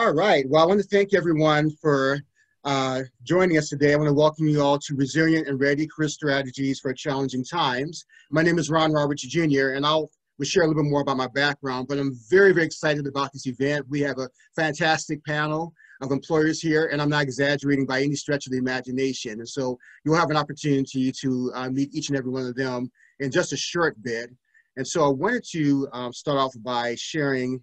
All right. Well, I want to thank everyone for joining us today. I want to welcome you all to Resilient and Ready Career Strategies for Challenging Times. My name is Ron Roberts Jr., and we'll share a little bit more about my background, but I'm very, very excited about this event. We have a fantastic panel of employers here, and I'm not exaggerating by any stretch of the imagination. And so you'll have an opportunity to meet each and every one of them in just a short bit. And so I wanted to start off by sharing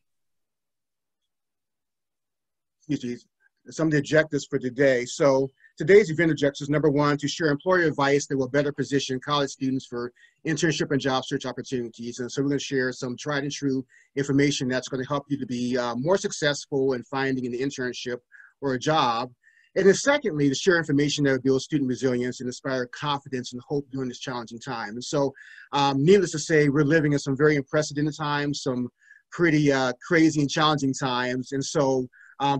some of the objectives for today. So today's event objectives, number one, to share employer advice that will better position college students for internship and job search opportunities. And so we're going to share some tried and true information that's going to help you to be more successful in finding an internship or a job. And then secondly, to share information that will build student resilience and inspire confidence and hope during this challenging time. And so needless to say, we're living in some very unprecedented times, some pretty crazy and challenging times. And so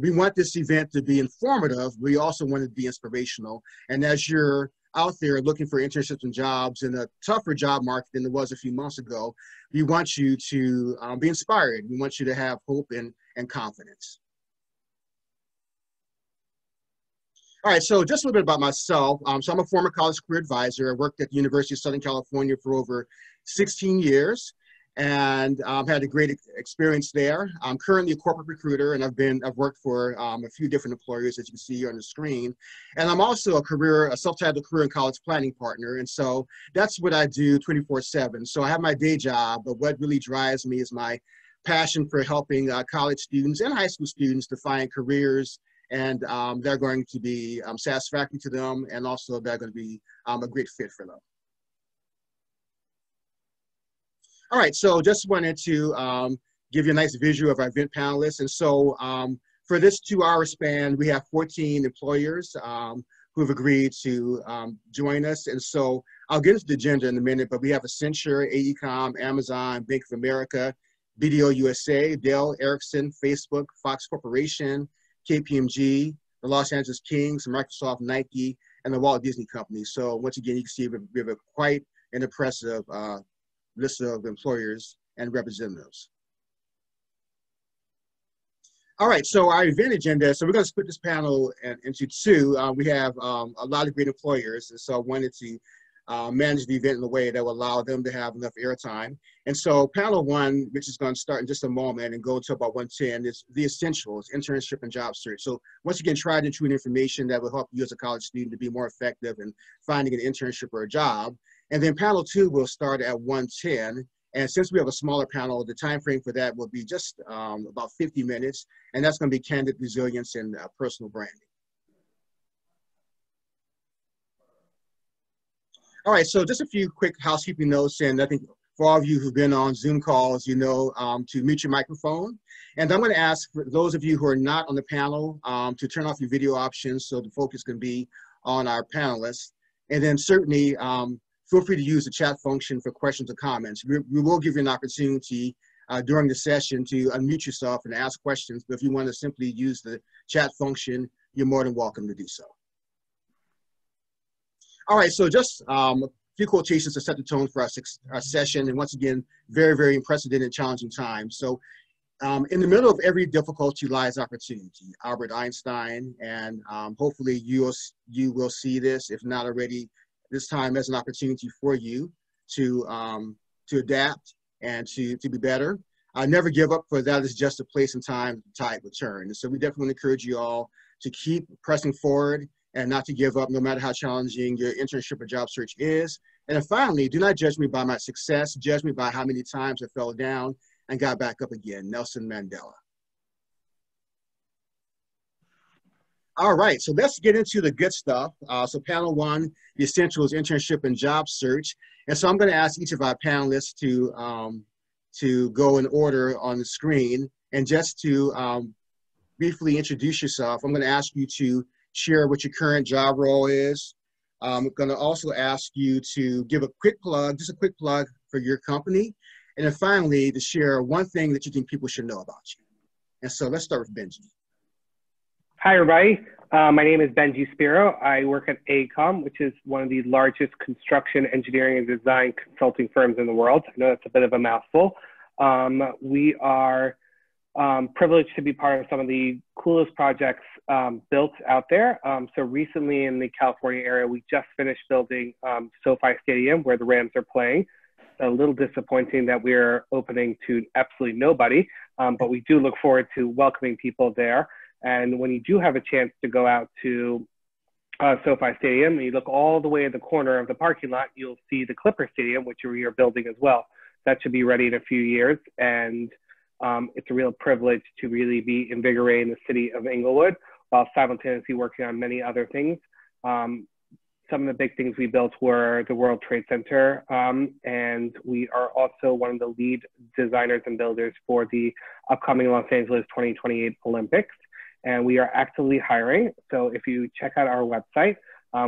we want this event to be informative. We also want it to be inspirational. And as you're out there looking for internships and jobs in a tougher job market than it was a few months ago, we want you to be inspired. We want you to have hope and confidence. All right, so just a little bit about myself. So I'm a former college career advisor. I worked at the University of Southern California for over 16 years. And I've had a great experience there. I'm currently a corporate recruiter, and I've worked for a few different employers, as you can see here on the screen. And I'm also a self-titled career and college planning partner. And so that's what I do 24/7. So I have my day job, but what really drives me is my passion for helping college students and high school students to find careers and they're going to be satisfactory to them, and also they're going to be a great fit for them. All right, so just wanted to give you a nice visual of our event panelists. And so for this 2-hour span, we have 14 employers who have agreed to join us. And so I'll get into the agenda in a minute, but we have Accenture, AECOM, Amazon, Bank of America, BDO USA, Dell, Ericsson, Facebook, Fox Corporation, KPMG, the Los Angeles Kings, Microsoft, Nike, and the Walt Disney Company. So once again, you can see we have quite an impressive list of employers and representatives. All right, so our event agenda, so we're going to split this panel into two. We have a lot of great employers, and so I wanted to manage the event in a way that will allow them to have enough airtime. And so panel one, which is going to start in just a moment and go to about 1:10, is the essentials, internship and job search. So once again, tried and true information that will help you as a college student to be more effective in finding an internship or a job. And then panel two will start at 1:10. And since we have a smaller panel, the time frame for that will be just about 50 minutes. And that's going to be candid resilience and personal branding. All right, so just a few quick housekeeping notes. And I think for all of you who've been on Zoom calls, you know to mute your microphone. And I'm going to ask for those of you who are not on the panel to turn off your video options so the focus can be on our panelists. And then certainly, feel free to use the chat function for questions or comments. We will give you an opportunity during the session to unmute yourself and ask questions, but if you want to simply use the chat function, you're more than welcome to do so. All right, so just a few quotations to set the tone for our session, and once again, very, very unprecedented and challenging times. So in the middle of every difficulty lies opportunity, Albert Einstein, and hopefully you will see this, if not already, this time as an opportunity for you to adapt and to be better. Never give up, for that is just a place and time the tide will turn. And so we definitely encourage you all to keep pressing forward and not to give up no matter how challenging your internship or job search is. And then finally, do not judge me by my success, judge me by how many times I fell down and got back up again, Nelson Mandela. All right, so let's get into the good stuff. So panel one, the essentials, internship and job search. And so I'm gonna ask each of our panelists to go in order on the screen. And just to briefly introduce yourself, I'm gonna ask you to share what your current job role is. I'm gonna also ask you to give a quick plug, just a quick plug for your company. And then finally, to share one thing that you think people should know about you. And so let's start with Benji. Hi, everybody. My name is Benji Spiro. I work at AECOM, which is one of the largest construction, engineering, and design consulting firms in the world. I know that's a bit of a mouthful. We are privileged to be part of some of the coolest projects built out there. So recently in the California area, we just finished building SoFi Stadium where the Rams are playing. A little disappointing that we're opening to absolutely nobody, but we do look forward to welcoming people there. And when you do have a chance to go out to SoFi Stadium, and you look all the way in the corner of the parking lot, you'll see the Clipper Stadium, which we are building as well. That should be ready in a few years. And it's a real privilege to really be invigorating the city of Inglewood while simultaneously working on many other things. Some of the big things we built were the World Trade Center, and we are also one of the lead designers and builders for the upcoming Los Angeles 2028 Olympics. And we are actively hiring. So if you check out our website,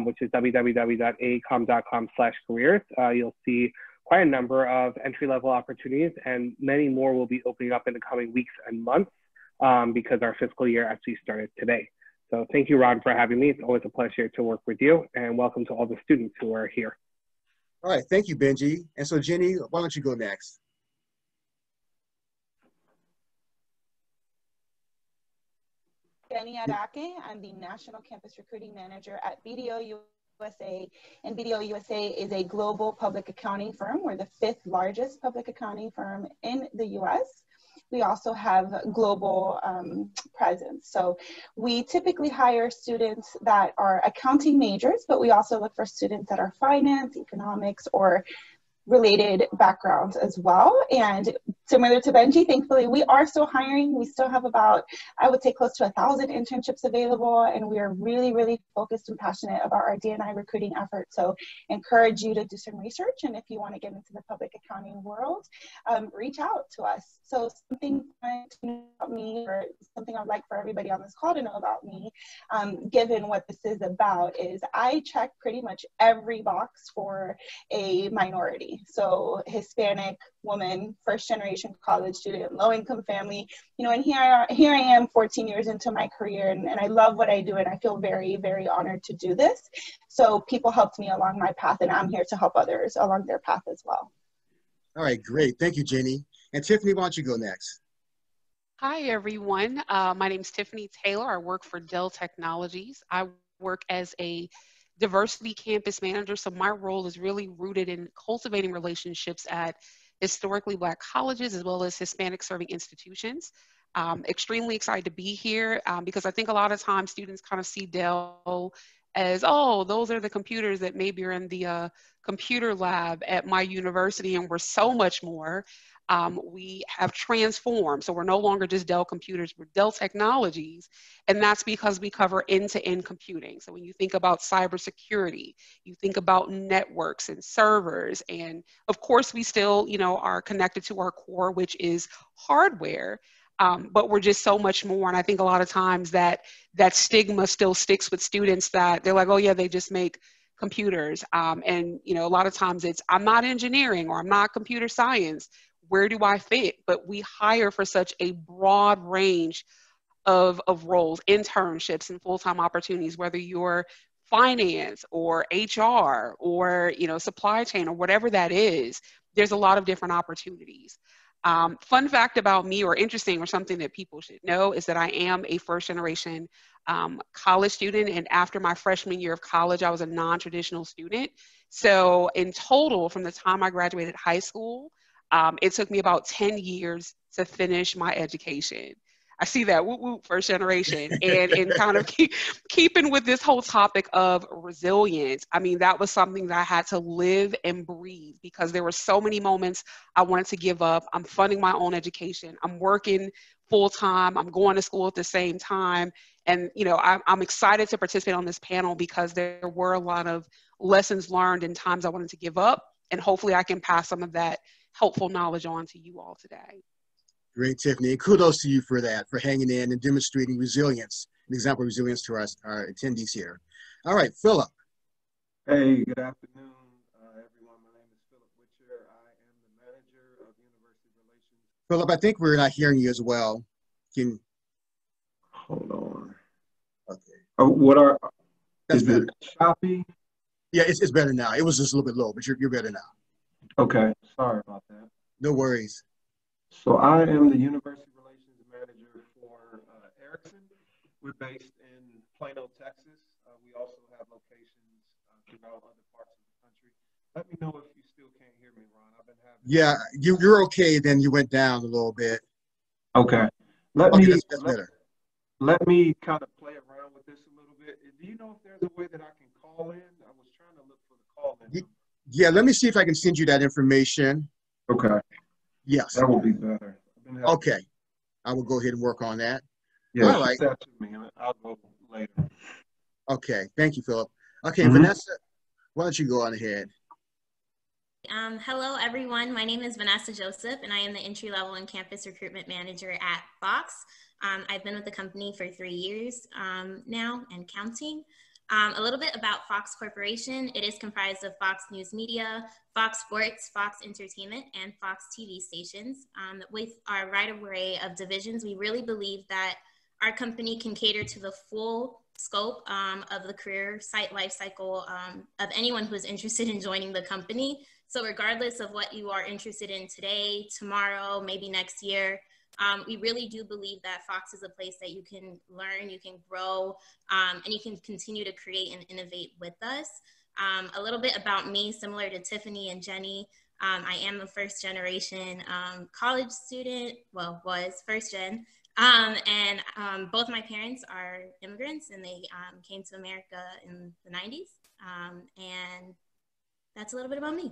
which is www.aecom.com/careers, you'll see quite a number of entry-level opportunities, and many more will be opening up in the coming weeks and months because our fiscal year actually started today. So thank you, Ron, for having me. It's always a pleasure to work with you, and welcome to all the students who are here. All right, thank you, Benji. And so Jenny, why don't you go next? Jenny Adake. I'm the National Campus Recruiting Manager at BDO USA, and BDO USA is a global public accounting firm. We're the 5th largest public accounting firm in the US. We also have global presence. So we typically hire students that are accounting majors, but we also look for students that are finance, economics, or related backgrounds as well. And similar to Benji, thankfully, we are still hiring. We still have about, I would say, close to 1,000 internships available. And we are really, really focused and passionate about our D&I recruiting efforts. So encourage you to do some research. And if you want to get into the public accounting world, reach out to us. So something to know about me, or something I'd like for everybody on this call to know about me, given what this is about, is I check pretty much every box for a minority. So Hispanic woman, first generation college student, low income family, you know, and here I am 14 years into my career, and I love what I do, and I feel very, very honored to do this. So people helped me along my path, and I'm here to help others along their path as well. All right, great. Thank you, Jenny. And Tiffany, why don't you go next? Hi, everyone. My name is Tiffany Taylor. I work for Dell Technologies. I work as a diversity campus manager. So my role is really rooted in cultivating relationships at historically Black colleges as well as Hispanic serving institutions. Extremely excited to be here because I think a lot of times students kind of see Dell as, oh, those are the computers that maybe are in the computer lab at my university, and we're so much more. We have transformed. So we're no longer just Dell computers, we're Dell Technologies. And that's because we cover end-to-end computing. So when you think about cybersecurity, you think about networks and servers. And of course, we still, you know, are connected to our core, which is hardware. But we're just so much more. And I think a lot of times that stigma still sticks with students, that they're like, oh yeah, they just make computers. And you know, a lot of times it's, I'm not engineering or I'm not computer science. Where do I fit? But we hire for such a broad range of roles, internships and full-time opportunities, whether you're finance or HR or, you know, supply chain or whatever that is. There's a lot of different opportunities. Fun fact about me, or interesting, or something that people should know, is that I am a first generation college student. And after my freshman year of college, I was a non-traditional student. So in total, from the time I graduated high school, it took me about 10 years to finish my education. I see that, whoop, whoop, first generation. And in kind of keeping with this whole topic of resilience, I mean, that was something that I had to live and breathe, because there were so many moments I wanted to give up. I'm funding my own education. I'm working full time. I'm going to school at the same time. And, you know, I'm excited to participate on this panel because there were a lot of lessons learned and times I wanted to give up. And hopefully I can pass some of that helpful knowledge on to you all today. Great, Tiffany. And kudos to you for that, for hanging in and demonstrating resilience, an example of resilience to our attendees here. All right, Philip. Hey, good afternoon, everyone. My name is Philip Witcher. I am the manager of University Relations. Philip, I think we're not hearing you as well. Hold on. Okay. Is it choppy? Yeah, it's better now. It was just a little bit low, but you're better now. Okay, sorry about that. No worries. So I am the University Relations We're based in Plano, Texas. We also have locations throughout other parts of the country. Let me know if you still can't hear me, Ron. I've been having. Yeah, you're okay. Then you went down a little bit. Okay. Okay, that's better. Let me kind of play around with this a little bit. Do you know if there's a way that I can call in? I was trying to look for the call in. Yeah, let me see if I can send you that information. Okay. Yes. That will be better. Okay. I will go ahead and work on that. Yeah, all right. That to me. I'll go later. Okay. Thank you, Philip. Okay, Vanessa, why don't you go on ahead? Hello, everyone. My name is Vanessa Joseph, and I am the entry-level and campus recruitment manager at Fox. I've been with the company for 3 years now and counting. A little bit about Fox Corporation. It is comprised of Fox News Media, Fox Sports, Fox Entertainment, and Fox TV stations. With our wide array of divisions, we really believe that our company can cater to the full scope of the career life cycle of anyone who is interested in joining the company. So regardless of what you are interested in today, tomorrow, maybe next year, we really do believe that Fox is a place that you can learn, you can grow, and you can continue to create and innovate with us. A little bit about me, similar to Tiffany and Jenny, I am a first generation college student, well, was first gen, and both my parents are immigrants and they came to America in the 90s, and that's a little bit about me.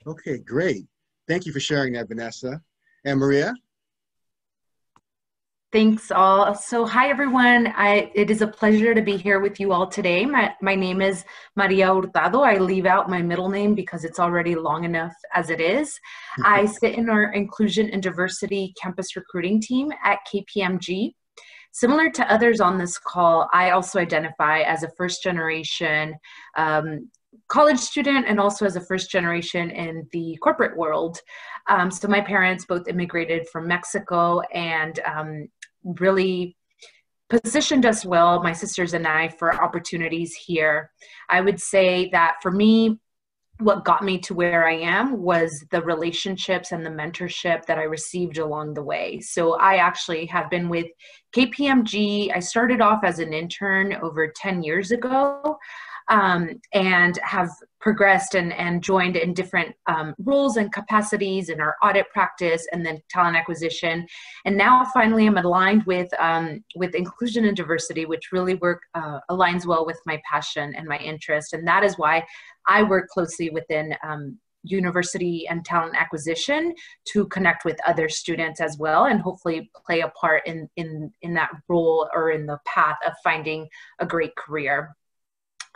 Okay, great. Thank you for sharing that, Vanessa. And Maria? Thanks all. So hi everyone. It is a pleasure to be here with you all today. My name is Maria Hurtado. I leave out my middle name because it's already long enough as it is. I sit in our Inclusion and Diversity Campus Recruiting team at KPMG. Similar to others on this call, I also identify as a first generation college student and also as a first generation in the corporate world. So my parents both immigrated from Mexico and really positioned us well, my sisters and I, for opportunities here. I would say that for me, what got me to where I am was the relationships and the mentorship that I received along the way. So I actually have been with KPMG. I started off as an intern over 10 years ago. And have progressed and joined in different roles and capacities in our audit practice and then talent acquisition. And now finally I'm aligned with inclusion and diversity, which really aligns well with my passion and my interest. And that is why I work closely within university and talent acquisition to connect with other students as well and hopefully play a part in that role or in the path of finding a great career.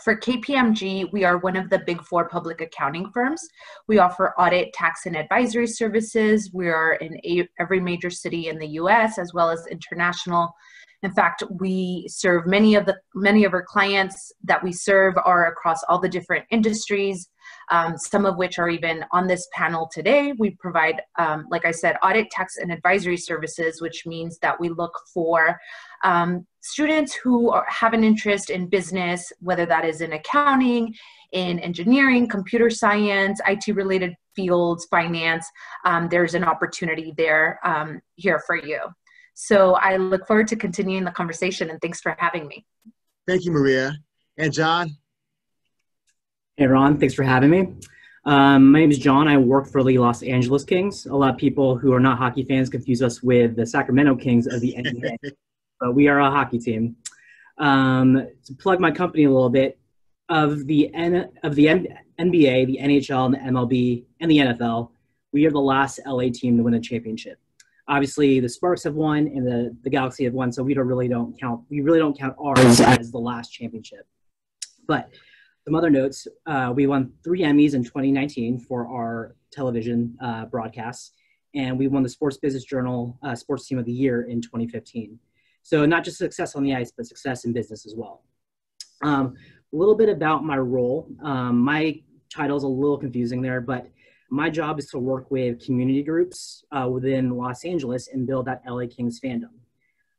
For KPMG, we are one of the Big Four public accounting firms. We offer audit, tax, and advisory services. We are in every major city in the US as well as international. In fact, we serve many of our clients that we serve are across all the different industries, some of which are even on this panel today. We provide, like I said, audit, tax, and advisory services, which means that we look for students who have an interest in business, whether that is in accounting, in engineering, computer science, IT-related fields, finance. There's an opportunity there here for you. So I look forward to continuing the conversation, and thanks for having me. Thank you, Maria. And John? Hey, Ron, thanks for having me. My name is John. I work for the Los Angeles Kings. A lot of people who are not hockey fans confuse us with the Sacramento Kings of the NBA, but we are a hockey team. To plug my company a little bit, of the NBA, the NHL, and the MLB, and the NFL, we are the last LA team to win a championship. Obviously, the Sparks have won and the Galaxy have won, so we really don't count ours as the last championship. But some other notes, we won 3 Emmys in 2019 for our television broadcasts, and we won the Sports Business Journal Sports Team of the Year in 2015. So not just success on the ice, but success in business as well. A little bit about my role. My title is a little confusing there, but my job is to work with community groups within Los Angeles and build that LA Kings fandom.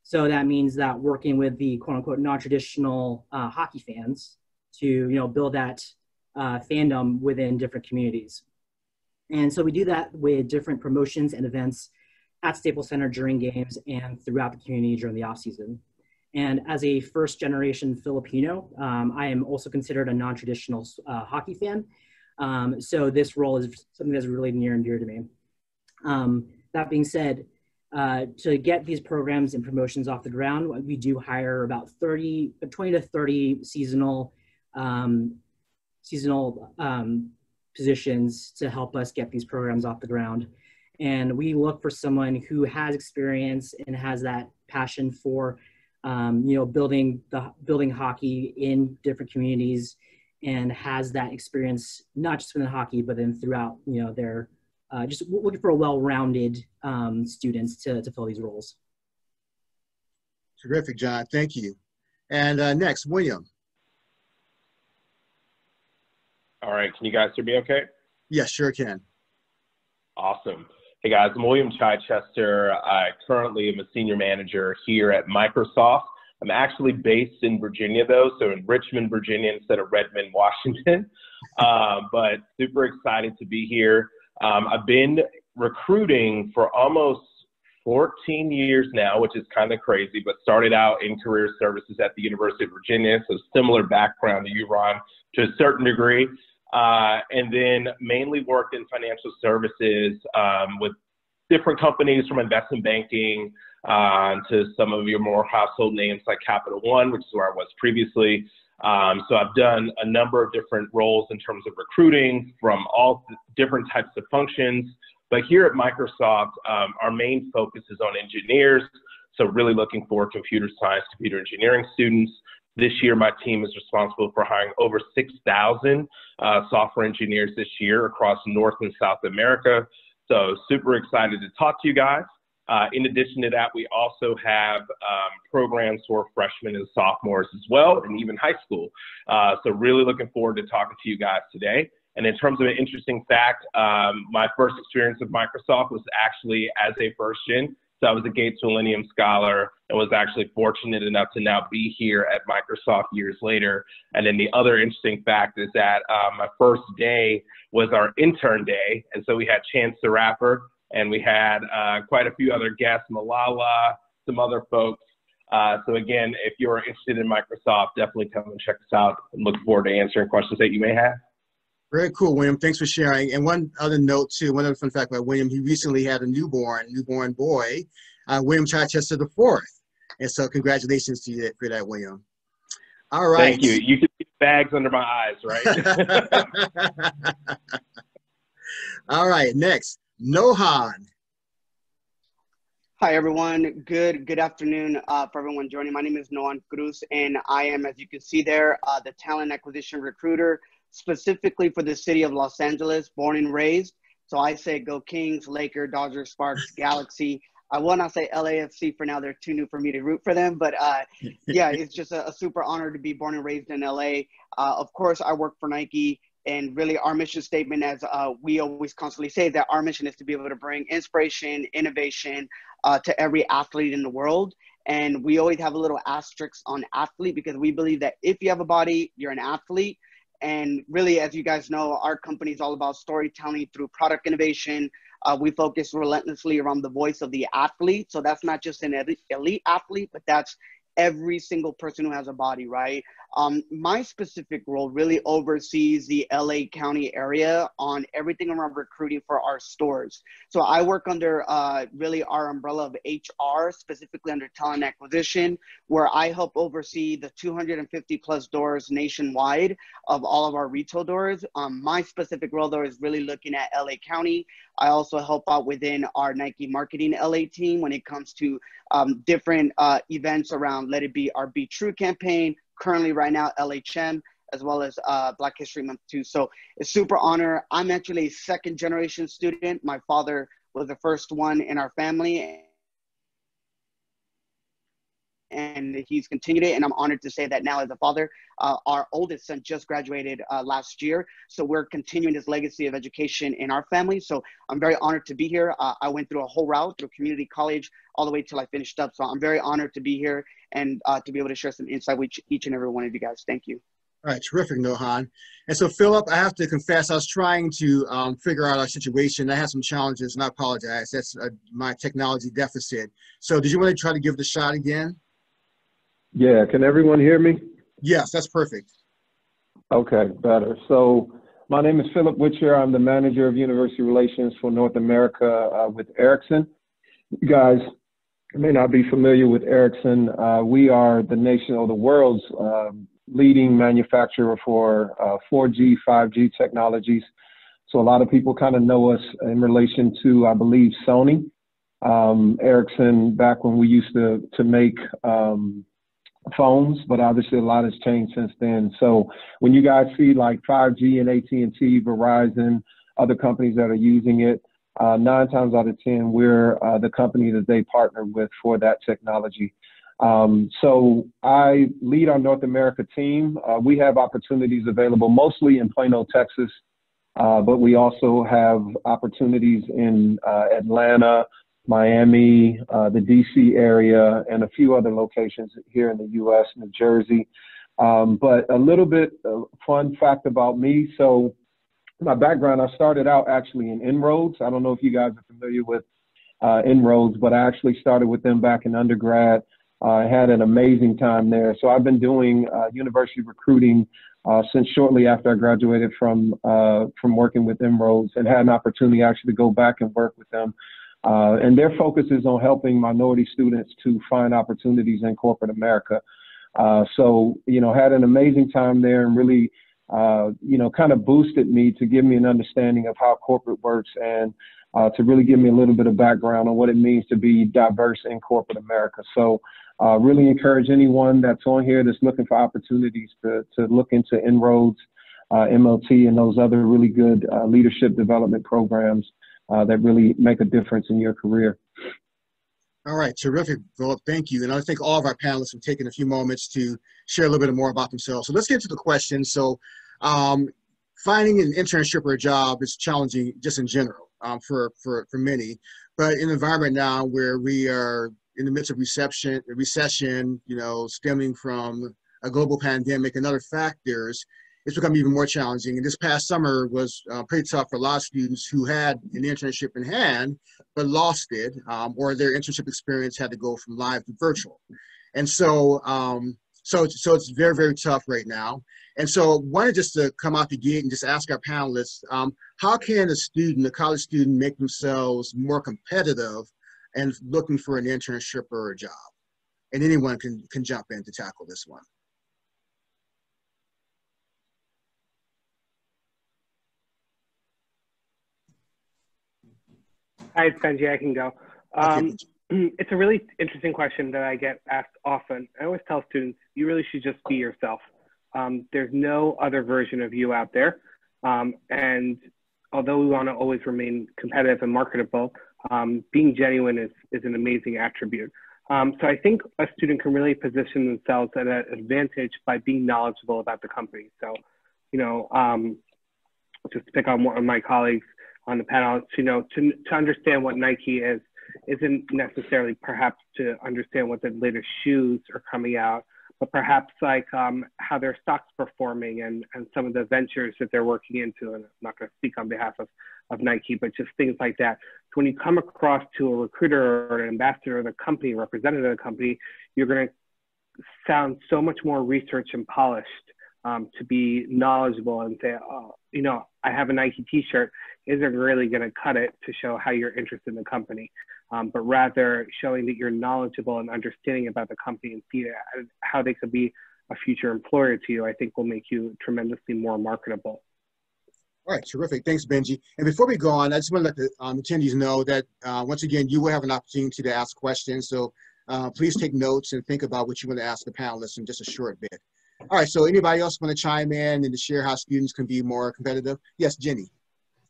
So that means that working with the quote unquote non-traditional hockey fans to build that fandom within different communities. And so we do that with different promotions and events at Staples Center during games and throughout the community during the off season. And as a first-generation Filipino, I am also considered a non-traditional hockey fan. So this role is something that's really near and dear to me. That being said, to get these programs and promotions off the ground, we do hire about 20 to 30 seasonal positions to help us get these programs off the ground. And we look for someone who has experience and has that passion for, building hockey in different communities, and has that experience not just within hockey, but then throughout, their just looking for a well-rounded students to fill these roles. Terrific, John. Thank you. And next, William. All right. Can you guys hear me okay? Yes, sure can. Awesome. Hey, guys. I'm William Chichester. I currently am a senior manager here at Microsoft. I'm actually based in Virginia, though, so in Richmond, Virginia, instead of Redmond, Washington. But super excited to be here. I've been recruiting for almost 14 years now, which is kind of crazy, but started out in career services at the University of Virginia, so similar background to you, Ron, to a certain degree, and then mainly worked in financial services with different companies, from investment banking to some of your more household names like Capital One, which is where I was previously. So I've done a number of different roles in terms of recruiting from all different types of functions. But here at Microsoft, our main focus is on engineers. So really looking for computer science, computer engineering students. This year, my team is responsible for hiring over 6,000 software engineers this year across North and South America. So super excited to talk to you guys. In addition to that, we also have programs for freshmen and sophomores as well, and even high school. So really looking forward to talking to you guys today. And in terms of an interesting fact, my first experience with Microsoft was actually as a first gen. So I was a Gates Millennium Scholar and was actually fortunate enough to now be here at Microsoft years later. And then the other interesting fact is that my first day was our intern day. And so we had Chance the Rapper, and we had quite a few other guests, Malala, some other folks. So again, if you're interested in Microsoft, definitely come and check us out. I'm looking forward to answering questions that you may have. Very cool, William. Thanks for sharing. And one other note too, one other fun fact about William, he recently had a newborn boy, William Chichester IV. And so congratulations to you for that, William. All right. Thank you. You can see the bags under my eyes, right? All right, next, Nohan. Hi, everyone. Good afternoon for everyone joining. My name is Nohan Cruz, and I am, as you can see there, the talent acquisition recruiter, specifically for the city of Los Angeles, born and raised. So I say go Kings, Lakers, Dodgers, Sparks, Galaxy. I will not say LAFC for now. They're too new for me to root for them. But yeah, it's just a super honor to be born and raised in LA. Of course, I work for Nike. And really our mission statement, as we always constantly say, that our mission is to be able to bring inspiration, innovation to every athlete in the world. And we always have a little asterisk on athlete, because we believe that if you have a body, you're an athlete. And really, as you guys know, our company is all about storytelling through product innovation. We focus relentlessly around the voice of the athlete. So that's not just an elite athlete, but that's every single person who has a body, right? My specific role really oversees the LA County area on everything around recruiting for our stores. So I work under really our umbrella of HR, specifically under talent acquisition, where I help oversee the 250 plus doors nationwide of all of our retail doors. My specific role though is really looking at LA County. I also help out within our Nike Marketing LA team when it comes to different events around, let it be our Be True campaign, currently right now LHM, as well as Black History Month too. So it's super honor. I'm actually a second generation student. My father was the first one in our family, and he's continued it. And I'm honored to say that now as a father, our oldest son just graduated last year. So we're continuing this legacy of education in our family. So I'm very honored to be here. I went through a whole route through community college all the way till I finished up. So I'm very honored to be here and to be able to share some insight with each and every one of you guys. Thank you. All right, terrific, Nohan. And so, Philip, I have to confess, I was trying to figure out our situation. I had some challenges, and I apologize. That's my technology deficit. So did you want to try to give it a shot again? Yeah, can everyone hear me? Yes, that's perfect. Okay, better. So my name is Philip Witcher. I'm the manager of University Relations for North America with Ericsson. You guys may not be familiar with Ericsson. We are the nation or the world's leading manufacturer for 4G, 5G technologies. So a lot of people kind of know us in relation to, I believe, Sony. Ericsson, back when we used to make phones, but obviously a lot has changed since then. So when you guys see like 5G and AT&T, Verizon, other companies that are using it, 9 times out of 10, we're the company that they partner with for that technology. So I lead our North America team. We have opportunities available mostly in Plano, Texas, but we also have opportunities in Atlanta, Miami, the DC area, and a few other locations here in the US, New Jersey. But a little bit of fun fact about me. So my background, I started out actually in Inroads. I don't know if you guys are familiar with Inroads, but I actually started with them back in undergrad. I had an amazing time there. So I've been doing university recruiting since shortly after I graduated from working with Inroads, and had an opportunity actually to go back and work with them. And their focus is on helping minority students to find opportunities in corporate America. So, you know, had an amazing time there, and really, you know, kind of boosted me to give me an understanding of how corporate works, and to really give me a little bit of background on what it means to be diverse in corporate America. So really encourage anyone that's on here that's looking for opportunities to look into Inroads, MLT, and those other really good leadership development programs that really make a difference in your career. All right, terrific, Philip. Thank you. And I thank all of our panelists for taking a few moments to share a little bit more about themselves. So let's get to the questions. So finding an internship or a job is challenging just in general for many, but in an environment now where we are in the midst of recession, you know, stemming from a global pandemic and other factors, it's become even more challenging. And this past summer was pretty tough for a lot of students who had an internship in hand, but lost it, or their internship experience had to go from live to virtual. And so, so it's very, very tough right now. And so I wanted just to come out the gate and just ask our panelists, how can a college student make themselves more competitive and looking for an internship or a job? And anyone can jump in to tackle this one. Hi, it's Benji. I can go. Okay. It's a really interesting question that I get asked often. I always tell students, you really should just be yourself. There's no other version of you out there. And although we want to always remain competitive and marketable, being genuine is an amazing attribute. So I think a student can really position themselves at an advantage by being knowledgeable about the company. So, you know, just to pick on one of my colleagues on the panel, you know, to understand what Nike isn't necessarily perhaps to understand what the latest shoes are coming out, but perhaps like how their stock's performing and some of the ventures that they're working into. And I'm not going to speak on behalf of Nike, but just things like that. So when you come across to a recruiter or an ambassador of the company, representative of the company, you're going to sound so much more researched and polished to be knowledgeable and say, oh, you know, I have a Nike t-shirt, isn't really going to cut it to show how you're interested in the company, but rather showing that you're knowledgeable and understanding about the company and see how they could be a future employer to you, I think will make you tremendously more marketable. All right, terrific. Thanks, Benji. And before we go on, I just want to let the attendees know that once again, you will have an opportunity to ask questions. So please take notes and think about what you want to ask the panelists in just a short bit. All right, so anybody else want to chime in and to share how students can be more competitive? Yes, Jenny.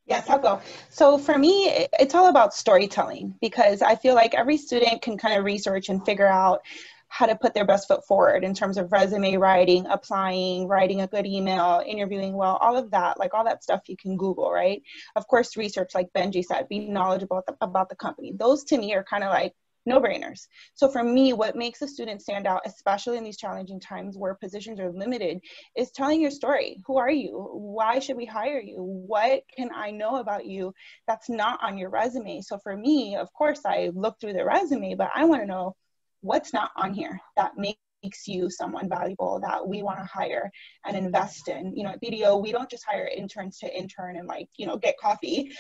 Yes, I'll go. So for me, it's all about storytelling, because I feel like every student can kind of research and figure out how to put their best foot forward in terms of resume writing, applying, writing a good email, interviewing well, all of that, like all that stuff you can Google, right? Of course, research, like Benji said, be knowledgeable about the company. Those to me are kind of like no-brainers. So for me, what makes a student stand out, especially in these challenging times where positions are limited, is telling your story. Who are you? Why should we hire you? What can I know about you that's not on your resume? So for me, of course, I look through the resume, but I want to know what's not on here that makes makes you someone valuable that we want to hire and invest in. You know, at BDO, we don't just hire interns to intern and like, you know, get coffee.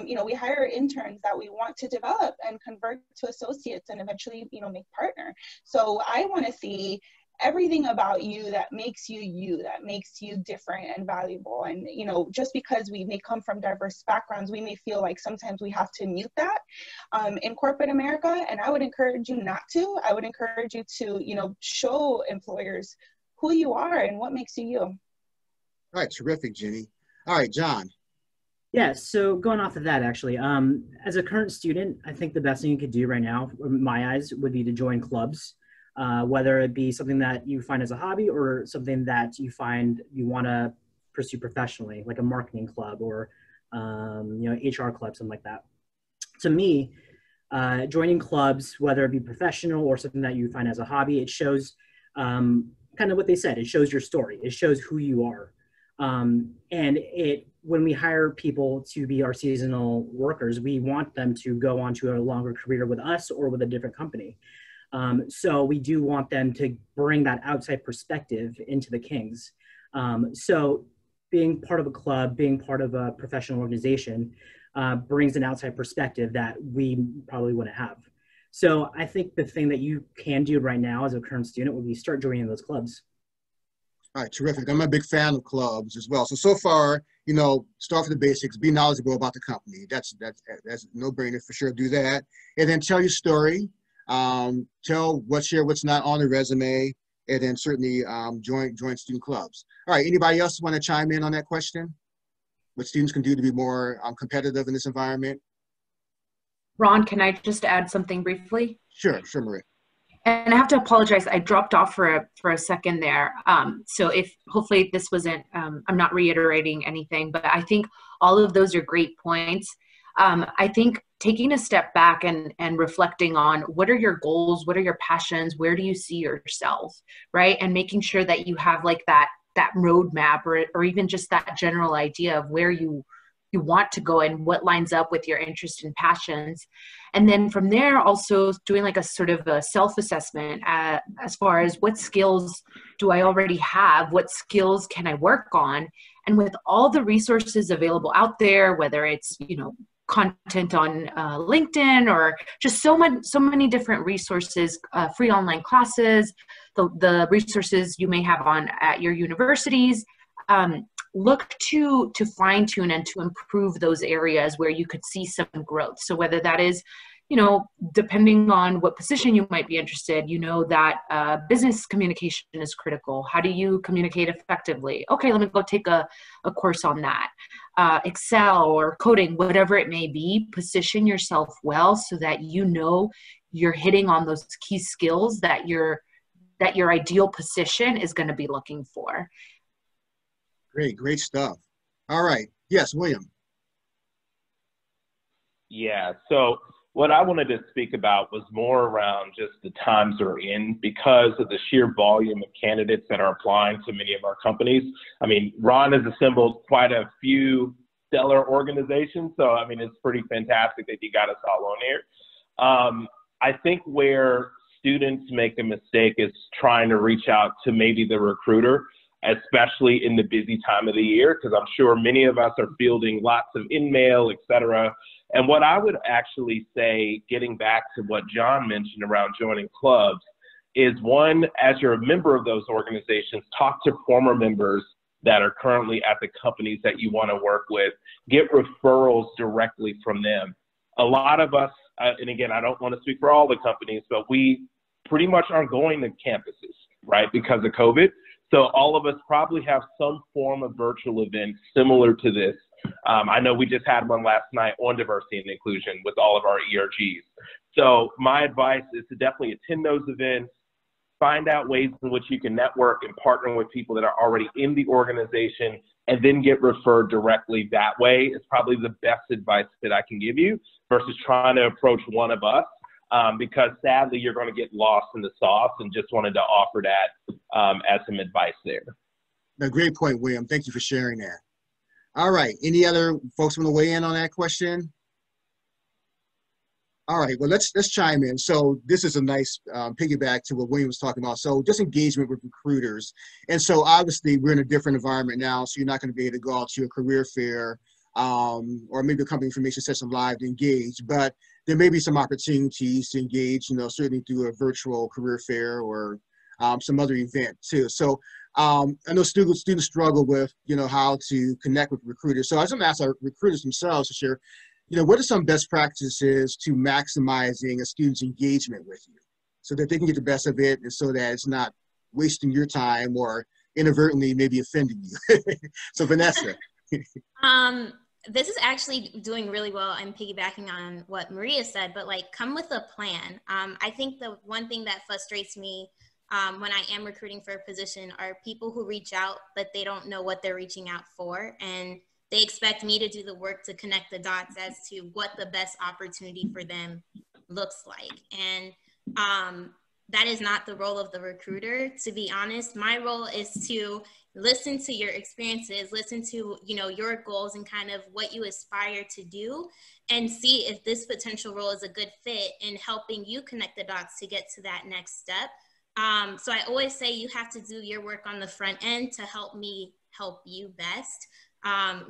You know, we hire interns that we want to develop and convert to associates and eventually, you know, make partner. So I want to see everything about you that makes you you, that makes you different and valuable. And, you know, just because we may come from diverse backgrounds, we may feel like sometimes we have to mute that in corporate America. And I would encourage you not to. I would encourage you to, you know, show employers who you are and what makes you you. All right, terrific, Jenny. All right, John. Yeah, so going off of that, actually, as a current student, I think the best thing you could do right now, in my eyes, would be to join clubs. Whether it be something that you find as a hobby or something that you find you want to pursue professionally, like a marketing club or you know, HR club, something like that. To me, joining clubs, whether it be professional or something that you find as a hobby, it shows kind of what they said. It shows your story. It shows who you are. And when we hire people to be our seasonal workers, we want them to go on to a longer career with us or with a different company. So we do want them to bring that outside perspective into the Kings. So being part of a club, being part of a professional organization brings an outside perspective that we probably wouldn't have. So I think the thing that you can do right now as a current student would be start joining those clubs. All right, terrific. I'm a big fan of clubs as well. So far, you know, start with the basics, be knowledgeable about the company. That's no-brainer for sure. Do that. And then tell your story. Tell what's here, what's not on the resume, and then certainly join student clubs. All right, anybody else want to chime in on that question? What students can do to be more competitive in this environment? Ron, can I just add something briefly? Sure, Maria. And I have to apologize, I dropped off for a second there. So if hopefully this wasn't, I'm not reiterating anything, but I think all of those are great points. I think taking a step back and reflecting on what are your goals, what are your passions, where do you see yourself, right? And making sure that you have like that roadmap or even just that general idea of where you want to go and what lines up with your interests and passions. And then from there, also doing like a sort of a self-assessment as far as what skills do I already have? What skills can I work on? And with all the resources available out there, whether it's, you know, content on LinkedIn or just so many different resources, free online classes, the resources you may have at your universities, look to fine tune and to improve those areas where you could see some growth. So whether that is, you know, depending on what position you might be interested, you know that business communication is critical. How do you communicate effectively? Okay, let me go take a course on that. Excel or coding, whatever it may be, position yourself well so that you know you're hitting on those key skills that your ideal position is going to be looking for. Great stuff. All right. Yes, William. Yeah, so what I wanted to speak about was more around just the times we're in because of the sheer volume of candidates that are applying to many of our companies. I mean, Ron has assembled quite a few stellar organizations, so I mean, it's pretty fantastic that you got us all on here. I think where students make a mistake is trying to reach out to maybe the recruiter, especially in the busy time of the year, because I'm sure many of us are fielding lots of in-mail, et cetera. And what I would actually say, getting back to what John mentioned around joining clubs, is one, as you're a member of those organizations, talk to former members that are currently at the companies that you want to work with, get referrals directly from them. A lot of us, and again, I don't want to speak for all the companies, but we pretty much aren't going to campuses, right, because of COVID. So all of us probably have some form of virtual event similar to this. I know we just had one last night on diversity and inclusion with all of our ERGs. So my advice is to definitely attend those events, find out ways in which you can network and partner with people that are already in the organization, and then get referred directly that way is probably the best advice that I can give you versus trying to approach one of us. Because sadly, you're going to get lost in the sauce, and just wanted to offer that as some advice there. A great point, William. Thank you for sharing that. All right. Any other folks want to weigh in on that question? All right, well, let's chime in. So this is a nice piggyback to what William was talking about. So just engagement with recruiters. And so obviously we're in a different environment now, so you're not going to be able to go out to a career fair or maybe a company information session live to engage, but there may be some opportunities to engage, you know, certainly through a virtual career fair or some other event too. So I know students struggle with, you know, how to connect with recruiters. So I was going to ask our recruiters themselves to share, you know, what are some best practices to maximizing a student's engagement with you so that they can get the best of it and so that it's not wasting your time or inadvertently maybe offending you? So Vanessa. This is actually doing really well. I'm piggybacking on what Maria said, but like come with a plan. I think the one thing that frustrates me when I am recruiting for a position are people who reach out, but they don't know what they're reaching out for. And they expect me to do the work to connect the dots as to what the best opportunity for them looks like. And that is not the role of the recruiter. To be honest, my role is to listen to your experiences, listen to, you know, your goals and kind of what you aspire to do, and see if this potential role is a good fit in helping you connect the dots to get to that next step. So I always say you have to do your work on the front end to help me help you best.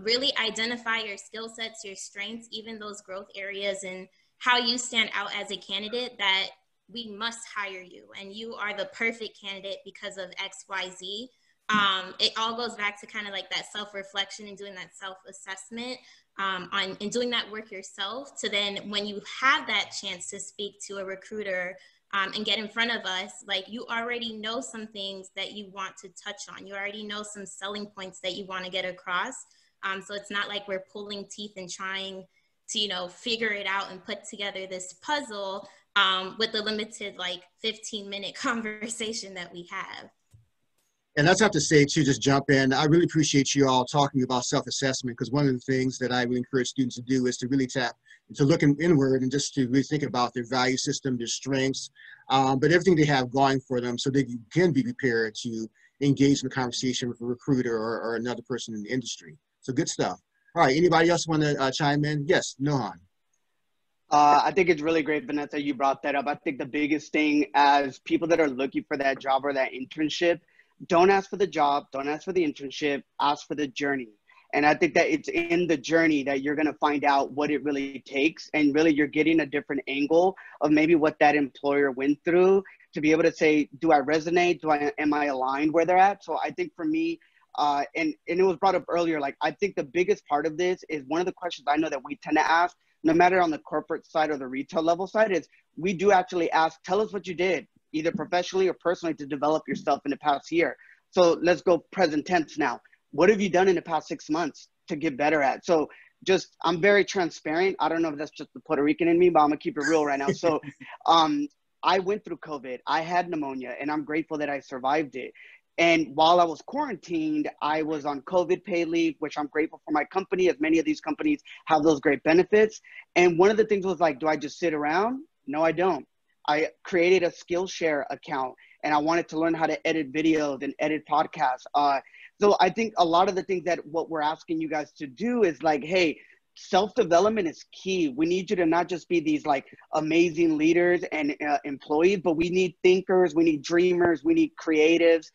Really identify your skill sets, your strengths, even those growth areas, and how you stand out as a candidate that we must hire you and you are the perfect candidate because of X, Y, Z. It all goes back to kind of like that self-reflection and doing that self-assessment and doing that work yourself, to then when you have that chance to speak to a recruiter and get in front of us, like you already know some things that you want to touch on. You already know some selling points that you want to get across. So it's not like we're pulling teeth and trying to, you know, figure it out and put together this puzzle with the limited like 15-minute conversation that we have. And that's have to say too, just jump in. I really appreciate you all talking about self-assessment, because one of the things that I would encourage students to do is to really to look inward and just to really think about their value system, their strengths, but everything they have going for them so they can be prepared to engage in a conversation with a recruiter or another person in the industry. So good stuff. All right, anybody else want to chime in? Yes, Nohan. I think it's really great, Vanessa, you brought that up. I think the biggest thing as people that are looking for that job or that internship, don't ask for the job, don't ask for the internship, ask for the journey. And I think that it's in the journey that you're going to find out what it really takes. And really, you're getting a different angle of maybe what that employer went through to be able to say, do I resonate? Am I aligned where they're at? So I think for me, and it was brought up earlier, like I think the biggest part of this is one of the questions I know that we tend to ask, no matter on the corporate side or the retail level side, is we do actually ask, tell us what you did, either professionally or personally, to develop yourself in the past year. So let's go present tense now. What have you done in the past 6 months to get better at? So just, I'm very transparent. I don't know if that's just the Puerto Rican in me, but I'm gonna keep it real right now. So I went through COVID. I had pneumonia, and I'm grateful that I survived it. And while I was quarantined, I was on COVID paid leave, which I'm grateful for my company, as many of these companies have those great benefits. And one of the things was like, do I just sit around? No, I don't. I created a Skillshare account, and I wanted to learn how to edit videos and edit podcasts. So I think a lot of the things that what we're asking you guys to do is like, hey, self-development is key. We need you to not just be these like amazing leaders and employees, but we need thinkers, we need dreamers, we need creatives.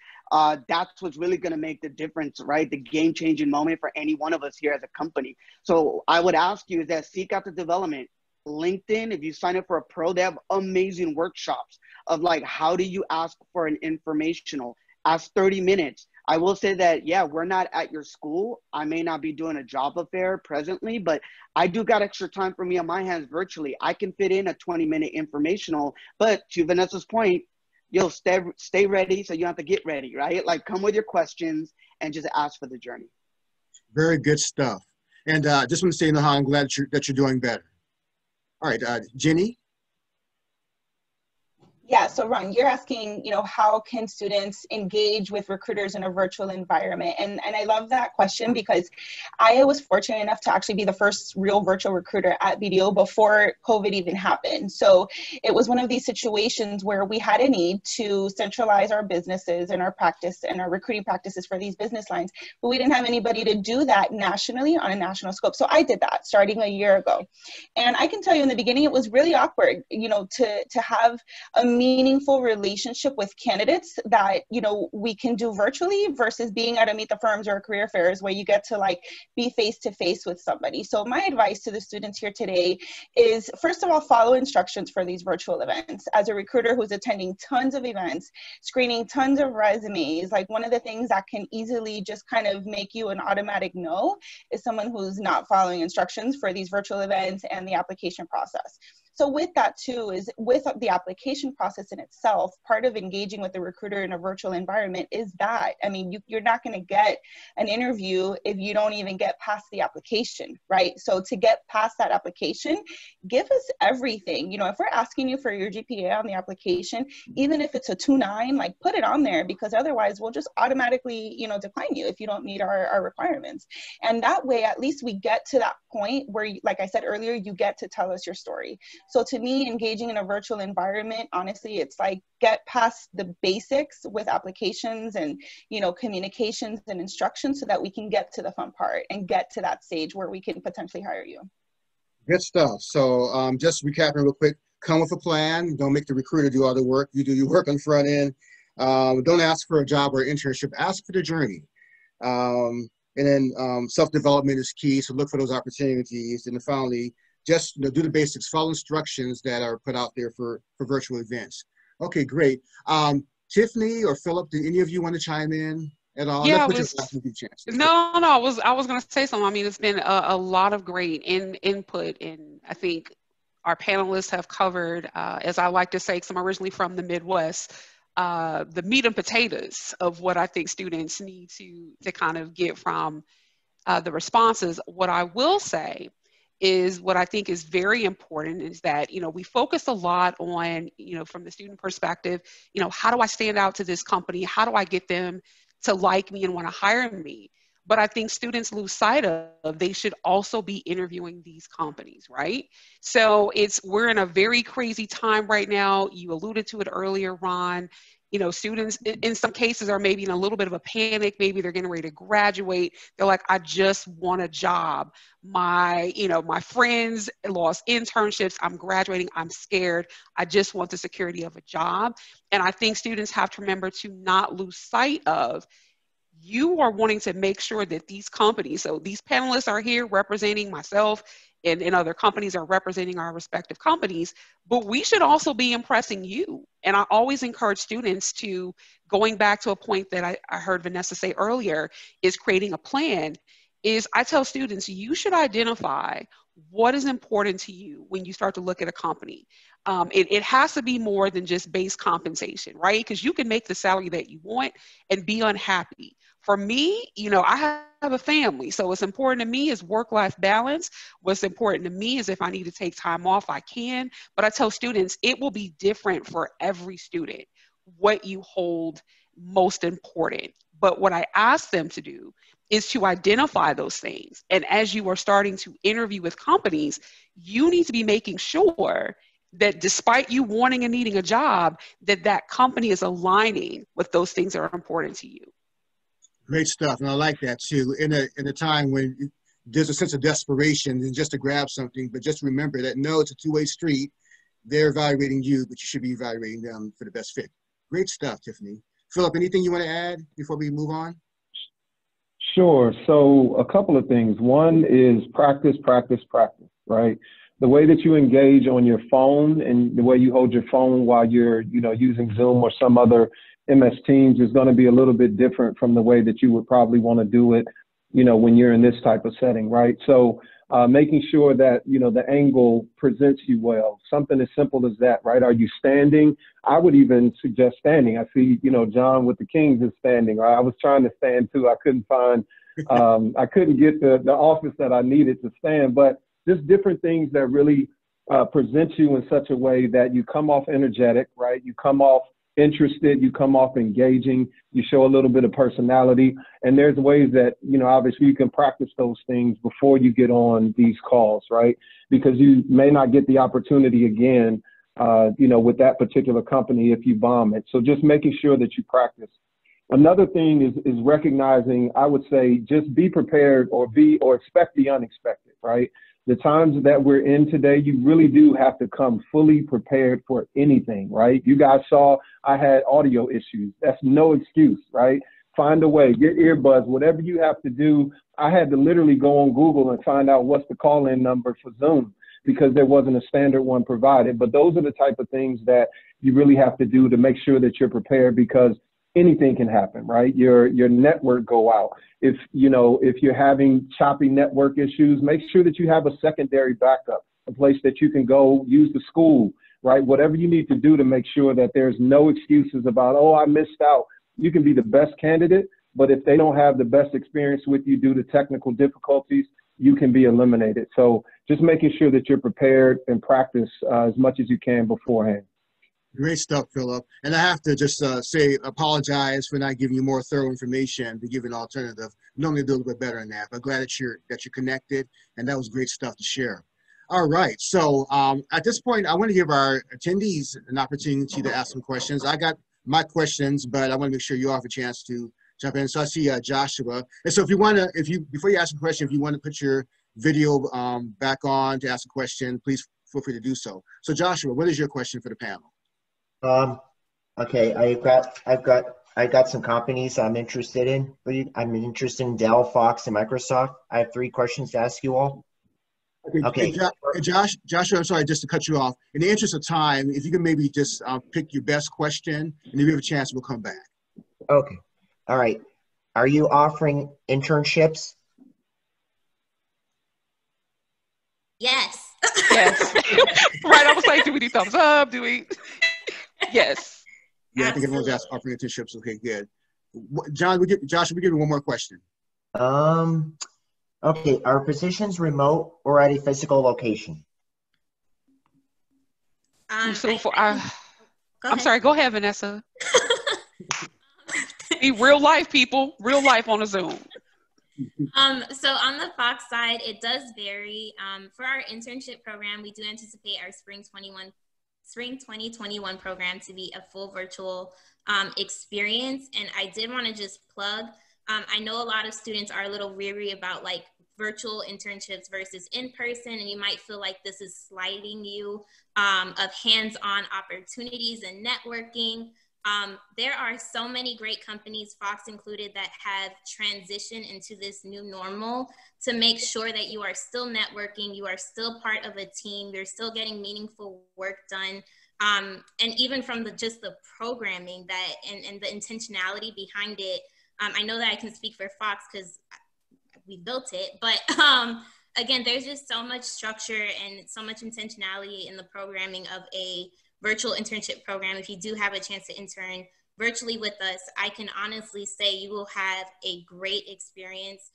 That's what's really going to make the difference, right? The game-changing moment for any one of us here as a company. So I would ask you is that seek out the development. LinkedIn, if you sign up for a pro, they have amazing workshops of like, how do you ask for an informational? Ask 30 minutes. I will say that, yeah, we're not at your school. I may not be doing a job fair presently, but I do got extra time for me on my hands virtually. I can fit in a 20-minute informational, but to Vanessa's point, you'll stay ready so you don't have to get ready, right? Like come with your questions and just ask for the journey. Very good stuff. And just want to say, Nohan, I'm glad that you're doing better. All right, Jenny. Yeah, so Ron, you're asking, how can students engage with recruiters in a virtual environment? And I love that question because I was fortunate enough to actually be the first real virtual recruiter at BDO before COVID even happened. So it was one of these situations where we had a need to centralize our businesses and our practice and our recruiting practices for these business lines, but we didn't have anybody to do that nationally on a national scope. So I did that starting a year ago. And I can tell you in the beginning, it was really awkward, to have a meaningful relationship with candidates that we can do virtually versus being at a meet the firms or career fairs where you get to be face to face with somebody. So my advice to the students here today is, first of all, follow instructions for these virtual events. As a recruiter who's attending tons of events, screening tons of resumes, one of the things that can easily just kind of make you an automatic no is someone who's not following instructions for these virtual events and the application process. So with that too, is with the application process in itself, part of engaging with the recruiter in a virtual environment is that, you're not going to get an interview if you don't even get past the application, right? So to get past that application, give us everything. If we're asking you for your GPA on the application, even if it's a 2.9, put it on there, because otherwise we'll just automatically, decline you if you don't meet our requirements. And that way, at least we get to that point where, like I said earlier, you get to tell us your story. So to me, engaging in a virtual environment, honestly, it's get past the basics with applications and, communications and instructions so that we can get to the fun part and get to that stage where we can potentially hire you. Good stuff. So just recapping real quick, come with a plan. Don't make the recruiter do all the work. You do your work on the front end. Don't ask for a job or internship. Ask for the journey. And then self-development is key. So look for those opportunities. And then finally, just do the basics, follow instructions that are put out there for virtual events. Okay, great. Tiffany or Philip, do any of you want to chime in at all? Yeah, I was going to say something. It's been a lot of great input, and I think our panelists have covered, as I like to say, because I'm originally from the Midwest, the meat and potatoes of what I think students need to kind of get from the responses. What I will say is what I think is very important is that, we focus a lot on, from the student perspective, how do I stand out to this company? How do I get them to like me and want to hire me? But I think students lose sight of they should also be interviewing these companies, right? So we're in a very crazy time right now. You alluded to it earlier, Ron. Students in some cases are maybe in a little bit of a panic. Maybe they're getting ready to graduate. They're like, I just want a job. My friends lost internships. I'm graduating. I'm scared. I just want the security of a job. And I think students have to remember to not lose sight of, you are wanting to make sure that these companies, so these panelists are here representing myself and other companies are representing our respective companies, but we should also be impressing you. And I always encourage students to, going back to a point that I heard Vanessa say earlier, is creating a plan, is I tell students, you should identify what is important to you when you start to look at a company. It has to be more than just base compensation, right? Because you can make the salary that you want and be unhappy. For me, I have a family, so what's important to me is work-life balance. What's important to me is if I need to take time off, I can. But I tell students, it will be different for every student, what you hold most important. But what I ask them to do is to identify those things. And as you are starting to interview with companies, you need to be making sure that despite you wanting and needing a job, that company is aligning with those things that are important to you. Great stuff, and I like that too. In a time when there's a sense of desperation and just to grab something, but just remember that no, it's a two-way street. They're evaluating you, but you should be evaluating them for the best fit. Great stuff, Tiffany. Philip, anything you want to add before we move on? Sure. So a couple of things. One is practice, right? The way that you engage on your phone and the way you hold your phone while you're, using Zoom or some other MS Teams is going to be a little bit different from the way that you would probably want to do it, when you're in this type of setting, right? So making sure that, the angle presents you well, something as simple as that, right? Are you standing? I would even suggest standing. I see, John with the Kings is standing, right? I was trying to stand too. I couldn't find, I couldn't get the office that I needed to stand, but just different things that really present you in such a way that you come off energetic, right? You come off interested, you come off engaging, you show a little bit of personality. And there's ways that, you know, obviously you can practice those things before you get on these calls, right? Because you may not get the opportunity again, you know, with that particular company if you bomb it. So just making sure that you practice. Another thing is recognizing, I would say, just be prepared or expect the unexpected, right? The times that we're in today, you really do have to come fully prepared for anything, right? You guys saw I had audio issues. That's no excuse, right? Find a way, get earbuds, whatever you have to do. I had to literally go on Google and find out what's the call-in number for Zoom because there wasn't a standard one provided. But those are the type of things that you really have to do to make sure that you're prepared because anything can happen, right? Your network go out. If you're having choppy network issues, make sure that you have a secondary backup, a place that you can go use the school, right? Whatever you need to do to make sure that there's no excuses about, oh, I missed out. You can be the best candidate, but if they don't have the best experience with you due to technical difficulties, you can be eliminated. So just making sure that you're prepared and practice as much as you can beforehand. Great stuff, Philip. And I have to just apologize for not giving you more thorough information to give an alternative. Normally do a little bit better than that, but glad that you're connected, and that was great stuff to share. All right, so at this point, I want to give our attendees an opportunity to ask some questions. I got my questions, but I want to make sure you all have a chance to jump in. So I see Joshua. And so if you want to, before you ask a question, if you want to put your video back on to ask a question, please feel free to do so. So Joshua, what is your question for the panel? Okay, I've got some companies I'm interested in. I'm interested in Dell, Fox, and Microsoft. I have 3 questions to ask you all. Okay. Hey, Joshua, I'm sorry, just to cut you off. In the interest of time, if you can maybe just pick your best question, and if you have a chance, we'll come back. Okay. All right. Are you offering internships? Yes. Yes. Right, I was like, do we do thumbs up? Do we? Yes. Yeah, I think everyone's offering internships. Okay, good. Josh, we give you one more question. Okay, are positions remote or at a physical location? I'm sorry, go ahead, Vanessa. Be real life people, real life on a Zoom. So on the Fox side, it does vary. For our internship program, we do anticipate our Spring 2021 program to be a full virtual experience. And I did want to just plug, I know a lot of students are a little weary about like virtual internships versus in-person, and you might feel like this is slighting you of hands-on opportunities and networking. There are so many great companies, Fox included, that have transitioned into this new normal to make sure that you are still networking, you are still part of a team, you're still getting meaningful work done. And even from just the programming that and the intentionality behind it, I know that I can speak for Fox because we built it, but again, there's just so much structure and so much intentionality in the programming of a virtual internship program. If you do have a chance to intern virtually with us, I can honestly say you will have a great experience.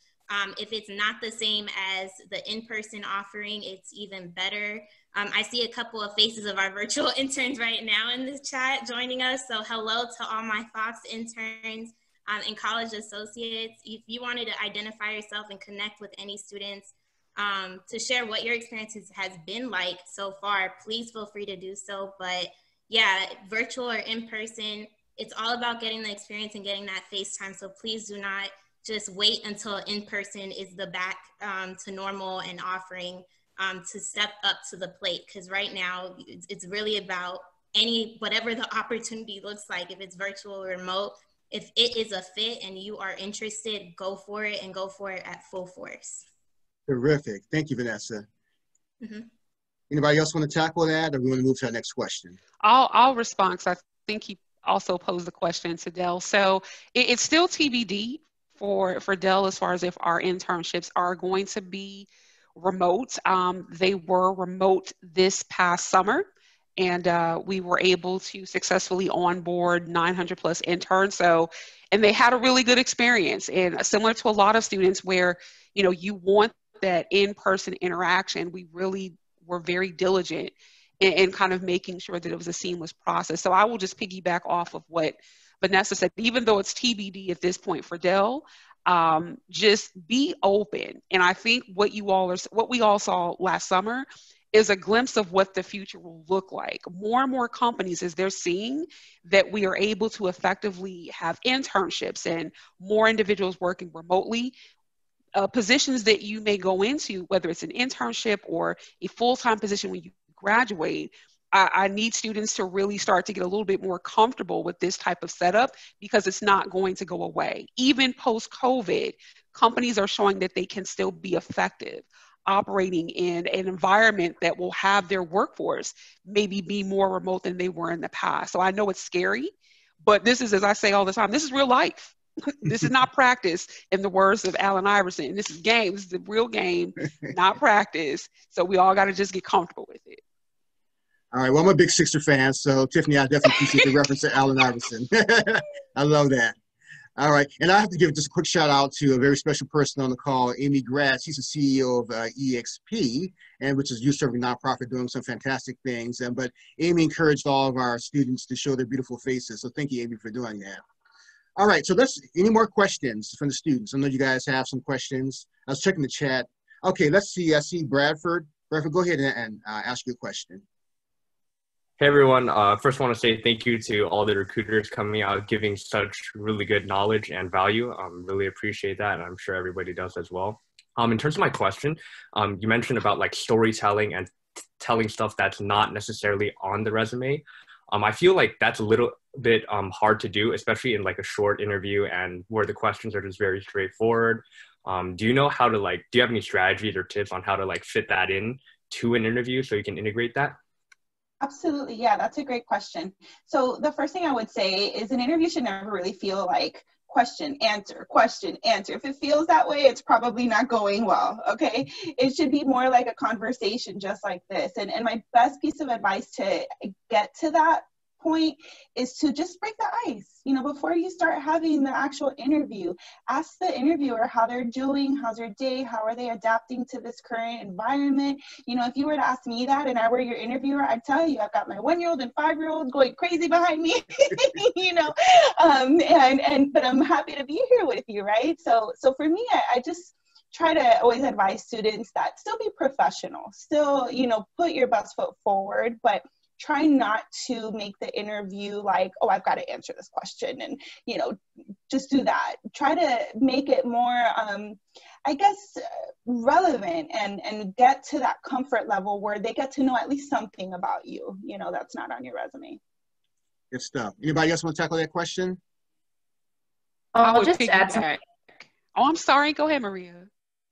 If it's not the same as the in-person offering, it's even better. I see a couple of faces of our virtual interns right now in this chat joining us. So hello to all my Fox interns and college associates. If you wanted to identify yourself and connect with any students to share what your experiences has been like so far, please feel free to do so. But yeah, virtual or in person, it's all about getting the experience and getting that face time. So please do not just wait until in person is the back to normal and offering to step up to the plate. Because right now it's really about whatever the opportunity looks like. If it's virtual or remote, if it is a fit and you are interested, go for it and go for it at full force. Terrific. Thank you, Vanessa. Mm-hmm. Anybody else want to tackle that, or we want to move to our next question? I'll respond because I think he also posed the question to Dell. So it's still TBD for Dell as far as if our internships are going to be remote. They were remote this past summer, and we were able to successfully onboard 900 plus interns. And they had a really good experience, and similar to a lot of students where, you want that in-person interaction, we really were very diligent in kind of making sure that it was a seamless process. So I will just piggyback off of what Vanessa said, even though it's TBD at this point for Dell, just be open. And I think what we all saw last summer is a glimpse of what the future will look like. More and more companies, as they're seeing that we are able to effectively have internships and more individuals working remotely, positions that you may go into, whether it's an internship or a full-time position when you graduate, I need students to really start to get a little bit more comfortable with this type of setup because it's not going to go away. Even post-COVID, companies are showing that they can still be effective operating in an environment that will have their workforce maybe be more remote than they were in the past. So I know it's scary, but this is, as I say all the time, this is real life. This is not practice, in the words of Allen Iverson. This is game. This is the real game, not practice. So we all got to just get comfortable with it. All right. Well, I'm a big Sixer fan, so Tiffany, I definitely appreciate the reference to Allen Iverson. I love that. All right. And I have to give just a quick shout out to a very special person on the call, Amy Gratz. She's the CEO of EXP, and which is a youth-serving nonprofit doing some fantastic things. But Amy encouraged all of our students to show their beautiful faces. So thank you, Amy, for doing that. All right. So any more questions from the students? I know you guys have some questions. I was checking the chat. Okay. Let's see. I see Bradford. Bradford, go ahead and ask your question. Hey everyone, first I want to say thank you to all the recruiters coming out, giving such really good knowledge and value. Really appreciate that, and I'm sure everybody does as well. In terms of my question, you mentioned about like storytelling and telling stuff that's not necessarily on the resume. I feel like that's a little bit hard to do, especially in like a short interview and where the questions are just very straightforward. Do you know how to do you have any strategies or tips on how to fit that in to an interview so you can integrate that? Absolutely. Yeah, that's a great question. So the first thing I would say is an interview should never really feel like question, answer, question, answer. If it feels that way, it's probably not going well, okay? It should be more like a conversation just like this. And my best piece of advice to get to that point is to just break the ice. You know, before you start having the actual interview, ask the interviewer how they're doing, how's their day, how are they adapting to this current environment. You know, if you were to ask me that and I were your interviewer, I'd tell you I've got my 1-year-old and 5-year-old going crazy behind me, you know, but I'm happy to be here with you, right? So for me, I just try to always advise students that still be professional, still, you know, put your best foot forward, but try not to make the interview like, oh, I've got to answer this question and, you know, just do that. Try to make it more, I guess, relevant and get to that comfort level where they get to know at least something about you, you know, that's not on your resume. Good stuff. Anybody else want to tackle that question? I'll just add something. Oh, I'm sorry. Go ahead, Maria.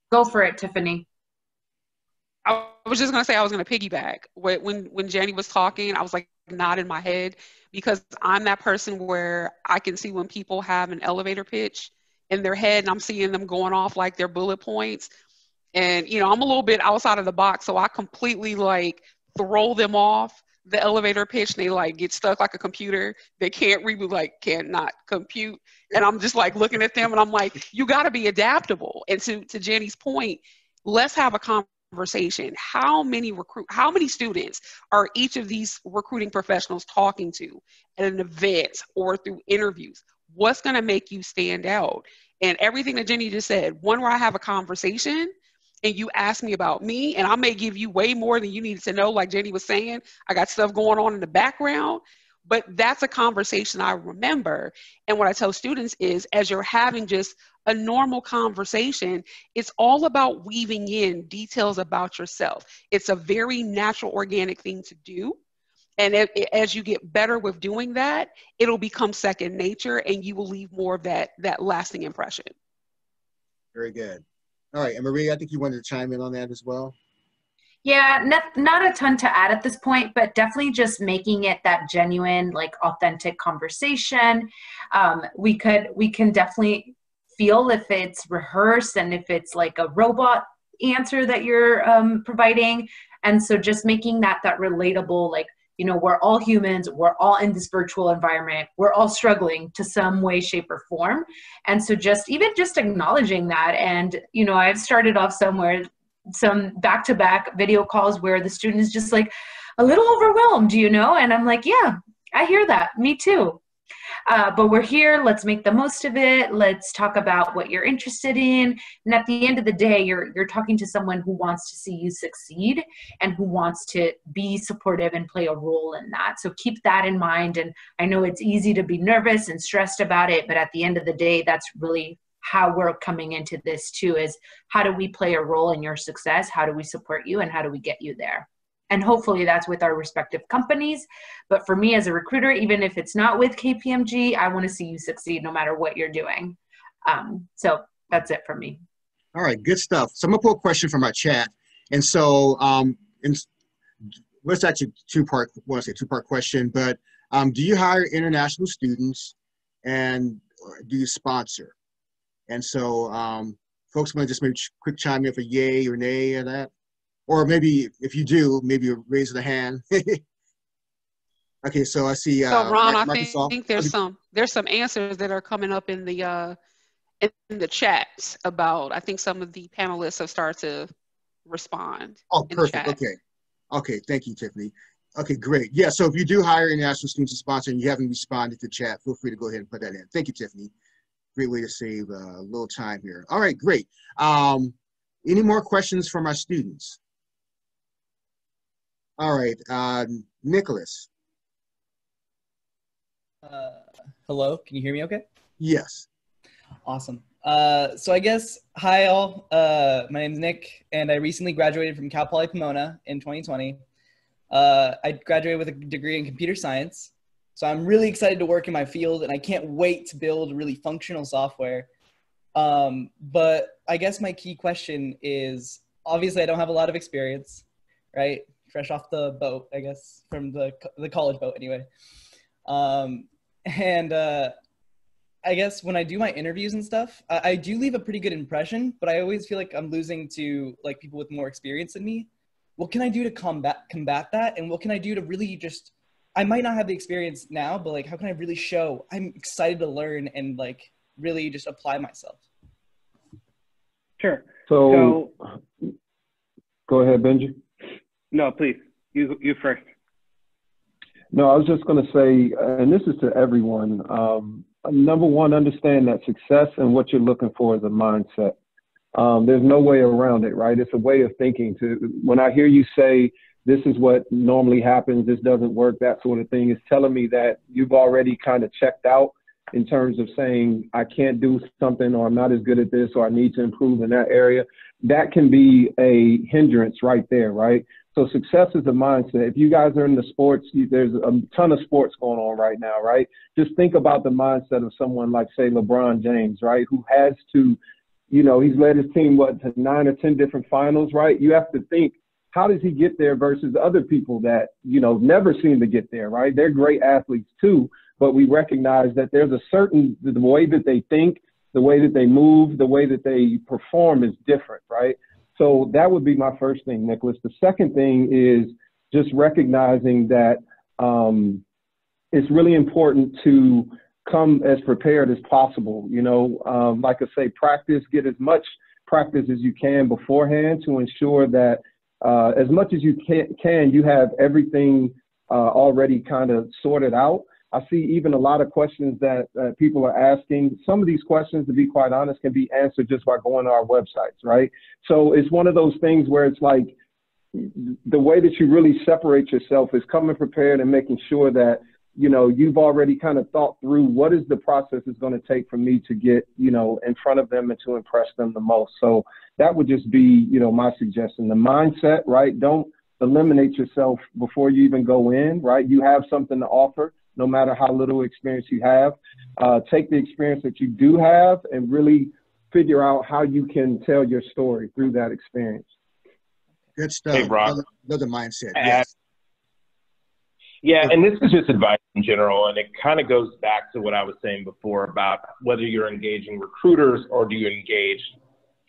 Go for it, Tiffany. I was just going to say I was going to piggyback. When Jenny was talking, I was like nodding my head because I'm that person where I can see when people have an elevator pitch in their head and I'm seeing them going off like their bullet points. And, you know, I'm a little bit outside of the box. So I completely throw them off the elevator pitch. And they get stuck like a computer. They can't cannot compute. And I'm just looking at them and I'm like, you got to be adaptable. And to Jenny's point, let's have a conversation. How many students are each of these recruiting professionals talking to at an event or through interviews? What's going to make you stand out? And everything that Jenny just said, one where I have a conversation and you ask me about me, and I may give you way more than you needed to know. Like Jenny was saying, I got stuff going on in the background, but that's a conversation I remember. And what I tell students is, as you're having just a normal conversation, it's all about weaving in details about yourself. It's a very natural, organic thing to do. And as you get better with doing that, it'll become second nature and you will leave more of that lasting impression. Very good. All right, and Maria, I think you wanted to chime in on that as well. Yeah, not a ton to add at this point, but definitely just making it that genuine, authentic conversation. We can definitely feel if it's rehearsed and if it's like a robot answer that you're providing. And so just making that relatable, we're all humans, we're all in this virtual environment, we're all struggling to some way, shape, or form. And so just acknowledging that. And, I've started off somewhere some back-to-back video calls where the student is just like a little overwhelmed, you know, and I'm like, yeah, I hear that. Me too. But we're here. Let's make the most of it. Let's talk about what you're interested in. And at the end of the day, you're talking to someone who wants to see you succeed and who wants to be supportive and play a role in that. So keep that in mind. And I know it's easy to be nervous and stressed about it, but at the end of the day, that's really how we're coming into this too, is how do we play a role in your success? How do we support you? And how do we get you there? And hopefully that's with our respective companies. But for me as a recruiter, even if it's not with KPMG, I want to see you succeed no matter what you're doing. So that's it for me. All right, good stuff. So I'm gonna pull a question from our chat. And so it's actually two-part question, but do you hire international students and do you sponsor? And so folks want to just maybe quick chime in for yay or nay or that. Or maybe if you do, maybe raise the hand. Okay, so I see. So Ron, I Microsoft. think there's some answers that are coming up in the chat about. I think some of the panelists have started to respond. Oh, perfect. Okay, thank you, Tiffany. Okay, great. Yeah, so if you do hire international students to sponsor and you haven't responded to chat, feel free to go ahead and put that in. Thank you, Tiffany. Great way to save a little time here. All right, great. Any more questions from our students? All right, Nicholas. Hello, can you hear me okay? Yes. Awesome. So I guess, hi all, my name's Nick, and I recently graduated from Cal Poly Pomona in 2020. I graduated with a degree in computer science, so I'm really excited to work in my field, and I can't wait to build really functional software. But I guess my key question is, obviously I don't have a lot of experience, right? Fresh off the boat, I guess, from the college boat anyway. I guess when I do my interviews and stuff, I do leave a pretty good impression, but I always feel like I'm losing to like people with more experience than me. What can I do to combat that? And what can I do to really just, I might not have the experience now, but like, how can I really show I'm excited to learn and like really just apply myself? Sure. So go ahead, Benji. No, please. You first. No, I was just going to say, and this is to everyone, number one, understand that success and what you're looking for is a mindset. There's no way around it, right? It's a way of thinking. When I hear you say, this is what normally happens, this doesn't work, that sort of thing, is telling me that you've already kind of checked out in terms of saying, I can't do something, or I'm not as good at this, or I need to improve in that area. That can be a hindrance right there, right? So success is a mindset. If you guys are in the sports, there's a ton of sports going on right now, right? Just think about the mindset of someone like, say, LeBron James, right? Who has to, you know, he's led his team, to 9 or 10 different finals, right? You have to think, how does he get there versus other people that, you know, never seem to get there, right? They're great athletes too, but we recognize that there's the way that they think, the way that they move, the way that they perform is different, right? So that would be my first thing, Nicholas. The second thing is just recognizing that it's really important to come as prepared as possible. You know, like I say, get as much practice as you can beforehand to ensure that as much as you can, you have everything already kind of sorted out. I see even a lot of questions that people are asking. Some of these questions, to be quite honest, can be answered just by going to our websites, right? So it's one of those things where it's like the way that you really separate yourself is coming prepared and making sure that, you know, you've already kind of thought through what is the process it's going to take for me to get, you know, in front of them and to impress them the most. So that would just be, you know, my suggestion. The mindset, right? Don't eliminate yourself before you even go in, right? You have something to offer. No matter how little experience you have, take the experience that you do have and really figure out how you can tell your story through that experience. Good stuff. Hey, Rob. Another mindset. Yes. Yeah, and this is just advice in general, and it kind of goes back to what I was saying before about whether you're engaging recruiters or do you engage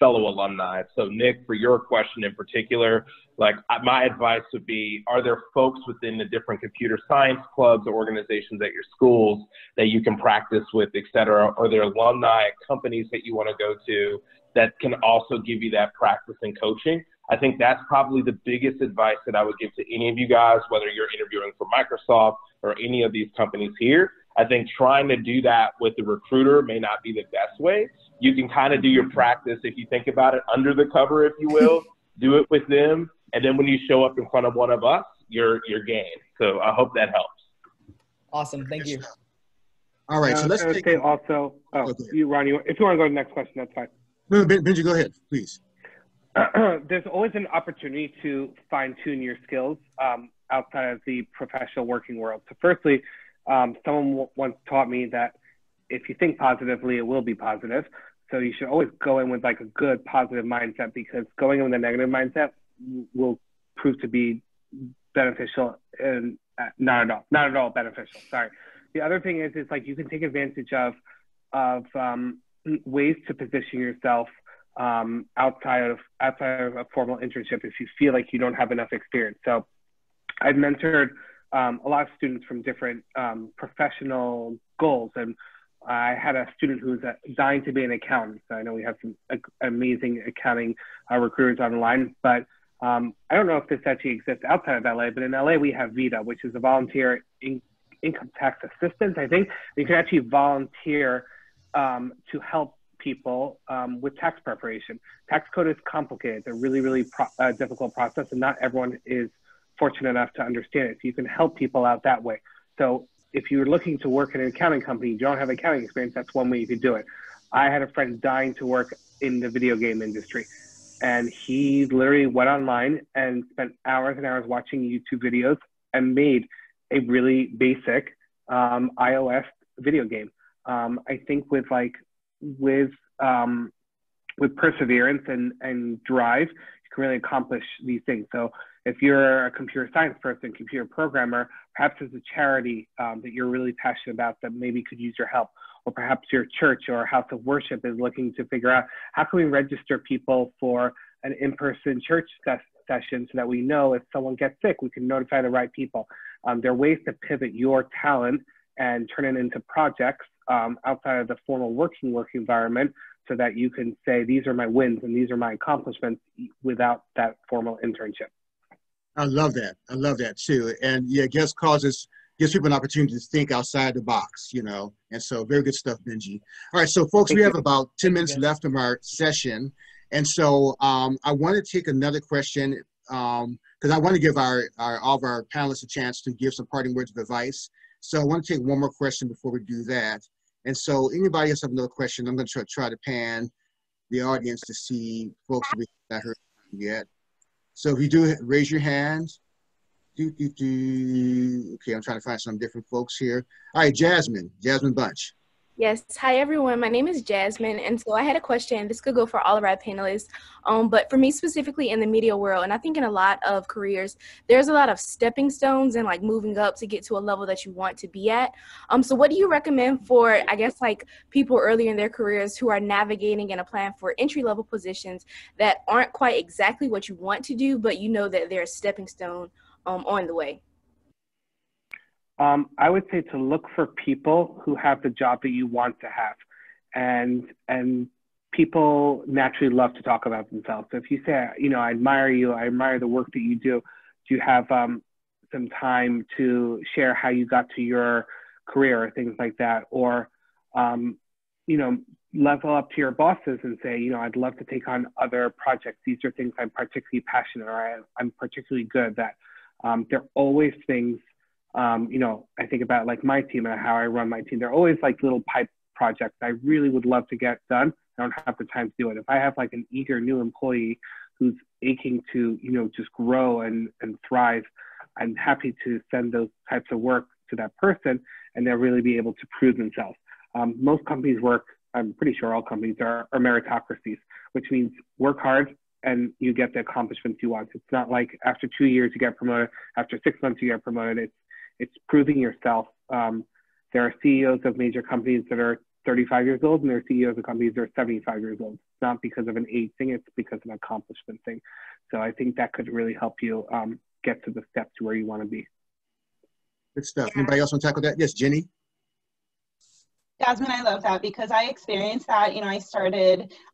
fellow alumni. So Nick, for your question in particular, like my advice would be, are there folks within the different computer science clubs or organizations at your schools that you can practice with, et cetera? Are there alumni at companies that you want to go to that can also give you that practice and coaching? I think that's probably the biggest advice that I would give to any of you guys, whether you're interviewing for Microsoft or any of these companies here. I think trying to do that with the recruiter may not be the best way. You can kind of do your practice, if you think about it, under the cover, if you will, do it with them. And then when you show up in front of one of us, you're game. So I hope that helps. Awesome. Thank you. All right. So let's say also, you, Ron, if you want to go to the next question, that's fine. No, Benji, go ahead, please. There's always an opportunity to fine-tune your skills outside of the professional working world. So firstly, someone once taught me that if you think positively, it will be positive. So you should always go in with like a good positive mindset, because going in with a negative mindset will prove to be beneficial and not at all beneficial. Sorry. The other thing is like you can take advantage of ways to position yourself outside of a formal internship if you feel like you don't have enough experience. So I've mentored a lot of students from different professional goals, and I had a student who's dying to be an accountant. So I know we have some amazing accounting recruiters online, but I don't know if this actually exists outside of LA, but in LA we have VITA, which is a volunteer income tax assistant, I think. You can actually volunteer to help people with tax preparation. Tax code is complicated. It's a really, really difficult process, and not everyone is fortunate enough to understand it. So you can help people out that way. So if you're looking to work in an accounting company, you don't have accounting experience, that's one way you could do it. I had a friend dying to work in the video game industry, and he literally went online and spent hours and hours watching YouTube videos and made a really basic iOS video game. I think with perseverance and drive, you can really accomplish these things. So if you're a computer science person, computer programmer, perhaps there's a charity that you're really passionate about that maybe could use your help. Or perhaps your church or house of worship is looking to figure out how can we register people for an in-person church session so that we know if someone gets sick, we can notify the right people. There are ways to pivot your talent and turn it into projects outside of the formal working environment so that you can say, these are my wins and these are my accomplishments without that formal internship. I love that. I love that too. And yeah, gives people an opportunity to think outside the box, you know. And so very good stuff, Benji. All right, so folks, we have about 10 minutes left of our session. And so I want to take another question because I want to give all of our panelists a chance to give some parting words of advice. So I want to take one more question before we do that. And so anybody else have another question, I'm going to try to pan the audience to see folks that we haven't heard yet. So if you do, raise your hand. Okay, I'm trying to find some different folks here. All right, Jasmine Bunch. Yes. Hi, everyone. My name is Jasmine. And so I had a question. This could go for all of our panelists. But for me specifically in the media world, and I think in a lot of careers, there's a lot of stepping stones and like moving up to get to a level that you want to be at. So what do you recommend for, I guess, like people earlier in their careers who are navigating and applying for entry-level positions that aren't quite exactly what you want to do, but you know that they're a stepping stone on the way? I would say to look for people who have the job that you want to have. And people naturally love to talk about themselves. So if you say, you know, I admire you, I admire the work that you do you have some time to share how you got to your career or things like that? Or, you know, level up to your bosses and say, you know, I'd love to take on other projects. These are things I'm particularly passionate or I'm particularly good at. There are always things, you know, I think about like my team and how I run my team. There are always like little pipe projects I really would love to get done. I don't have the time to do it. If I have like an eager new employee who's aching to, you know, just grow and thrive, I'm happy to send those types of work to that person and they'll really be able to prove themselves. Most companies work, I'm pretty sure all companies are meritocracies, which means work hard and you get the accomplishments you want. It's not like after 2 years you get promoted, after 6 months you get promoted. It's proving yourself. There are CEOs of major companies that are 35 years old and there are CEOs of companies that are 75 years old. It's not because of an age thing, it's because of an accomplishment thing. So I think that could really help you get to the step to where you want to be. Good stuff. Anybody else want to tackle that? Yes, Jenny? Jasmine, I love that because I experienced that. You know,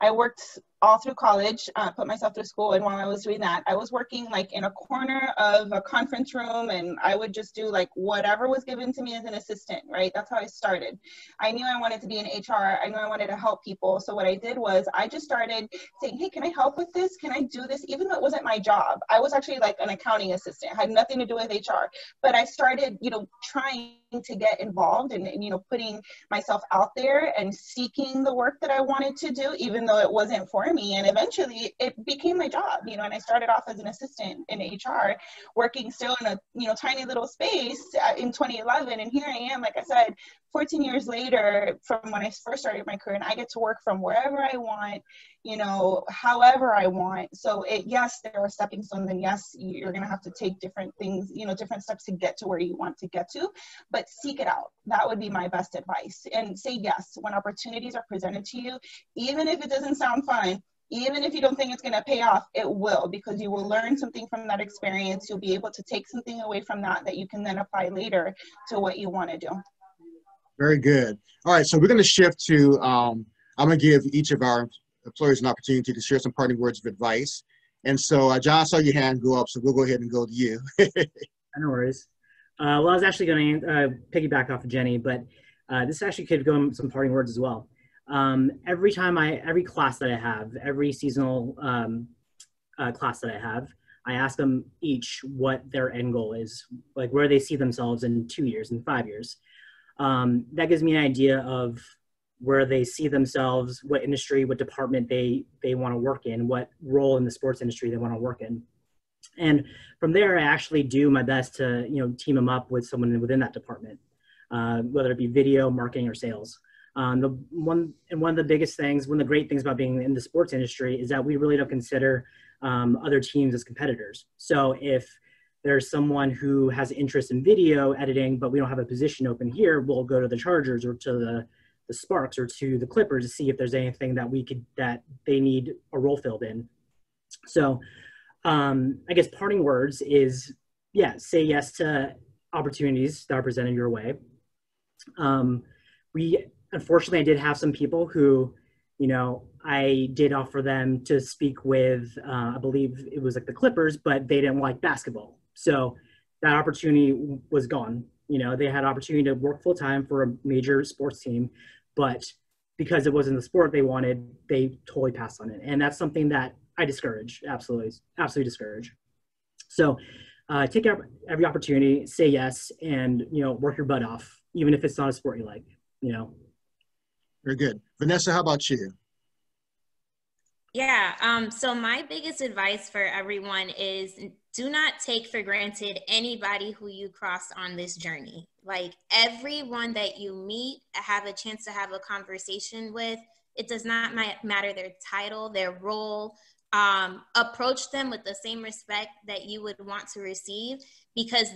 I worked all through college, put myself through school. And while I was doing that, I was working like in a corner of a conference room, and I would just do like whatever was given to me as an assistant, right? That's how I started. I knew I wanted to be in HR. I knew I wanted to help people. So what I did was I just started saying, hey, can I help with this? Can I do this? Even though it wasn't my job. I was actually like an accounting assistant, had nothing to do with HR, but I started, you know, trying to get involved and, you know, putting myself out there and seeking the work that I wanted to do, even though it wasn't for me. And eventually it became my job, you know, and I started off as an assistant in HR, working still in a, you know, tiny little space in 2011. And here I am, like I said, 14 years later from when I first started my career, and I get to work from wherever I want, you know, however I want. So yes, there are stepping stones, and yes, you're going to have to take different things, you know, different steps to get to where you want to get to, but seek it out. That would be my best advice. And say yes when opportunities are presented to you, even if it doesn't sound fun, even if you don't think it's going to pay off, it will, because you will learn something from that experience. You'll be able to take something away from that you can then apply later to what you want to do. Very good. All right, so we're going to shift to, I'm going to give each of our employers an opportunity to share some parting words of advice. And so, John, I saw your hand go up, so we'll go ahead and go to you. No worries. Well, I was actually going to piggyback off of Jenny, but this actually could go in some parting words as well. Every class that I have, every seasonal class that I have, I ask them each what their end goal is, like where they see themselves in 2 years and 5 years. That gives me an idea of where they see themselves, what industry, what department they want to work in, what role in the sports industry they want to work in. And from there, I actually do my best to, you know, team them up with someone within that department, whether it be video, marketing, or sales. One of the biggest things, one of the great things about being in the sports industry is that we really don't consider other teams as competitors. So if there's someone who has interest in video editing, but we don't have a position open here, we'll go to the Chargers or to the Sparks or to the Clippers to see if there's anything that they need a role filled in. So I guess parting words is, yeah, say yes to opportunities that are presented your way. Unfortunately, I did have some people who, you know, I did offer them to speak with, I believe it was like the Clippers, but they didn't like basketball. So that opportunity was gone. You know, they had opportunity to work full time for a major sports team, but because it wasn't the sport they wanted, they totally passed on it. And that's something that I discourage, absolutely discourage. So take every opportunity, say yes, and, you know, work your butt off, even if it's not a sport you like, you know. Very good. Vanessa, how about you? Yeah, so my biggest advice for everyone is do not take for granted anybody who you cross on this journey. Like everyone that you meet, have a chance to have a conversation with, it does not matter their title, their role. Approach them with the same respect that you would want to receive, because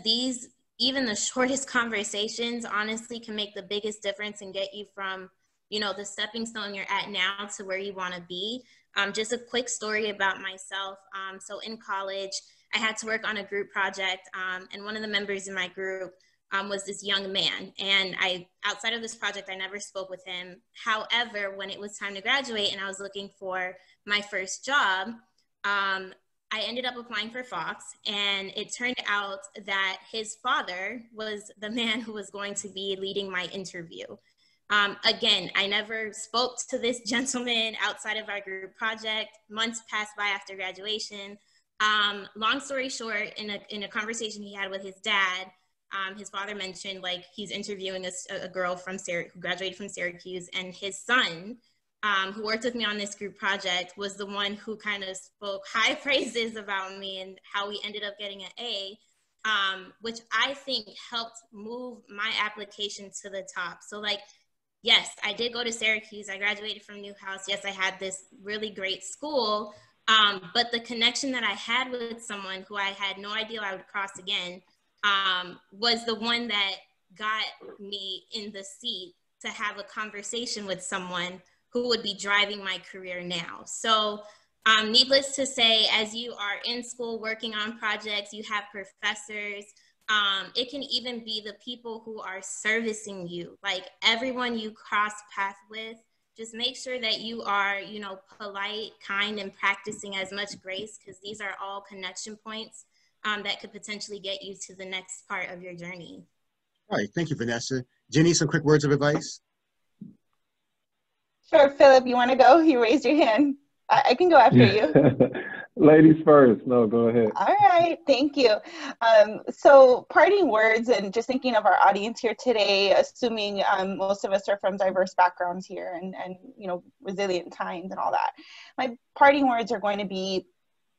even the shortest conversations honestly can make the biggest difference and get you from, you know, the stepping stone you're at now to where you want to be. Just a quick story about myself. So in college, I had to work on a group project, and one of the members in my group was this young man. And outside of this project, I never spoke with him. However, when it was time to graduate and I was looking for my first job, I ended up applying for Fox, and it turned out that his father was the man who was going to be leading my interview. Again, I never spoke to this gentleman outside of our group project. Months passed by after graduation. Long story short, in a conversation he had with his dad, his father mentioned like he's interviewing a girl from who graduated from Syracuse, and his son, who worked with me on this group project, was the one who kind of spoke high praises about me and how we ended up getting an A, which I think helped move my application to the top. So like, yes, I did go to Syracuse. I graduated from Newhouse. Yes, I had this really great school, but the connection that I had with someone who I had no idea I would cross again was the one that got me in the seat to have a conversation with someone who would be driving my career now. So needless to say, as you are in school working on projects, you have professors, it can even be the people who are servicing you. Like everyone you cross paths with just make sure that you are, you know, polite, kind, and practicing as much grace, because these are all connection points that could potentially get you to the next part of your journey. All right, thank you, Vanessa. Jenny, some quick words of advice? Sure, Philip, you want to go? You raised your hand. I can go after you. Ladies first. No, go ahead. All right, thank you. So parting words, and just thinking of our audience here today, assuming most of us are from diverse backgrounds here and you know, resilient times and all that. My parting words are going to be,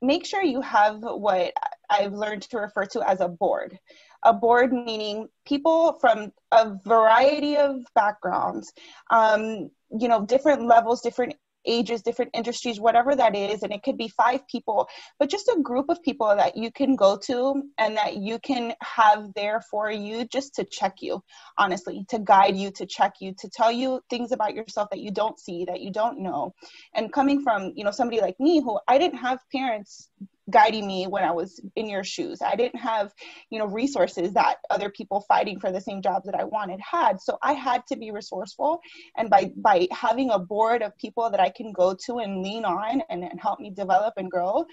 make sure you have what I've learned to refer to as a board. A board meaning people from a variety of backgrounds, you know, different levels, different ages, different industries, whatever that is. And it could be 5 people, but just a group of people that you can go to and that you can have there for you, just to check you, honestly, to guide you, to check you, to tell you things about yourself that you don't see, that you don't know. And coming from, you know, somebody like me, who I didn't have parents guiding me when I was in your shoes. I didn't have, you know, resources that other people fighting for the same jobs that I wanted had. So I had to be resourceful. And by having a board of people that I can go to and lean on and help me develop and grow,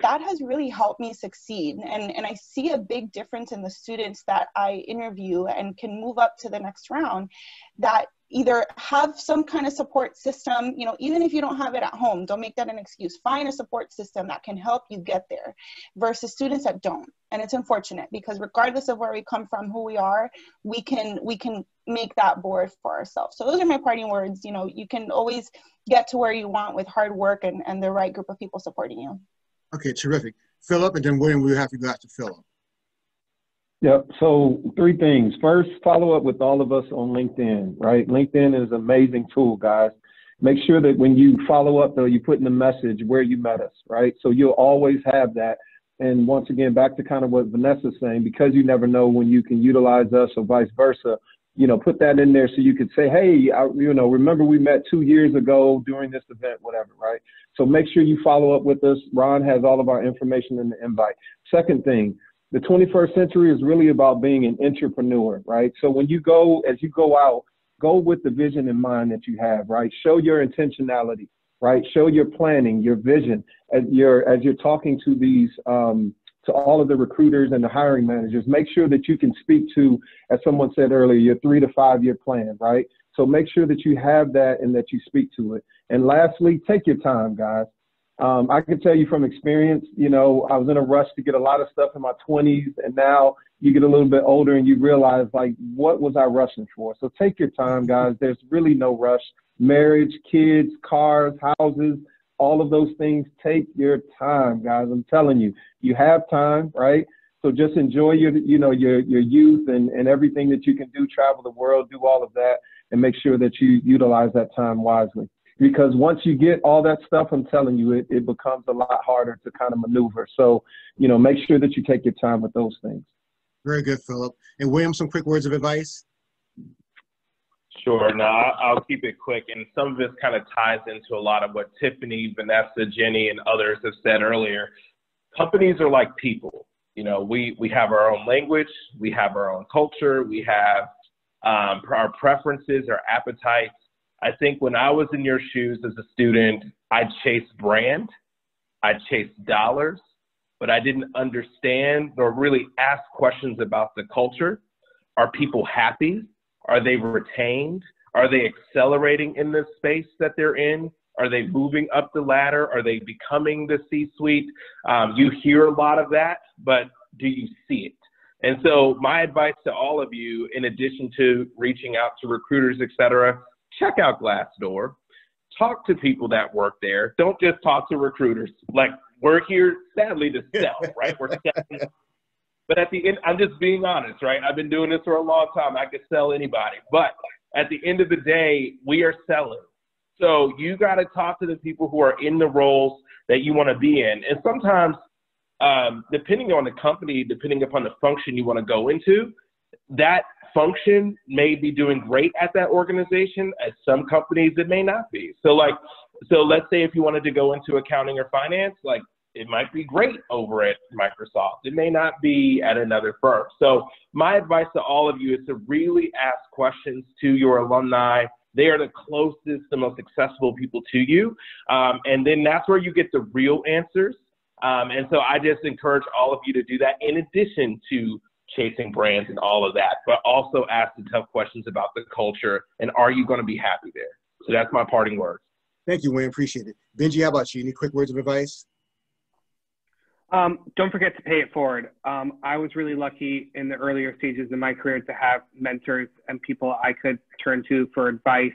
that has really helped me succeed. And I see a big difference in the students that I interview and can move up to the next round, that either have some kind of support system, you know, even if you don't have it at home, don't make that an excuse. Find a support system that can help you get there, versus students that don't. And it's unfortunate, because regardless of where we come from, who we are, we can make that board for ourselves. So those are my parting words. You know, you can always get to where you want with hard work and the right group of people supporting you. Okay, terrific. Philip, and then William, we'll have to go after Philip. Yep. So 3 things. First, follow up with all of us on LinkedIn, right? LinkedIn is an amazing tool, guys. Make sure that when you follow up, though, you put in the message where you met us, right? So you'll always have that. And once again, back to kind of what Vanessa's saying, because you never know when you can utilize us or vice versa, you know, put that in there so you could say, hey, you know, remember we met 2 years ago during this event, whatever, right? So make sure you follow up with us. Ron has all of our information in the invite. Second thing, the 21st century is really about being an entrepreneur, right? So when you go, as you go out, go with the vision in mind that you have, right? Show your intentionality, right? Show your planning, your vision as you're talking to these, to all of the recruiters and the hiring managers. Make sure that you can speak to, as someone said earlier, your 3 to 5 year plan, right? So make sure that you have that and that you speak to it. And lastly, take your time, guys. I can tell you from experience, you know, I was in a rush to get a lot of stuff in my 20s, and now you get a little bit older and you realize, like, what was I rushing for? So take your time, guys. There's really no rush. Marriage, kids, cars, houses, all of those things, take your time, guys. I'm telling you, you have time, right? So just enjoy your youth and everything that you can do, travel the world, do all of that, and make sure that you utilize that time wisely. Because once you get all that stuff, I'm telling you, it becomes a lot harder to kind of maneuver. So, you know, make sure that you take your time with those things. Very good, Philip. And William, some quick words of advice? Sure. No, I'll keep it quick. And some of this kind of ties into a lot of what Tiffany, Vanessa, Jenny, and others have said earlier. Companies are like people. You know, we have our own language, we have our own culture, we have our preferences, our appetites. I think when I was in your shoes as a student, I chased brand, I chased dollars, but I didn't understand nor really ask questions about the culture. Are people happy? Are they retained? Are they accelerating in the space that they're in? Are they moving up the ladder? Are they becoming the C-suite? You hear a lot of that, but do you see it? And so my advice to all of you, in addition to reaching out to recruiters, et cetera, check out Glassdoor. Talk to people that work there. Don't just talk to recruiters. Like, we're here, sadly, to sell, right? We're selling. But at the end, I'm just being honest, right? I've been doing this for a long time. I could sell anybody. But at the end of the day, we are selling. So you got to talk to the people who are in the roles that you want to be in. And sometimes, depending on the company, depending upon the function you want to go into, that function may be doing great at that organization. At some companies, it may not be. So let's say if you wanted to go into accounting or finance, like, it might be great over at Microsoft. It may not be at another firm. So my advice to all of you is to really ask questions to your alumni, They are the closest, the most accessible people to you. And then that's where you get the real answers. And so I just encourage all of you to do that in addition to chasing brands and all of that, but also ask the tough questions about the culture and are you going to be happy there? So that's my parting words. Thank you, Wayne. Appreciate it. Benji, how about you? Any quick words of advice? Don't forget to pay it forward. I was really lucky in the earlier stages of my career to have mentors and people I could turn to for advice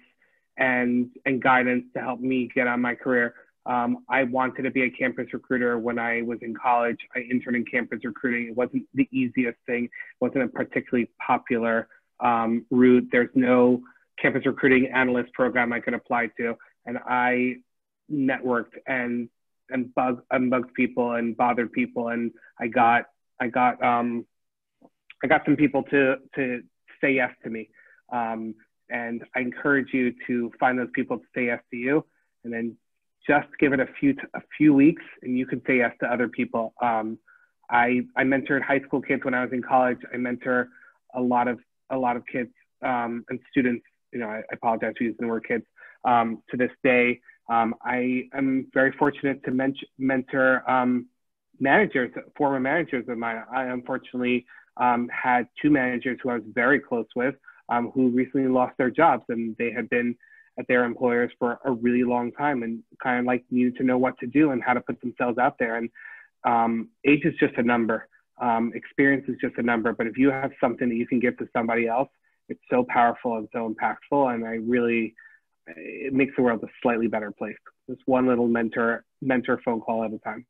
and guidance to help me get on my career. I wanted to be a campus recruiter when I was in college. I interned in campus recruiting. It wasn't the easiest thing. It wasn't a particularly popular route. There's no campus recruiting analyst program I could apply to. And I networked and bugged people and bothered people, and I got some people to say yes to me, and I encourage you to find those people to say yes to you, and then just give it a few weeks, and you can say yes to other people. I mentored high school kids when I was in college. I mentor a lot of kids and students. You know, I apologize for using the word kids to this day. I am very fortunate to mentor managers, former managers of mine. I unfortunately had two managers who I was very close with who recently lost their jobs, and they had been at their employers for a really long time and kind of like needed to know what to do and how to put themselves out there. And age is just a number. Experience is just a number. But if you have something that you can give to somebody else, it's so powerful and so impactful. And it makes the world a slightly better place. Just one little mentor phone call at a time.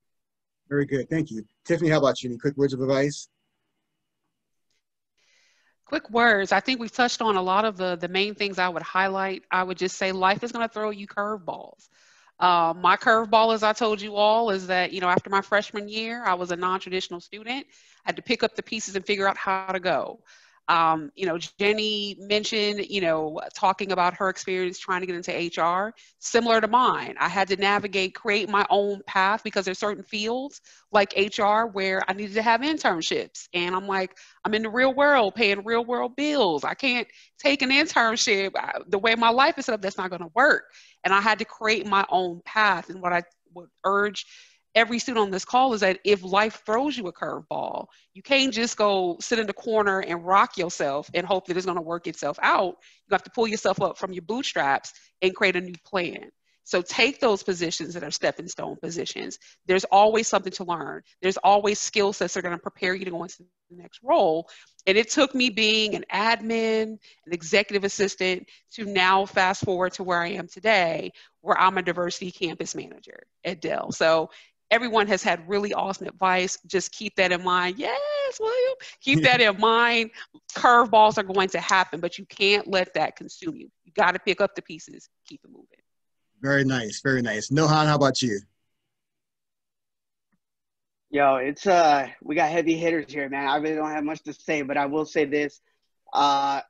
Very good. Thank you. Tiffany, how about you? Any quick words of advice? Quick words. I think we've touched on a lot of the main things I would highlight. I would just say life is going to throw you curveballs. My curveball, as I told you all, is that, you know, after my freshman year, I was a non-traditional student. I had to pick up the pieces and figure out how to go. You know, Jenny mentioned, you know, talking about her experience trying to get into HR, similar to mine. I had to create my own path because there's certain fields like HR where I needed to have internships. And I'm like, I'm in the real world, paying real world bills. I can't take an internship. The way my life is set up, that's not going to work. And I had to create my own path. And what I would urge every student on this call is that if life throws you a curveball, you can't just go sit in the corner and rock yourself and hope that it's going to work itself out. You have to pull yourself up from your bootstraps and create a new plan. So take those positions that are stepping stone positions. There's always something to learn. There's always skill sets that are going to prepare you to go into the next role. And it took me being an admin, an executive assistant, to now fast forward to where I am today, where I'm a diversity campus manager at Dell. So everyone has had really awesome advice. Just keep that in mind. Yes, William. Keep that in mind. Curveballs are going to happen, but you can't let that consume you. You got to pick up the pieces, keep it moving. Very nice, very nice. Nohan, how about you? Yo, it's we got heavy hitters here, man. I really don't have much to say, but I will say this. I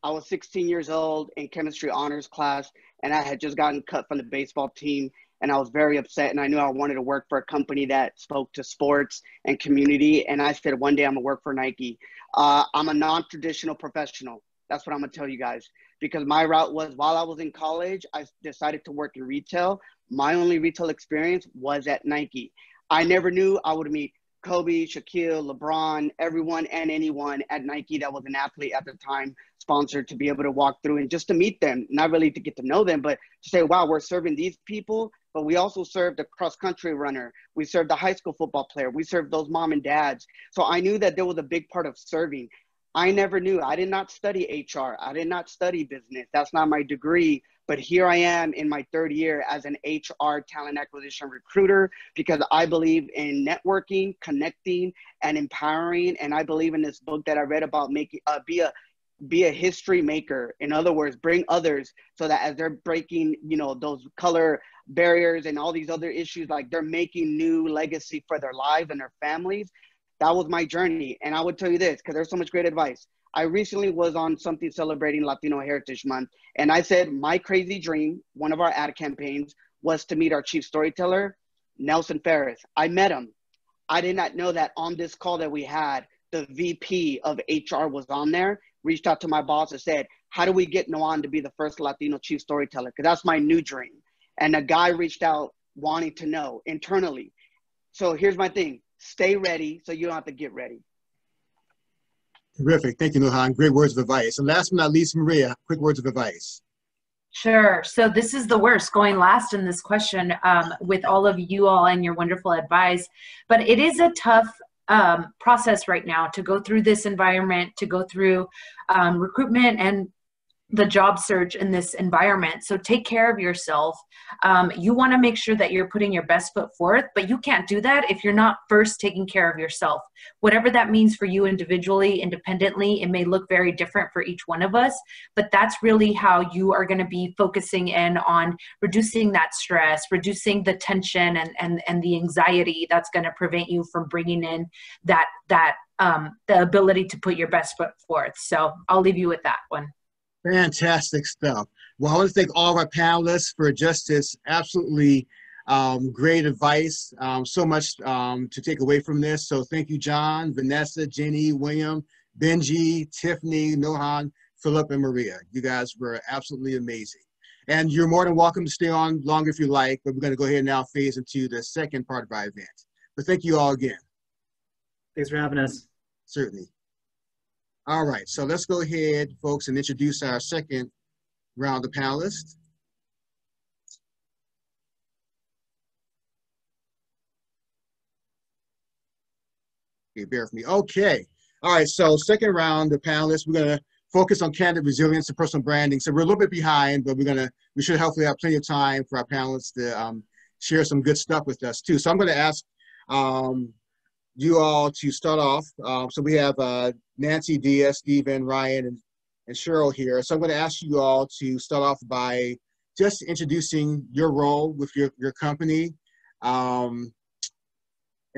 was 16 years old in chemistry honors class, and I had just gotten cut from the baseball team, and I was very upset, and I knew I wanted to work for a company that spoke to sports and community, and I said, one day I'm gonna work for Nike. I'm a non-traditional professional. That's what I'm gonna tell you guys, because my route was, while I was in college, I decided to work in retail. My only retail experience was at Nike. I never knew I would meet Kobe, Shaquille, LeBron, everyone and anyone at Nike that was an athlete at the time, sponsored, to be able to walk through and just to meet them, not really to get to know them, but to say, wow, we're serving these people, but we also served the cross-country runner. We served the high school football player. We served those mom and dads. So I knew that there was a big part of serving. I never knew. I did not study HR. I did not study business. That's not my degree. But here I am in my third year as an HR talent acquisition recruiter, because I believe in networking, connecting, and empowering. And I believe in this book that I read about be a history maker. In other words, bring others so that as they're breaking, you know, those color barriers and all these other issues, like they're making new legacy for their lives and their families. That was my journey. And I would tell you this, because there's so much great advice. I recently was on something celebrating Latino Heritage Month. And I said, my crazy dream, one of our ad campaigns, was to meet our chief storyteller, Nelson Ferris. I met him. I did not know that on this call that we had, the VP of HR was on there. reached out to my boss and said, how do we get Noan to be the first Latino chief storyteller? Because that's my new dream. And a guy reached out wanting to know internally. So here's my thing. Stay ready so you don't have to get ready. Terrific. Thank you, Nohan. Great words of advice. And last but not least, Maria, quick words of advice. Sure. So this is the worst, going last in this question with all of you all and your wonderful advice. But it is a tough process right now to go through this environment, to go through recruitment and the job search in this environment. So take care of yourself. You want to make sure that you're putting your best foot forth, but you can't do that if you're not first taking care of yourself. Whatever that means for you individually, independently, it may look very different for each one of us, but that's really how you are going to be focusing in on reducing that stress, reducing the tension and the anxiety that's going to prevent you from bringing in the ability to put your best foot forth. So I'll leave you with that one. Fantastic stuff. Well, I want to thank all of our panelists for just this absolutely great advice. So much to take away from this. So thank you, John, Vanessa, Jenny, William, Benji, Tiffany, Nohan, Philip, and Maria. You guys were absolutely amazing. And you're more than welcome to stay on longer if you like, but we're going to go ahead and now phase into the second part of our event. But thank you all again. Thanks for having us. Certainly. All right, so let's go ahead, folks, and introduce our second round of panelists. Okay, bear with me. Okay, all right, so second round of panelists, we're gonna focus on candidate resilience and personal branding. So we're a little bit behind, but we should hopefully have plenty of time for our panelists to share some good stuff with us too. So I'm gonna ask you all to start off. So we have Nancy, Dia, Stephen, Ryan, and Cheryl here. So I'm going to ask you all to start off by just introducing your role with your company. And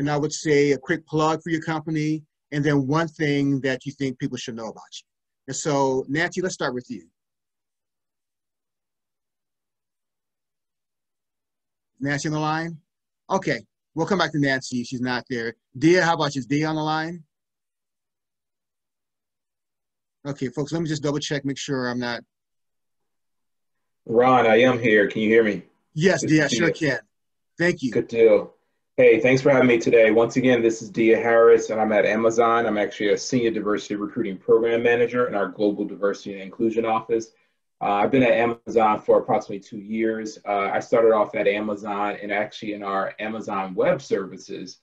I would say a quick plug for your company, and then one thing that you think people should know about you. And so, Nancy, let's start with you. Nancy on the line? Okay. We'll come back to Nancy. She's not there. Dia, how about you? Is Dia on the line? Okay, folks, let me just double check, make sure I'm not. Ron, I am here. Can you hear me? Yes, Dia, sure can. Thank you. Good deal. Hey, thanks for having me today. Once again, this is Dia Harris, and I'm at Amazon. I'm actually a Senior Diversity Recruiting Program Manager in our Global Diversity and Inclusion Office. I've been at Amazon for approximately 2 years. I started off at Amazon and actually in our Amazon Web Services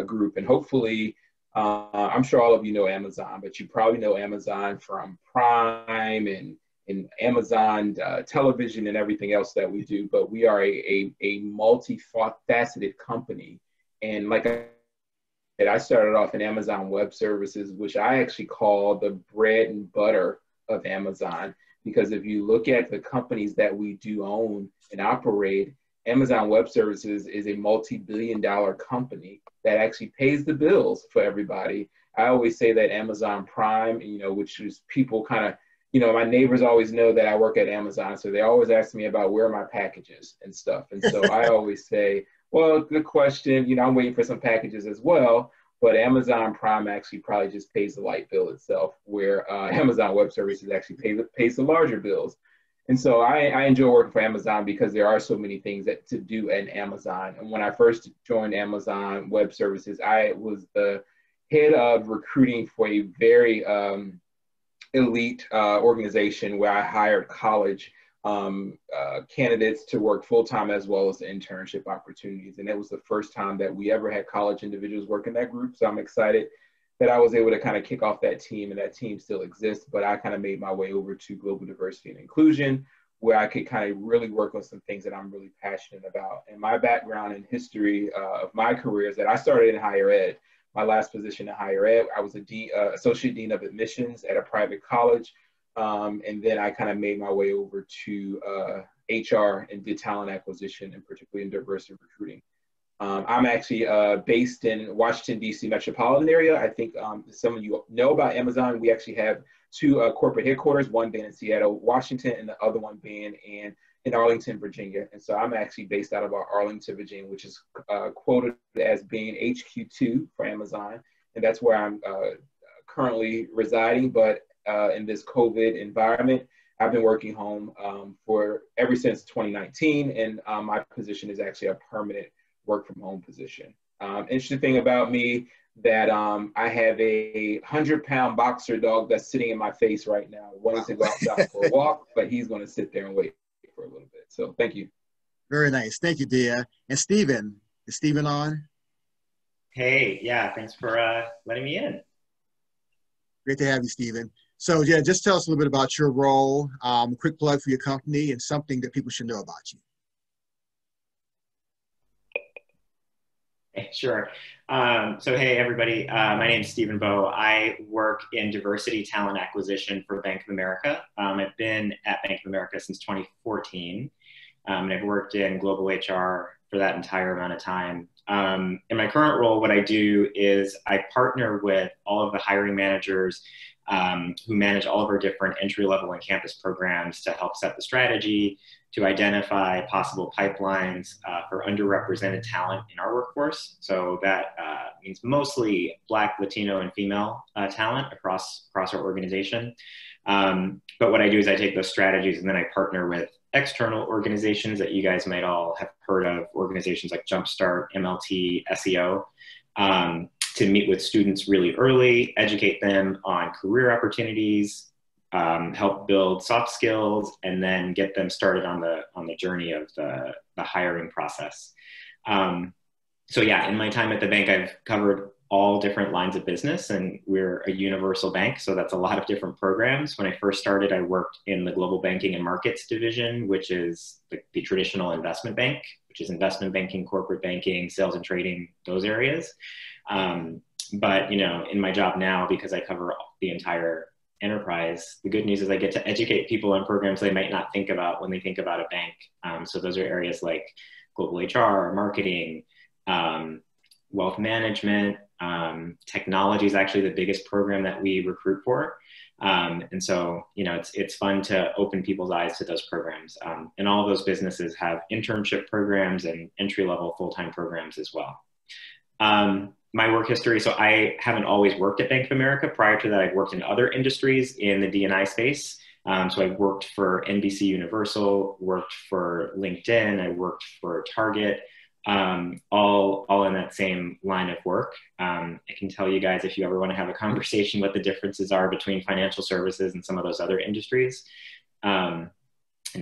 group. And hopefully, I'm sure all of you know Amazon, but you probably know Amazon from Prime and Amazon television and everything else that we do. But we are a multifaceted company. And like I started off in Amazon Web Services, which I actually call the bread and butter of Amazon. Because if you look at the companies that we do own and operate, Amazon Web Services is a multi-billion-dollar company that actually pays the bills for everybody. I always say that Amazon Prime, which is people kind of, my neighbors always know that I work at Amazon, so they always ask me about where my packages and stuff. And so I always say, well, good question. I'm waiting for some packages as well. But Amazon Prime actually probably just pays the light bill itself, where Amazon Web Services actually pays the larger bills. And so I enjoy working for Amazon because there are so many things to do at Amazon. And when I first joined Amazon Web Services, I was the head of recruiting for a very elite organization where I hired college candidates to work full-time as well as the internship opportunities. And it was the first time that we ever had college individuals work in that group. So I'm excited that I was able to kind of kick off that team, and that team still exists, but I kind of made my way over to Global Diversity and Inclusion, where I could kind of really work on some things that I'm really passionate about. And my background and history of my career is that I started in higher ed. My last position in higher ed, I was Associate Dean of Admissions at a private college. And then I kind of made my way over to HR and did talent acquisition, and particularly in diversity recruiting. I'm actually based in Washington, D.C. metropolitan area. I think some of you know about Amazon. We actually have two corporate headquarters, one being in Seattle, Washington, and the other one being in Arlington, Virginia. And so I'm actually based out of Arlington, Virginia, which is quoted as being HQ2 for Amazon. And that's where I'm currently residing. But in this COVID environment. I've been working home for ever since 2019, and my position is actually a permanent work from home position. Interesting thing about me that I have a 100-pound boxer dog that's sitting in my face right now, wanting to go outside for a walk, but he's going to sit there and wait for a little bit. So thank you. Very nice. Thank you, Dia. And Stephen, is Stephen on? Hey, yeah, thanks for letting me in. Great to have you, Stephen. So yeah, just tell us a little bit about your role, quick plug for your company, and something that people should know about you. Sure. So hey, everybody, my name is Stephen Bowe. I work in diversity talent acquisition for Bank of America. I've been at Bank of America since 2014, and I've worked in global HR for that entire amount of time. In my current role, what I do is I partner with all of the hiring managers who manage all of our different entry-level and campus programs to help set the strategy, to identify possible pipelines for underrepresented talent in our workforce. So that means mostly Black, Latino, and female talent across our organization. But what I do is I take those strategies and then I partner with external organizations that you guys might all have heard of, organizations like Jumpstart, MLT, SEO, to meet with students really early, educate them on career opportunities, help build soft skills, and then get them started on the journey of the hiring process. So yeah, in my time at the bank, I've covered all different lines of business, and we're a universal bank, so that's a lot of different programs. When I first started, I worked in the global banking and markets division, which is the traditional investment bank, which is investment banking, corporate banking, sales and trading, those areas. But you know, in my job now, because I cover the entire enterprise, the good news is I get to educate people on programs they might not think about when they think about a bank. So those are areas like global HR, marketing, wealth management. Technology is actually the biggest program that we recruit for. And so, you know, it's fun to open people's eyes to those programs. And all of those businesses have internship programs and entry-level full-time programs as well. My work history, so I haven't always worked at Bank of America. Prior to that, I've worked in other industries in the D&I space. So I've worked for NBC Universal, worked for LinkedIn, I worked for Target, all in that same line of work. I can tell you guys, if you ever want to have a conversation, what the differences are between financial services and some of those other industries. And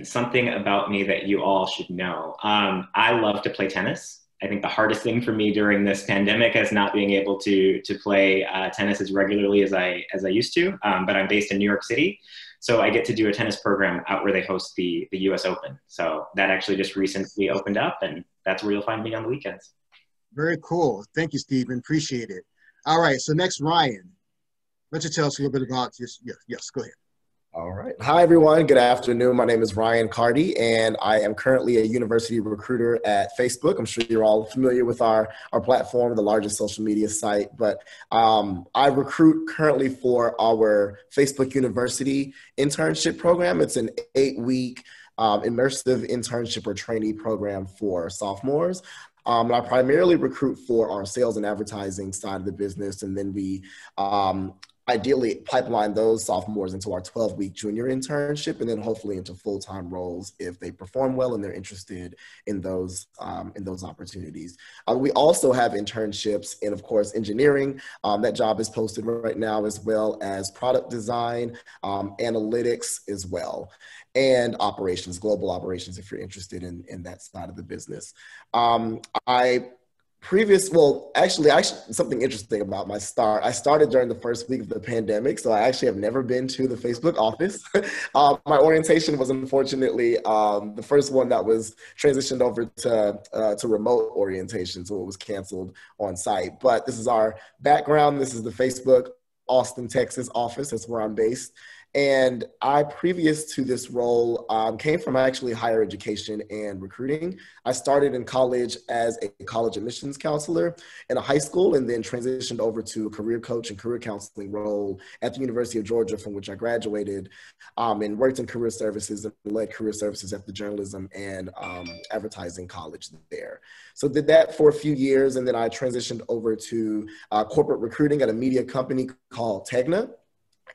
something about me that you all should know. I love to play tennis. I think the hardest thing for me during this pandemic is not being able to play tennis as regularly as I used to, but I'm based in New York City. So I get to do a tennis program out where they host the US Open. So that actually just recently opened up, and that's where you'll find me on the weekends. Very cool. Thank you, Stephen. Appreciate it. All right, so next, Ryan. Why don't you tell us a little bit about this? Yes, go ahead. All right. Hi, everyone. Good afternoon. My name is Ryan Cardy, and I am currently a university recruiter at Facebook. I'm sure you're all familiar with our platform, the largest social media site. But I recruit currently for our Facebook University internship program. It's an 8-week immersive internship or trainee program for sophomores. And I primarily recruit for our sales and advertising side of the business, and then we ideally pipeline those sophomores into our 12-week junior internship, and then hopefully into full-time roles if they perform well and they're interested in those opportunities. We also have internships in, of course, engineering. That job is posted right now, as well as product design, analytics as well, and operations, global operations, if you're interested in that side of the business. Something interesting about my start. I started during the first week of the pandemic, so I actually have never been to the Facebook office. My orientation was unfortunately the first one that was transitioned over to remote orientation, so it was canceled on site. But this is our background. This is the Facebook Austin, Texas office. That's where I'm based. And I, previous to this role, came from actually higher education and recruiting. I started in college as a college admissions counselor in a high school, and then transitioned over to a career coach and career counseling role at the University of Georgia, from which I graduated, and worked in career services and led career services at the journalism and advertising college there. So did that for a few years, and then I transitioned over to corporate recruiting at a media company called Tegna.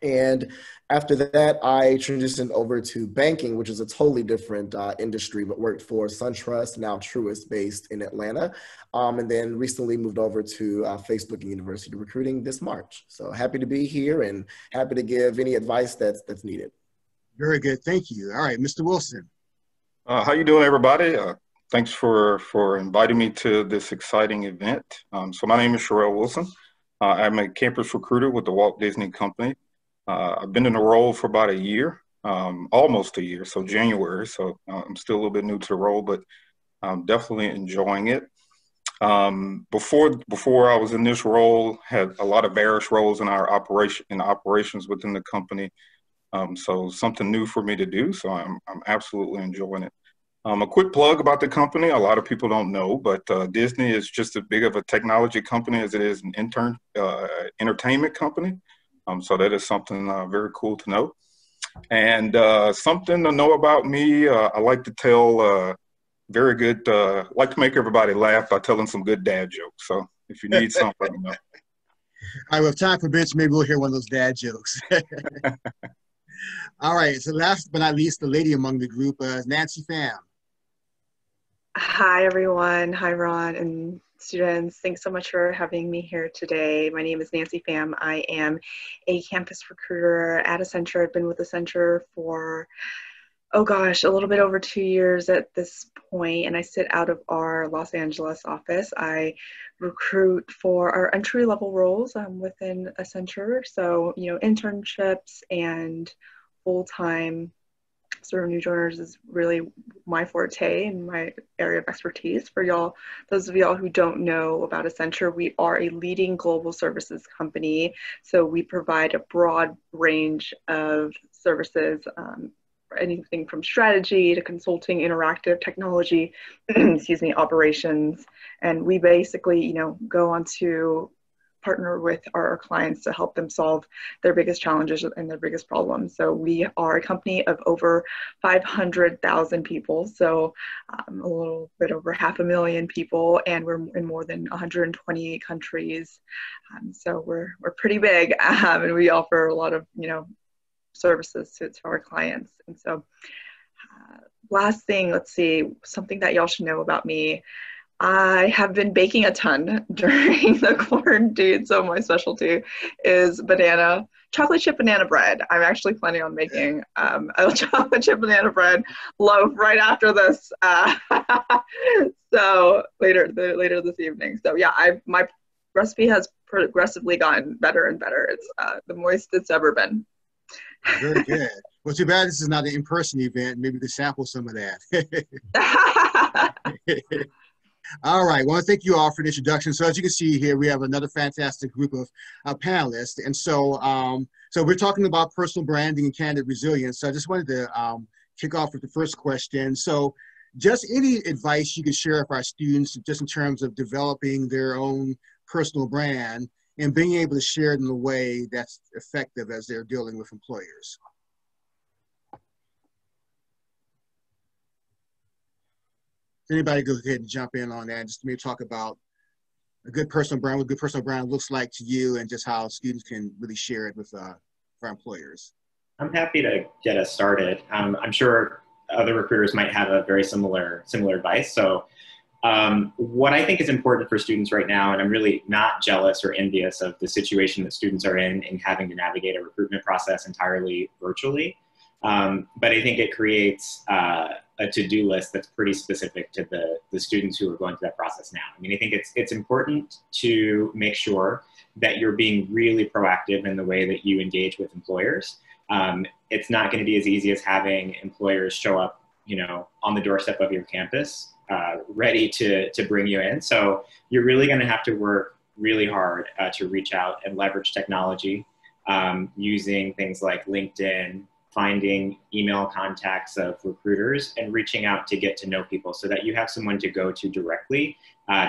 And after that, I transitioned over to banking, which is a totally different industry, but worked for SunTrust, now Truist, based in Atlanta. And then recently moved over to Facebook and University Recruiting this March. So happy to be here and happy to give any advice that's needed. Very good. Thank you. All right, Mr. Wilson. How you doing, everybody? Thanks for inviting me to this exciting event. So my name is Sherelle Wilson. I'm a campus recruiter with the Walt Disney Company. I've been in the role for about a year, almost a year, so January. So I'm still a little bit new to the role, but I'm definitely enjoying it. Before I was in this role, had a lot of various roles in our operations within the company. So something new for me to do. So I'm absolutely enjoying it. A quick plug about the company. A lot of people don't know, but Disney is just as big of a technology company as it is an entertainment company. So that is something very cool to know. And something to know about me, I like to tell very good, like to make everybody laugh by telling some good dad jokes. So if you need something, let me know. All right, well, if time permits, maybe we'll hear one of those dad jokes. All right, so last but not least, the lady among the group is Nancy Pham. Hi, everyone. Hi, Ron and students. Thanks so much for having me here today. My name is Nancy Pham. I am a campus recruiter at Accenture. I've been with Accenture for, oh gosh, a little bit over 2 years at this point, and I sit out of our Los Angeles office. I recruit for our entry-level roles within Accenture. So, you know, internships and full-time sort of new joiners is really my forte and my area of expertise. For y'all, those of y'all who don't know about Accenture, we are a leading global services company. So we provide a broad range of services, anything from strategy to consulting, interactive technology, excuse me, operations. And we basically, you know, go on to partner with our clients to help them solve their biggest challenges and their biggest problems. So we are a company of over 500,000 people, so a little bit over 500,000 people, and we're in more than 128 countries. So we're pretty big, and we offer a lot of, you know, services to our clients. And so last thing, let's see, something that y'all should know about me. I have been baking a ton during the quarantine, so my specialty is chocolate chip banana bread. I'm actually planning on making a chocolate chip banana bread loaf right after this, so later this evening. So yeah, my recipe has progressively gotten better and better. It's the moist it's ever been. Very good. Well, too bad this is not an in-person event. Maybe we could sample some of that. All right, well, thank you all for the introduction. So as you can see here, we have another fantastic group of panelists. And so so we're talking about personal branding and candidate resilience. So I just wanted to kick off with the first question. So just any advice you could share with our students just in terms of developing their own personal brand and being able to share it in a way that's effective as they're dealing with employers. Anybody go ahead and jump in on that and just maybe talk about a good personal brand, what a good personal brand looks like to you, and just how students can really share it with our employers. I'm happy to get us started. I'm sure other recruiters might have a very similar advice. So what I think is important for students right now, and I'm really not jealous or envious of the situation that students are in having to navigate a recruitment process entirely virtually. But I think it creates a to-do list that's pretty specific to the students who are going through that process now. I mean, I think it's important to make sure that you're being really proactive in the way that you engage with employers. It's not going to be as easy as having employers show up, you know, on the doorstep of your campus, ready to bring you in. So you're really going to have to work really hard to reach out and leverage technology, using things like LinkedIn, finding email contacts of recruiters and reaching out to get to know people so that you have someone to go to directly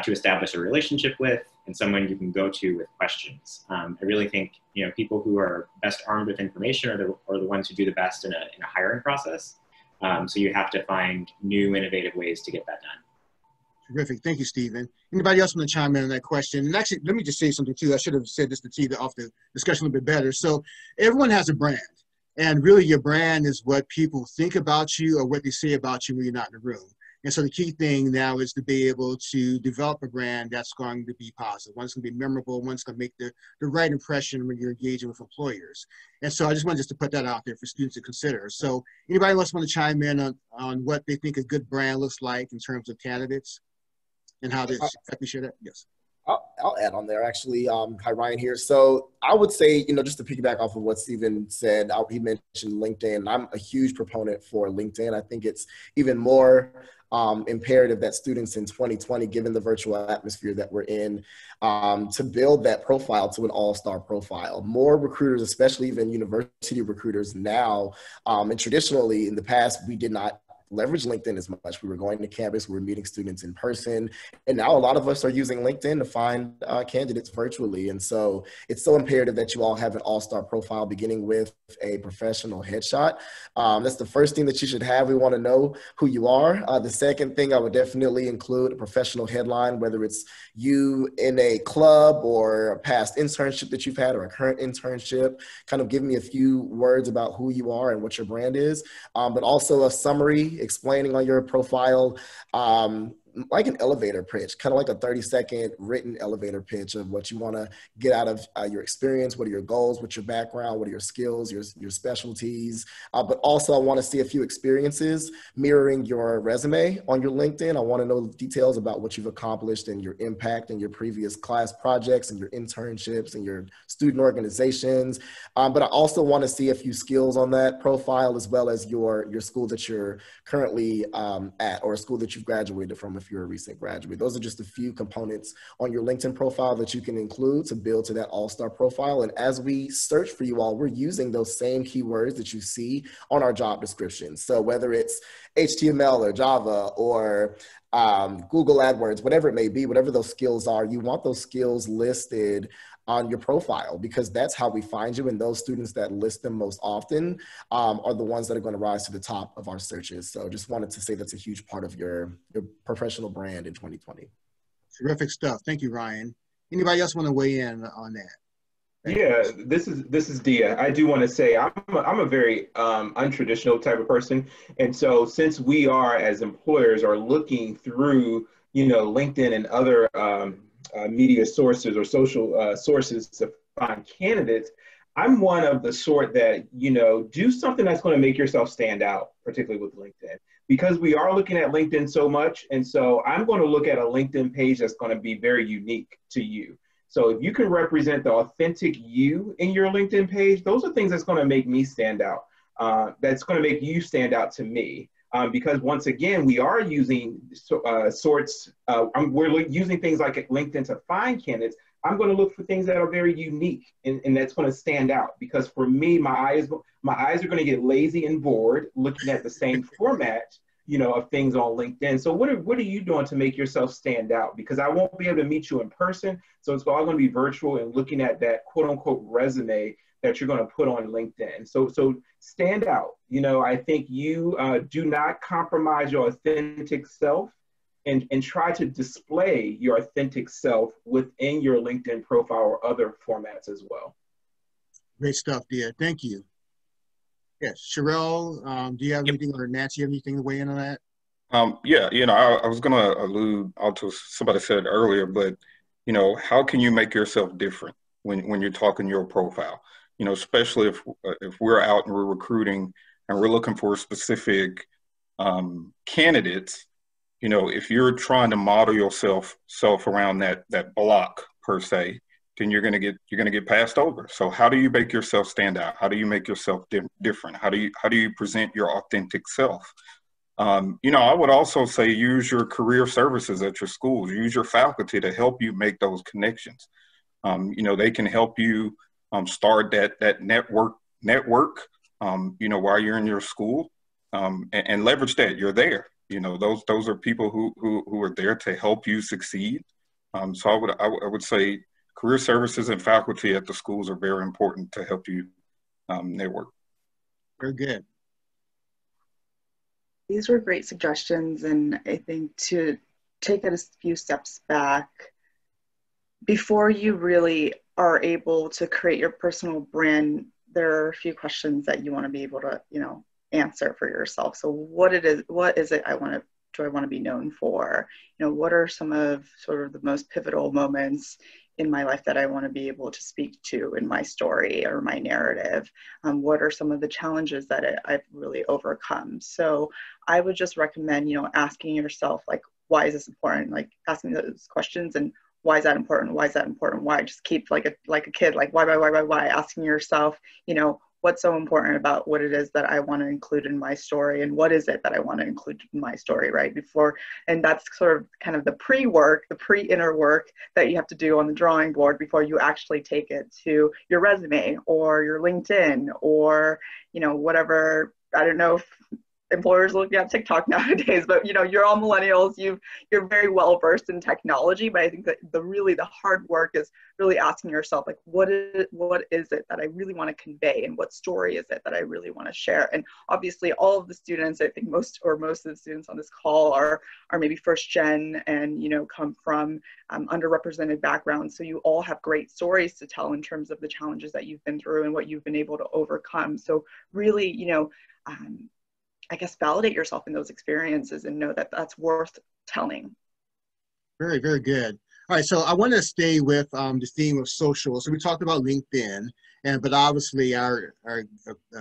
to establish a relationship with and someone you can go to with questions. I really think, you know, people who are best armed with information are the ones who do the best in a hiring process. So you have to find new innovative ways to get that done. Terrific. Thank you, Stephen. Anybody else want to chime in on that question? And actually, let me just say something too. I should have said this to tee off the discussion a little bit better. So everyone has a brand. And really your brand is what people think about you or what they say about you when you're not in the room. And so the key thing now is to be able to develop a brand that's going to be positive. One's going to be memorable. One's going to make the right impression when you're engaging with employers. And so I just wanted just to put that out there for students to consider. So anybody else want to chime in on what they think a good brand looks like in terms of candidates and how they exactly share that? Yes. I'll add on there actually. Hi, Ryan here. So I would say, just to piggyback off of what Stephen said, he mentioned LinkedIn. I'm a huge proponent for LinkedIn. I think it's even more imperative that students in 2020, given the virtual atmosphere that we're in, to build that profile to an all-star profile. More recruiters, especially even university recruiters now, and traditionally in the past, we did not leverage LinkedIn as much. We were going to campus, we were meeting students in person, and now a lot of us are using LinkedIn to find candidates virtually. And so it's so imperative that you all have an all-star profile beginning with a professional headshot. That's the first thing that you should have. We want to know who you are. The second thing I would definitely include a professional headline, whether it's you in a club or a past internship that you've had or a current internship. Kind of give me a few words about who you are and what your brand is, but also a summary explaining on your profile, like an elevator pitch, kind of like a 30-second written elevator pitch of what you want to get out of your experience, what are your goals, what's your background, what are your skills, your specialties. But also I want to see a few experiences mirroring your resume on your LinkedIn. I want to know details about what you've accomplished and your impact in your previous class projects and your internships and your student organizations. But I also want to see a few skills on that profile, as well as your school that you're currently at, or a school that you've graduated from if you're a recent graduate. Those are just a few components on your LinkedIn profile that you can include to build to that all-star profile. And as we search for you all, we're using those same keywords that you see on our job descriptions. So whether it's HTML or Java or Google AdWords, whatever it may be, whatever those skills are, you want those skills listed on your profile, because that's how we find you. And those students that list them most often are the ones that are going to rise to the top of our searches. So just wanted to say that's a huge part of your professional brand in 2020. Terrific stuff. Thank you, Ryan. Anybody else want to weigh in on that? Yeah, this is Dia. I do want to say I'm a very untraditional type of person, and so since we are as employers are looking through LinkedIn and other media sources or social sources to find candidates, I'm one of the sort that do something that's going to make yourself stand out, particularly with LinkedIn, because we are looking at LinkedIn so much, and so I'm going to look at a LinkedIn page that's going to be very unique to you. So if you can represent the authentic you in your LinkedIn page, those are things that's going to make me stand out. That's going to make you stand out to me. Because once again, we are using we're using things like LinkedIn to find candidates. I'm going to look for things that are very unique and that's going to stand out. Because for me, my eyes are going to get lazy and bored looking at the same format of things on LinkedIn. So what are you doing to make yourself stand out? Because I won't be able to meet you in person. So it's all going to be virtual and looking at that quote unquote resume that you're going to put on LinkedIn. So stand out. I think you do not compromise your authentic self and try to display your authentic self within your LinkedIn profile or other formats as well. Great stuff, Dia. Thank you. Yes, Sherelle, do you have anything, or Nancy, have anything to weigh in on that? Yeah, I was going to allude to somebody said earlier, but how can you make yourself different when you're talking your profile? Especially if we're out and we're recruiting and we're looking for specific candidates. If you're trying to model yourself around that block per se, then you're gonna get passed over. So how do you make yourself stand out? How do you make yourself different? How do you present your authentic self? I would also say use your career services at your schools. Use your faculty to help you make those connections. They can help you start that network. While you're in your school, and leverage that. You're there. Those are people who are there to help you succeed. So I would say career services and faculty at the schools are very important to help you network. Very good. These were great suggestions, and I think to take it a few steps back, before you really are able to create your personal brand, there are a few questions that you want to be able to, answer for yourself. So what is it do I want to be known for? What are some of sort of the most pivotal moments in my life that I want to be able to speak to in my story or my narrative? What are some of the challenges that I've really overcome? So I would just recommend, asking yourself, like, why is this important? Like asking those questions, and why is that important? Why is that important? Why? Just keep like a kid, like why, asking yourself, what's so important about what it is that I want to include in my story, and what is it that I want to include in my story right before. And that's sort of kind of the pre-work, the pre-inner work that you have to do on the drawing board before you actually take it to your resume or your LinkedIn or, whatever. I don't know if employers looking at TikTok nowadays, but you're all millennials, you're very well versed in technology, but I think that the hard work is really asking yourself, like, what is it that I really want to convey, and what story is it that I really want to share? And obviously all of the students, I think most of the students on this call are maybe first gen and come from underrepresented backgrounds, so you all have great stories to tell in terms of the challenges that you've been through and what you've been able to overcome. So really, I guess validate yourself in those experiences and know that that's worth telling. Very, very good. All right, so I want to stay with the theme of social. So we talked about LinkedIn, but obviously our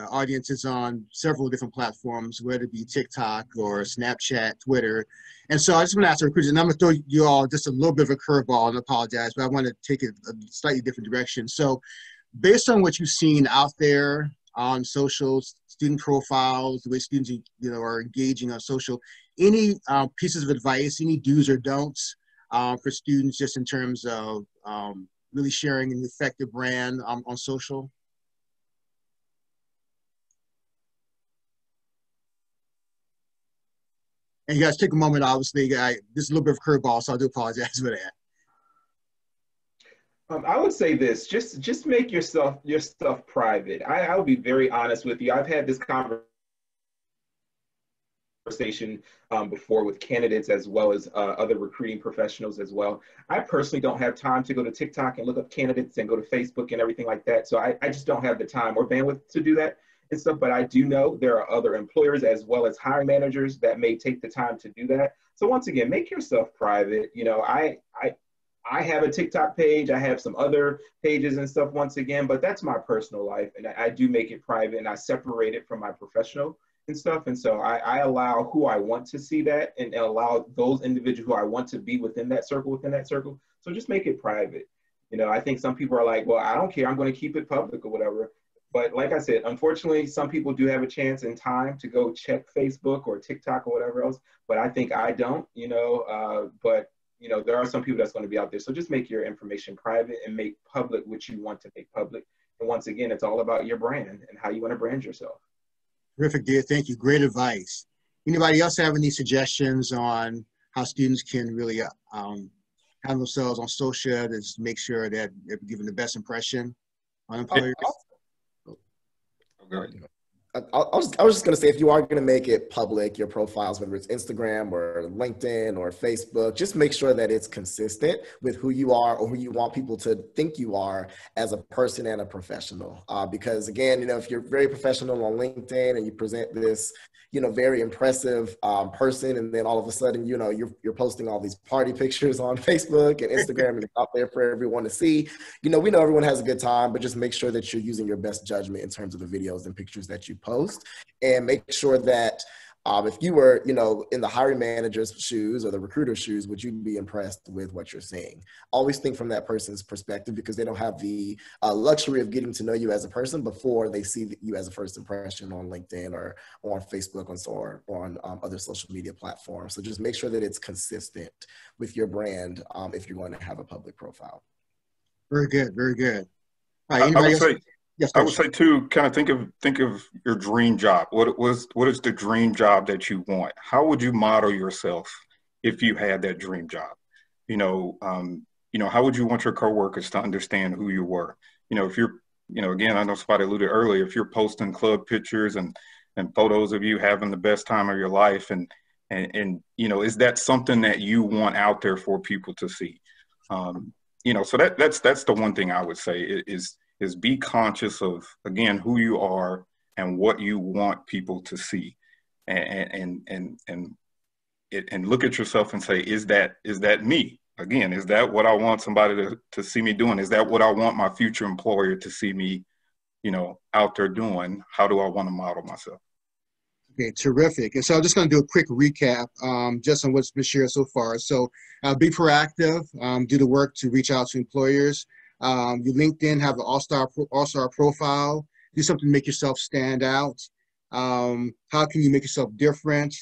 audience is on several different platforms, whether it be TikTok or Snapchat, Twitter. And so I just want to ask the recruiters, and I'm going to throw you all just a little bit of a curveball, and apologize, but I want to take it a slightly different direction. So based on what you've seen out there on social, student profiles, the way students are engaging on social, any pieces of advice, any do's or don'ts for students just in terms of really sharing an effective brand on social? And you guys take a moment, obviously, this is a little bit of a curveball, so I do apologize for that. I would say this: just make your stuff private. I'll be very honest with you. I've had this conversation before with candidates as well as other recruiting professionals as well. I personally don't have time to go to TikTok and look up candidates and go to Facebook and everything like that. So I just don't have the time or bandwidth to do that and stuff. But I do know there are other employers as well as hiring managers that may take the time to do that. So once again, make yourself private. I have a TikTok page. I have some other pages and stuff once again, but that's my personal life. And I do make it private, and I separate it from my professional and stuff. And so I allow who I want to see that, and allow those individuals who I want to be within that circle. So just make it private. I think some people are like, well, I don't care, I'm going to keep it public or whatever. But like I said, unfortunately, some people do have a chance and time to go check Facebook or TikTok or whatever else. But I think I don't, but there are some people that's going to be out there. So just make your information private and make public what you want to make public. And once again, it's all about your brand and how you want to brand yourself. Terrific, dear. Thank you. Great advice. Anybody else have any suggestions on how students can really handle themselves on social to make sure that they're giving the best impression on employers? I was just going to say, if you are going to make it public, your profiles, whether it's Instagram or LinkedIn or Facebook, just make sure that it's consistent with who you are or who you want people to think you are as a person and a professional. Because again, if you're very professional on LinkedIn and you present this, very impressive person, and then all of a sudden, you're posting all these party pictures on Facebook and Instagram and it's out there for everyone to see. We know everyone has a good time, but just make sure that you're using your best judgment in terms of the videos and pictures that you post, and make sure that if you were, in the hiring manager's shoes or the recruiter's shoes, would you be impressed with what you're seeing? Always think from that person's perspective, because they don't have the luxury of getting to know you as a person before they see you as a first impression on LinkedIn or on Facebook or on other social media platforms. So just make sure that it's consistent with your brand if you're going to have a public profile. Very good, very good. All right, I anybody would else? say, Yes, I would say too, kind of think of your dream job. What is the dream job that you want? How would you model yourself if you had that dream job? How would you want your coworkers to understand who you were? If you're, again, I know somebody alluded earlier, if you're posting club pictures and photos of you having the best time of your life, and And you know, is that something that you want out there for people to see? You know, so that's the one thing I would say is be conscious of, again, who you are and what you want people to see, and look at yourself and say, is that me? Again, is that what I want somebody to see me doing? Is that what I want my future employer to see me, you know, out there doing? How do I want to model myself? Okay, terrific. And so I'm just going to do a quick recap just on what's been shared so far. So be proactive, do the work to reach out to employers. Your LinkedIn, have an all-star profile, do something to make yourself stand out. How can you make yourself different?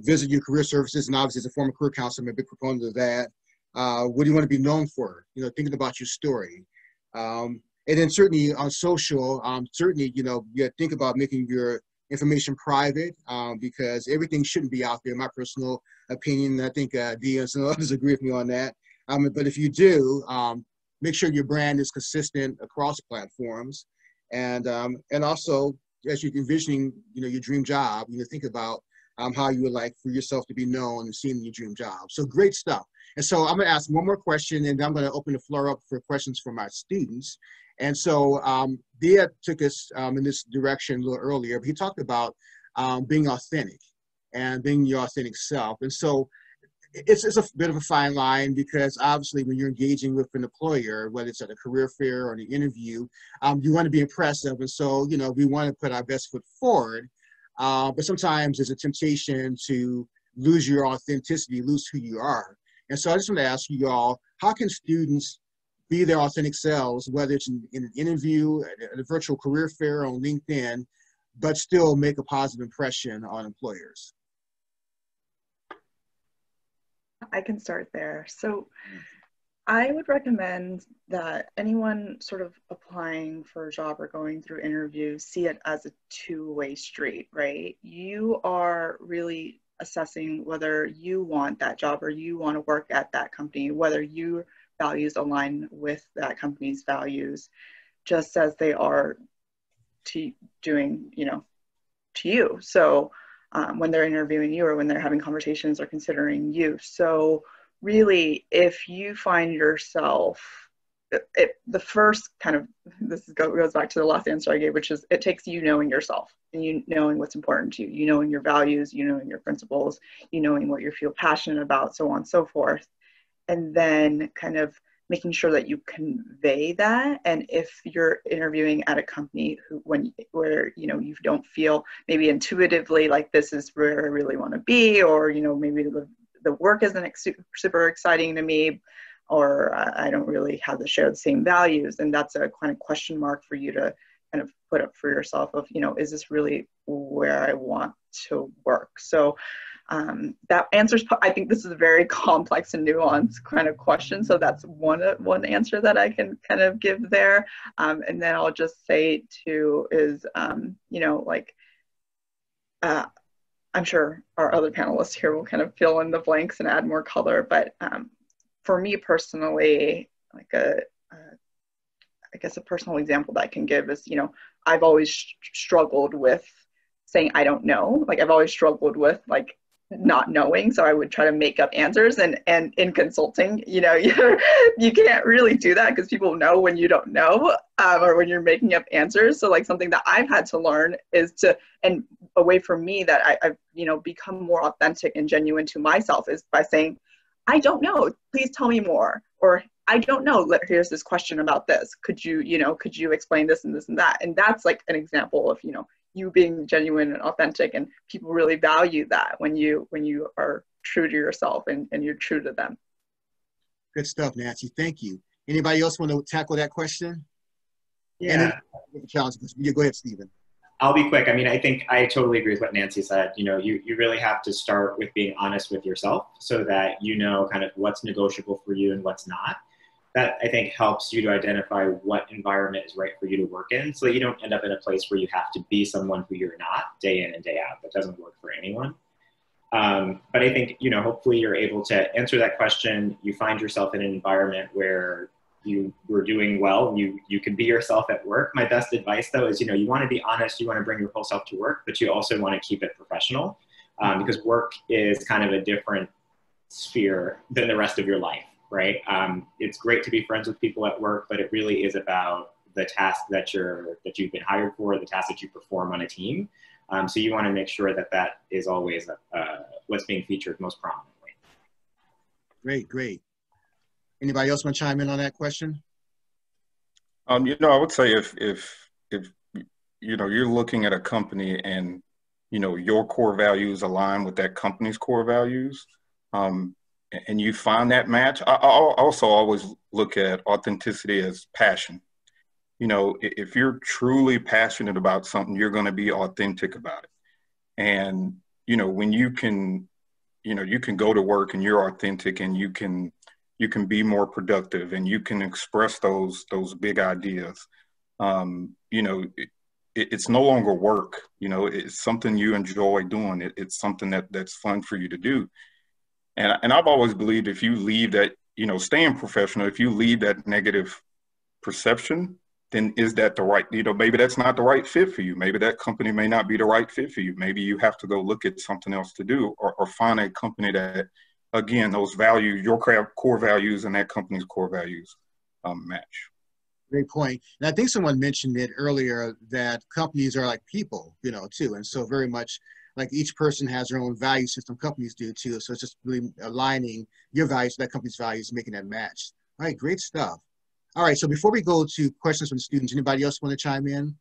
Visit your career services, and obviously as a former career counselor, I'm a big proponent of that. What do you want to be known for? You know, thinking about your story. And then certainly on social, certainly, you know, you think about making your information private, because everything shouldn't be out there, my personal opinion. I think Dia and some others agree with me on that. But if you do, make sure your brand is consistent across platforms. And also, as you're envisioning, you know, your dream job, you know, think about how you would like for yourself to be known and seen in your dream job. So great stuff. And so I'm gonna ask one more question, and then I'm gonna open the floor up for questions from my students. And so Dia took us in this direction a little earlier, but he talked about being authentic and being your authentic self. And so it's a bit of a fine line, because obviously when you're engaging with an employer, whether it's at a career fair or an interview, you want to be impressive. And so, you know, we want to put our best foot forward, but sometimes there's a temptation to lose your authenticity, lose who you are. And so I just want to ask you all, how can students be their authentic selves, whether it's in an interview, at a virtual career fair, on LinkedIn, but still make a positive impression on employers? I can start there. So I would recommend that anyone sort of applying for a job or going through interviews see it as a two-way street, right? You are really assessing whether you want that job or you want to work at that company, whether your values align with that company's values, just as they are to doing, you know, to you. So when they're interviewing you or when they're having conversations or considering you. So really, if you find yourself, the first kind of, goes back to the last answer I gave, which is it takes you knowing yourself and you knowing what's important to you, you knowing your values, you knowing your principles, you knowing what you feel passionate about, so on and so forth. And then kind of making sure that you convey that. And if you're interviewing at a company where you know you don't feel maybe intuitively like this is where I really want to be, or you know maybe the work isn't super exciting to me, or I don't really have share the same values, and that's a kind of question mark for you to kind of put up for yourself of, you know, is this really where I want to work? So that answers, I think this is a very complex and nuanced kind of question. So that's one answer that I can kind of give there. And then I'll just say too is, you know, like, I'm sure our other panelists here will kind of fill in the blanks and add more color. But for me personally, like I guess a personal example that I can give is, you know, I've always struggled with saying I don't know. Like I've always struggled with like not knowing, so I would try to make up answers. And in consulting, you know, you can't really do that because people know when you don't know, or when you're making up answers. So like something that I've had to learn is to, and a way for me that I've you know become more authentic and genuine to myself is by saying, I don't know, please tell me more, or I don't know, here's this question about this, could you explain this and this and that? And that's like an example of, you know, you being genuine and authentic, and people really value that when you are true to yourself and you're true to them. Good stuff, Nancy. Thank you. Anybody else want to tackle that question? Yeah. Yeah, go ahead, Stephen. I'll be quick. I mean, I think I totally agree with what Nancy said. You know, you really have to start with being honest with yourself so that you know kind of what's negotiable for you and what's not. That I think helps you to identify what environment is right for you to work in, so that you don't end up in a place where you have to be someone who you're not day in and day out. That doesn't work for anyone. But I think, you know, hopefully you're able to answer that question. You find yourself in an environment where you were doing well, you can be yourself at work. My best advice though is, you know, you want to be honest, you want to bring your whole self to work, but you also want to keep it professional. because work is kind of a different sphere than the rest of your life, right? It's great to be friends with people at work, but it really is about the task that you've been hired for, the task that you perform on a team. So you want to make sure that that is always what's being featured most prominently. Great, great. Anybody else want to chime in on that question? I would say if you're looking at a company and your core values align with that company's core values, and you find that match, I also always look at authenticity as passion. If you're truly passionate about something, you're going to be authentic about it. And when you can go to work and you're authentic, and you can be more productive, and you can express those big ideas. It's no longer work. It's something you enjoy doing. It's something that's fun for you to do. And I've always believed if you leave that, staying professional, if you leave that negative perception, then is that the right, maybe that's not the right fit for you. Maybe that company may not be the right fit for you. Maybe you have to go look at something else to do, or find a company that, again, those values, your core values and that company's core values match. Great point. And I think someone mentioned it earlier that companies are like people, too. And so very much like each person has their own value system, companies do too. So it's just really aligning your values to that company's values, making that match. All right, great stuff. All right, so before we go to questions from the students, anybody else want to chime in?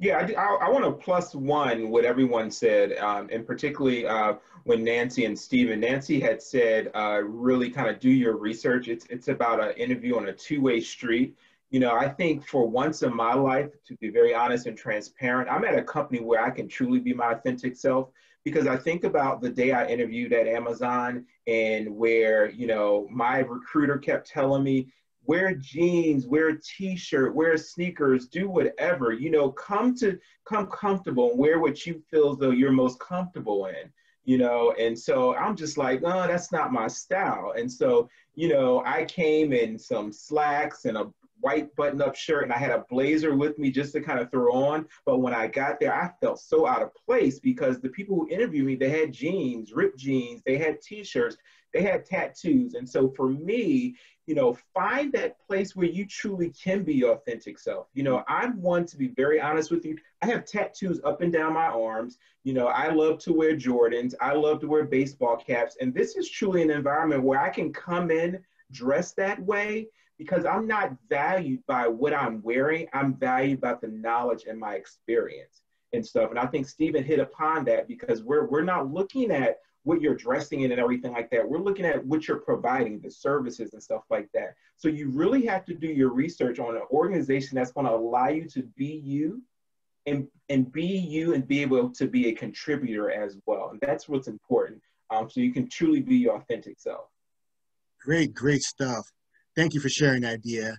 Yeah, I want to plus one what everyone said, and particularly when Nancy and Stephen. Nancy had said, really kind of do your research. It's about an interview on a two-way street. I think for once in my life, to be very honest and transparent, I'm at a company where I can truly be my authentic self, because I think about the day I interviewed at Amazon, and where, my recruiter kept telling me, wear jeans, wear a t-shirt, wear sneakers, do whatever, come comfortable and wear what you feel as though you're most comfortable in, and so I'm just like, oh, that's not my style. And so, I came in some slacks and a white button-up shirt, and I had a blazer with me just to kind of throw on. But when I got there, I felt so out of place, because the people who interviewed me, they had jeans, ripped jeans, they had t-shirts, they had tattoos. And so for me, find that place where you truly can be your authentic self. I'm one, to be very honest with you, I have tattoos up and down my arms. I love to wear Jordans. I love to wear baseball caps. And this is truly an environment where I can come in dressed that way, because I'm not valued by what I'm wearing. I'm valued by the knowledge and my experience and stuff. And I think Stephen hit upon that, because we're not looking at what you're dressing in and everything like that. We're looking at what you're providing, the services and stuff like that. So you really have to do your research on an organization that's going to allow you to be you, and be you, and be able to be a contributor as well. And that's what's important. So you can truly be your authentic self. Great stuff. Thank you for sharing that idea.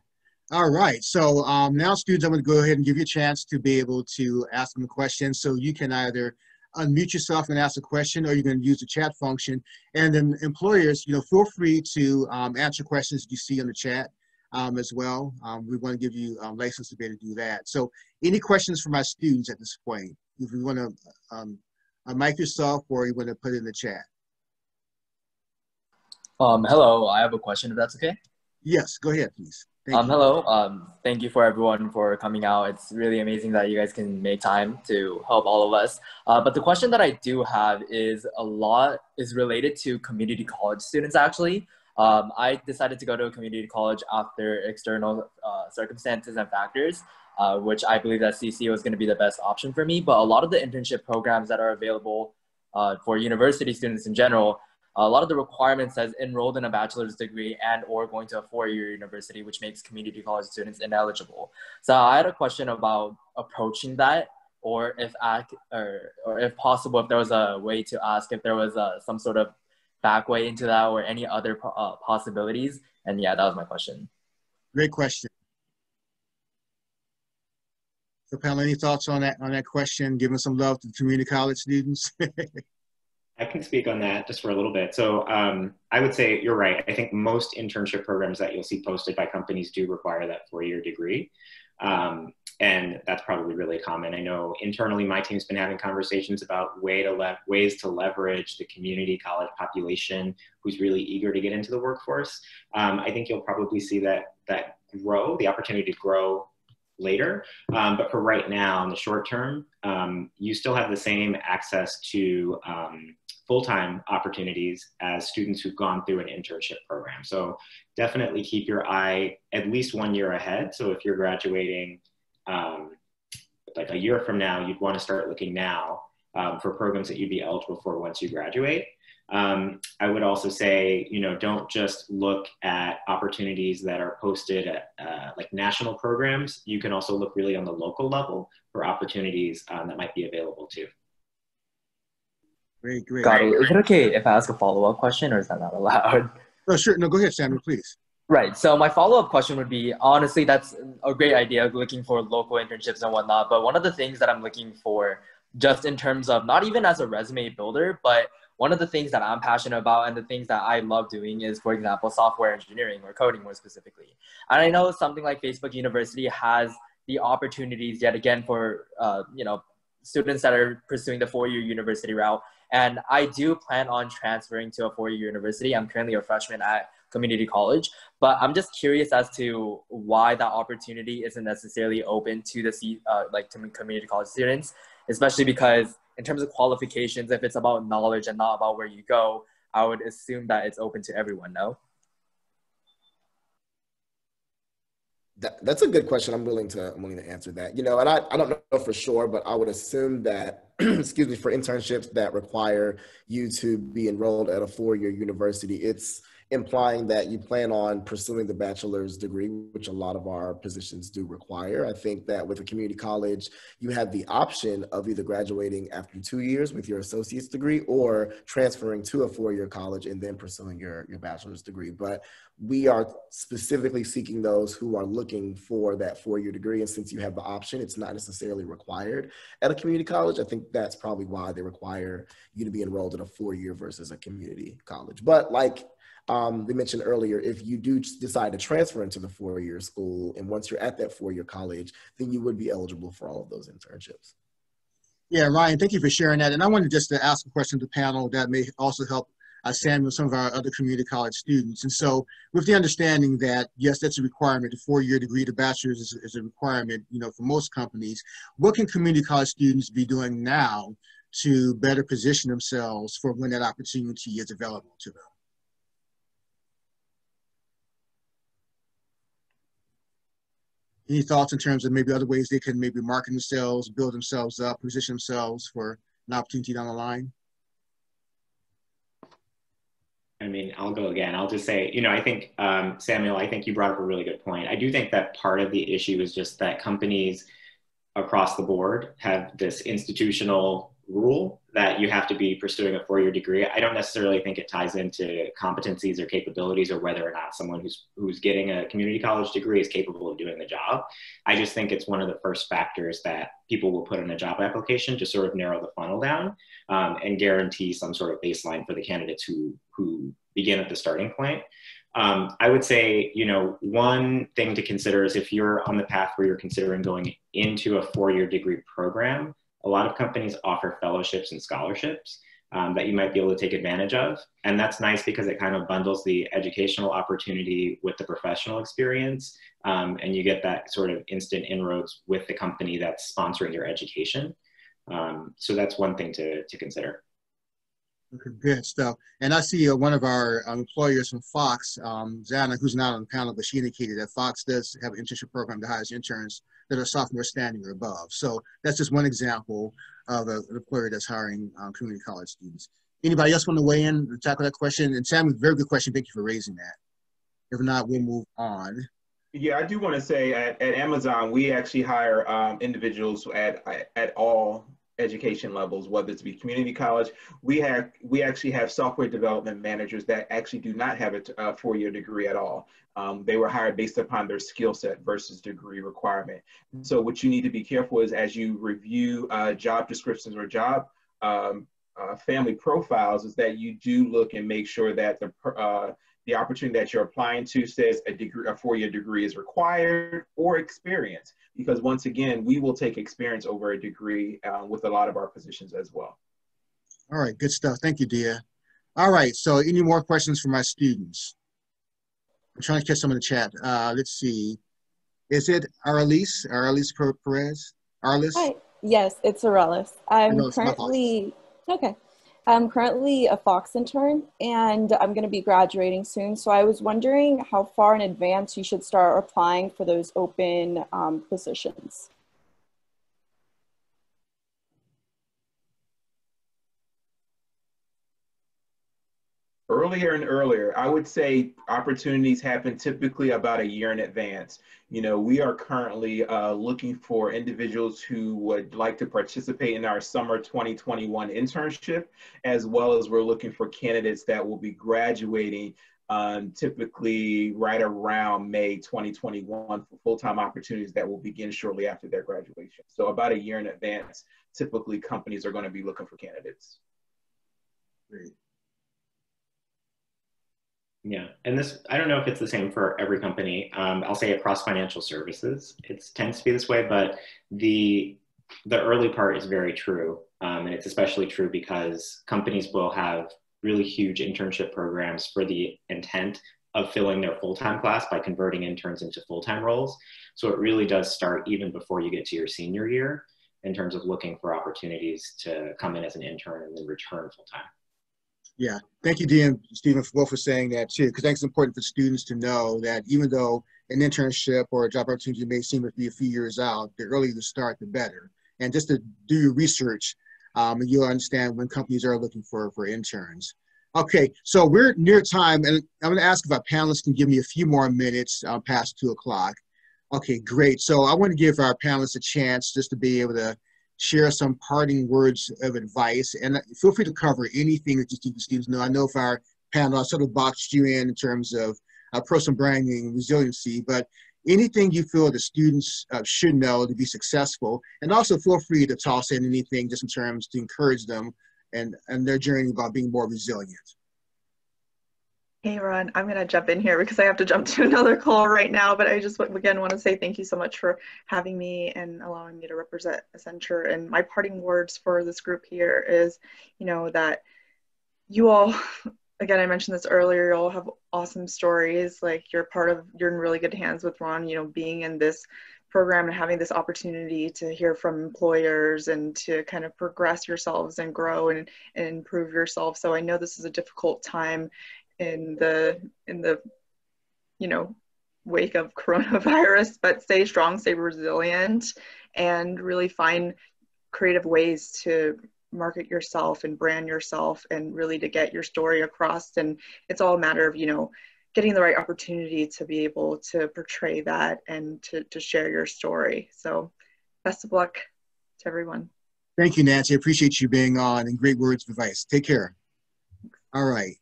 All right, so now students, I'm going to go ahead and give you a chance to be able to ask them a question. So you can either unmute yourself and ask a question, or you can use the chat function. And then employers, feel free to answer questions you see in the chat as well. We want to give you license to be able to do that. So any questions for my students at this point? If you want to unmic yourself, or you want to put it in the chat. Hello, I have a question, if that's okay. Yes, go ahead, please. Thank you. Hello, thank you for everyone for coming out. It's really amazing that you guys can make time to help all of us. But the question that I do have is related to community college students, actually. I decided to go to a community college after external circumstances and factors, which I believe that CC was going to be the best option for me. But a lot of the internship programs that are available for university students in general, a lot of the requirements says enrolled in a bachelor's degree and or going to a four-year university, which makes community college students ineligible. So I had a question about approaching that, or if possible, if there was a way to ask if there was some sort of back way into that, or any other possibilities. And yeah, that was my question. Great question. So Pamela, any thoughts on that question? Giving some love to the community college students. I can speak on that just for a little bit. So I would say you're right. I think most internship programs that you'll see posted by companies do require that four-year degree. And that's probably really common. I know internally my team's been having conversations about ways to leverage the community college population who's really eager to get into the workforce. I think you'll probably see that grow, the opportunity to grow later. But for right now, in the short term, you still have the same access to full-time opportunities as students who've gone through an internship program. So definitely keep your eye at least 1 year ahead. So if you're graduating like a year from now, you'd want to start looking now for programs that you'd be eligible for once you graduate. I would also say, don't just look at opportunities that are posted at like national programs. You can also look really on the local level for opportunities that might be available too. Great, great. Got it. Is it okay if I ask a follow-up question, or is that not allowed? Oh, sure. No, go ahead, Samuel, please. Right. So my follow-up question would be, honestly, that's a great idea, looking for local internships and whatnot. But one of the things that I'm looking for, just in terms of not even as a resume builder, but one of the things that I'm passionate about and the things that I love doing is, for example, software engineering or coding more specifically. And I know something like Facebook University has the opportunities yet again for, students that are pursuing the four-year university route. And I do plan on transferring to a four-year university. I'm currently a freshman at community college, but I'm just curious as to why that opportunity isn't necessarily open to the to community college students, especially because in terms of qualifications, if it's about knowledge and not about where you go, I would assume that it's open to everyone, no? That's a good question. I'm willing to answer that. And I don't know for sure, but I would assume that, excuse me, for internships that require you to be enrolled at a four-year university, it's implying that you plan on pursuing the bachelor's degree, which a lot of our positions do require. I think that with a community college, you have the option of either graduating after 2 years with your associate's degree or transferring to a four-year college and then pursuing your bachelor's degree. But we are specifically seeking those who are looking for that four-year degree. And since you have the option, it's not necessarily required at a community college. I think that's probably why they require you to be enrolled in a four-year versus a community college. But like they mentioned earlier, if you do decide to transfer into the four-year school, and once you're at that four-year college, then you would be eligible for all of those internships. Yeah, Ryan, thank you for sharing that. And I wanted just to ask a question to the panel that may also help Samuel, some of our other community college students. And so with the understanding that, yes, that's a requirement, the four-year degree, the bachelor's is a requirement, for most companies, what can community college students be doing now to better position themselves for when that opportunity is available to them? Any thoughts in terms of maybe other ways they can maybe market themselves, build themselves up, position themselves for an opportunity down the line? I mean, I'll go again. I'll just say, I think, Samuel, I think you brought up a really good point. I do think that part of the issue is just that companies across the board have this institutional rule that you have to be pursuing a four-year degree. I don't necessarily think it ties into competencies or capabilities or whether or not someone who's getting a community college degree is capable of doing the job. I just think it's one of the first factors that people will put in a job application to sort of narrow the funnel down and guarantee some sort of baseline for the candidates who begin at the starting point. I would say, one thing to consider is if you're on the path where you're considering going into a four-year degree program, a lot of companies offer fellowships and scholarships that you might be able to take advantage of. And that's nice because it kind of bundles the educational opportunity with the professional experience. And you get that sort of instant inroads with the company that's sponsoring your education. So that's one thing to consider. Okay, good stuff. And I see one of our employers from Fox, Zana, who's not on the panel, but she indicated that Fox does have an internship program that hires interns that are sophomore standing or above. So that's just one example of an employer that's hiring community college students. Anybody else want to weigh in to tackle that question? And Sam, very good question. Thank you for raising that. If not, we'll move on. Yeah, I do want to say at Amazon, we actually hire individuals at all education levels, whether it's be community college. We actually have software development managers that actually do not have a four-year degree at all. They were hired based upon their skill set versus degree requirement. So what you need to be careful is as you review job descriptions or job family profiles is that you do look and make sure that the opportunity that you're applying to says a degree, a 4-year degree is required, or experience, because once again, we will take experience over a degree with a lot of our positions as well. All right, good stuff. Thank you, Dia. All right, so any more questions for my students? I'm trying to catch some in the chat. Let's see. Is it Arliss Perez? Arliss? Hi. Yes, it's Aurelis. I'm currently a Fox intern, and I'm going to be graduating soon. So I was wondering how far in advance you should start applying for those open positions. Earlier and earlier. I would say opportunities happen typically about a year in advance. You know, we are currently looking for individuals who would like to participate in our summer 2021 internship, as well as we're looking for candidates that will be graduating typically right around May 2021 for full-time opportunities that will begin shortly after their graduation. So about a year in advance, typically companies are going to be looking for candidates. Great. Yeah, and this, I don't know if it's the same for every company. I'll say across financial services, it tends to be this way, but the early part is very true. And it's especially true because companies will have really huge internship programs for the intent of filling their full-time class by converting interns into full-time roles. So it really does start even before you get to your senior year in terms of looking for opportunities to come in as an intern and then return full-time. Yeah, thank you, Dean and Stephen, both for saying that too, because I think it's important for students to know that even though an internship or a job opportunity may seem to be a few years out, the earlier you start, the better. And just to do your research, and you'll understand when companies are looking for interns. Okay, so we're near time, and I'm going to ask if our panelists can give me a few more minutes past 2 o'clock. Okay, great. So I want to give our panelists a chance just to be able to share some parting words of advice, and feel free to cover anything that you think the students know. I know if our panel, I sort of boxed you in terms of personal branding and resiliency, but anything you feel the students should know to be successful, and also feel free to toss in anything just in terms to encourage them and their journey about being more resilient. Hey, Ron, I'm going to jump in here because I have to jump to another call right now, but I just again want to say thank you so much for having me and allowing me to represent Accenture. And my parting words for this group here is, you know, that you all, again, I mentioned this earlier, you all have awesome stories. Like you're in really good hands with Ron, you know, being in this program and having this opportunity to hear from employers and to kind of progress yourselves and grow and improve yourself. So I know this is a difficult time in the you know, wake of coronavirus, but stay strong, stay resilient, and really find creative ways to market yourself and brand yourself and really to get your story across. And it's all a matter of, you know, getting the right opportunity to be able to portray that and to share your story. So best of luck to everyone. Thank you, Nancy. I appreciate you being on, and great words of advice. Take care. All right.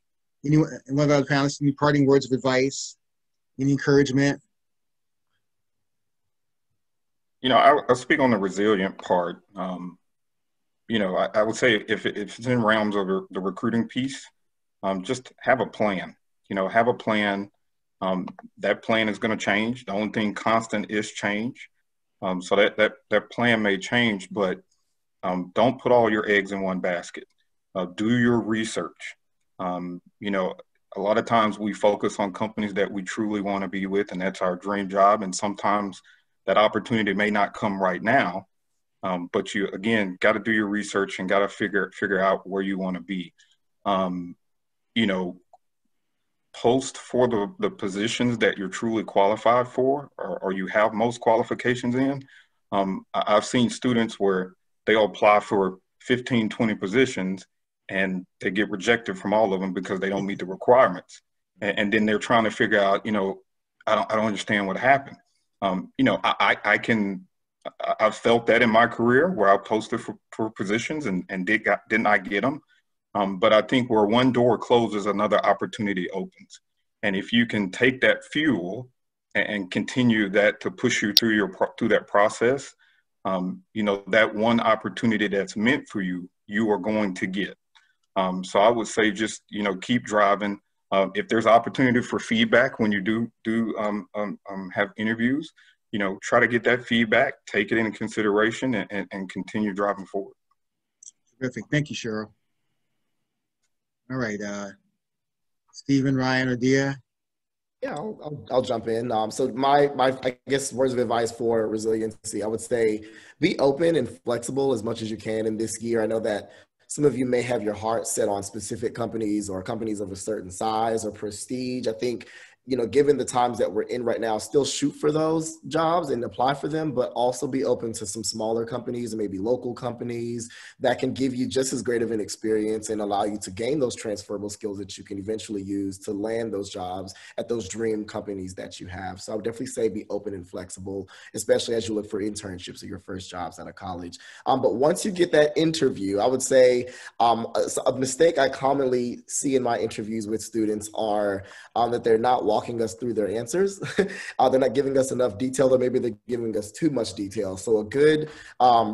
Anyone, one of our panelists, any parting words of advice? Any encouragement? You know, I'll speak on the resilient part. You know, I would say if it's in realms of the recruiting piece, just have a plan. You know, have a plan. That plan is going to change. The only thing constant is change. So that plan may change, but don't put all your eggs in one basket. Do your research. You know, a lot of times we focus on companies that we truly want to be with, and that's our dream job. And sometimes that opportunity may not come right now, but you, again, got to do your research and got to figure out where you want to be. You know, post for the positions that you're truly qualified for, or you have most qualifications in. I've seen students where they'll apply for 15, 20 positions, and they get rejected from all of them because they don't meet the requirements. And then they're trying to figure out, you know, I don't understand what happened. You know, I've felt that in my career where I posted for positions and did not get them. But I think where one door closes, another opportunity opens. And if you can take that fuel and continue that to push you through that process, you know, that one opportunity that's meant for you, you are going to get. So I would say just, you know, keep driving, If there's opportunity for feedback when you do have interviews, you know, try to get that feedback, take it into consideration, and continue driving forward. Terrific. Thank you, Cheryl. All right, Stephen, Ryan, or Dia? Yeah, I'll jump in. So my I guess words of advice for resiliency, I would say be open and flexible as much as you can in this year. I know that some of you may have your heart set on specific companies or companies of a certain size or prestige. I think, you know, given the times that we're in right now, still shoot for those jobs and apply for them, but also be open to some smaller companies and maybe local companies that can give you just as great of an experience and allow you to gain those transferable skills that you can eventually use to land those jobs at those dream companies that you have. So I would definitely say be open and flexible, especially as you look for internships or your first jobs out of college. But once you get that interview, I would say a mistake I commonly see in my interviews with students are that they're not walking us through their answers. They're not giving us enough detail, or maybe they're giving us too much detail. So a good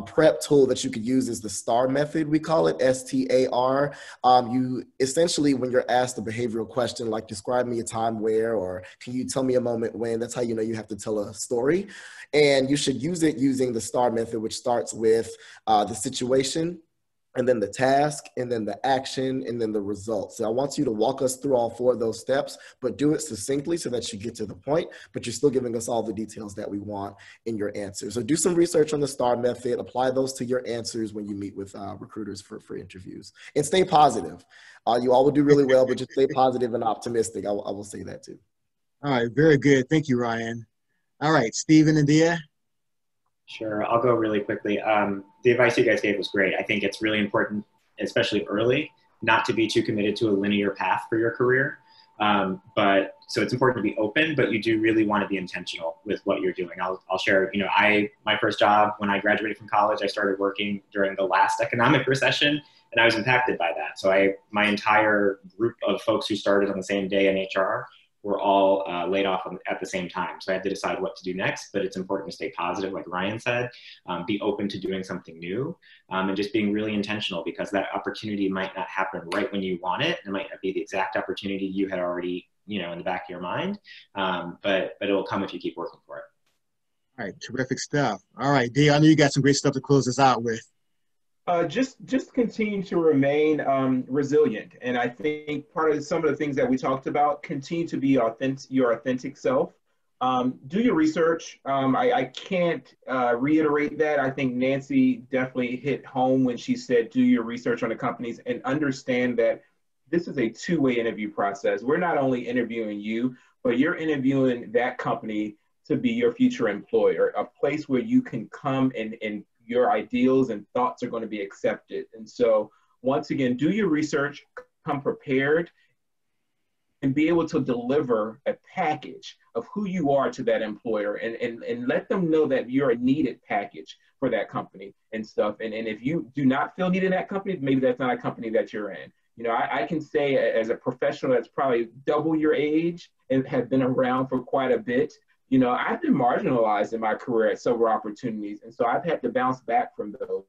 prep tool that you could use is the STAR method. We call it STAR. You essentially, when you're asked a behavioral question like describe me a time where, or can you tell me a moment when, that's how you know you have to tell a story. And you should use it using the STAR method, which starts with the situation, and then the task, and then the action, and then the result. So I want you to walk us through all 4 of those steps, but do it succinctly so that you get to the point, but you're still giving us all the details that we want in your answer. So do some research on the STAR method, apply those to your answers when you meet with recruiters for interviews, and stay positive. You all will do really well, but just stay positive and optimistic. I will say that too. All right, very good. Thank you, Ryan. All right, Stephen and Dia? Sure, I'll go really quickly. The advice you guys gave was great. I think it's really important, especially early, not to be too committed to a linear path for your career. So it's important to be open, but you do really want to be intentional with what you're doing. I'll share, you know, my first job when I graduated from college, I started working during the last economic recession, and I was impacted by that. So my entire group of folks who started on the same day in HR were all laid off at the same time. So I had to decide what to do next, but it's important to stay positive, like Ryan said, be open to doing something new, and just being really intentional, because that opportunity might not happen right when you want it. It might not be the exact opportunity you had already, you know, in the back of your mind, but it will come if you keep working for it. All right, terrific stuff. All right, Dee, I know you got some great stuff to close us out with. Just continue to remain resilient. And I think part of some of the things that we talked about, continue to be your authentic self. Do your research. I can't reiterate that. I think Nancy definitely hit home when she said, do your research on the companies, and understand that this is a two-way interview process. We're not only interviewing you, but you're interviewing that company to be your future employer, a place where you can come and your ideals and thoughts are going to be accepted. And so once again, do your research, come prepared, and be able to deliver a package of who you are to that employer, and let them know that you're a needed package for that company and stuff. And if you do not feel needed in that company, maybe that's not a company that you're in. You know, I can say as a professional that's probably double your age and have been around for quite a bit, you know, I've been marginalized in my career at several opportunities. And so I've had to bounce back from those.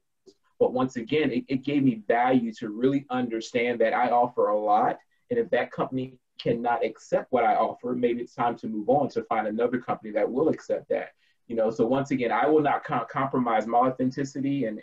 But once again, it gave me value to really understand that I offer a lot. And if that company cannot accept what I offer, maybe it's time to move on to find another company that will accept that. You know, so once again, I will not compromise my authenticity and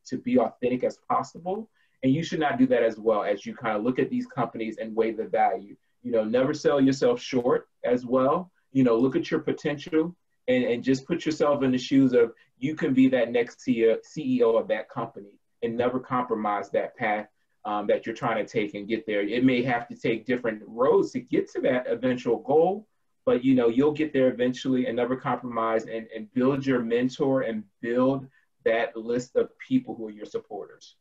to be authentic as possible. And you should not do that as well, as you kind of look at these companies and weigh the value. You know, never sell yourself short as well. You know, look at your potential and just put yourself in the shoes of, you can be that next CEO of that company, and never compromise that path that you're trying to take and get there. It may have to take different roads to get to that eventual goal, but you know, you'll get there eventually, and never compromise, and build your mentor and build that list of people who are your supporters.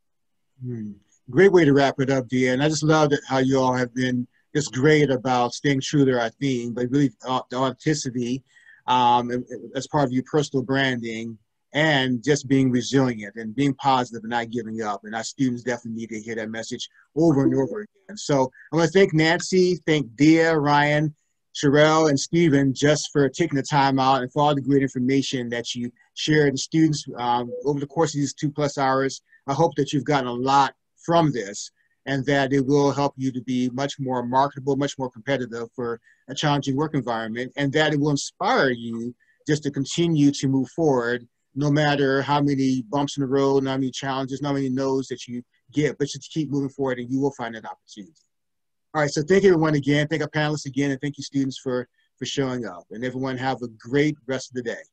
Great way to wrap it up, Dia. And I just love how you all have been just great about staying true to our theme, but really the authenticity as part of your personal branding, and just being resilient and being positive and not giving up. And our students definitely need to hear that message over and over again. So I want to thank Nancy, thank Dia, Ryan, Sherelle, and Stephen just for taking the time out and for all the great information that you shared with students over the course of these 2+ hours. I hope that you've gotten a lot from this. and that it will help you to be much more marketable, much more competitive for a challenging work environment, and that it will inspire you just to continue to move forward, no matter how many bumps in the road, how many challenges, how many no's that you get, but just keep moving forward and you will find an opportunity. All right, so thank everyone again. Thank our panelists again, and thank you students for showing up. And everyone have a great rest of the day.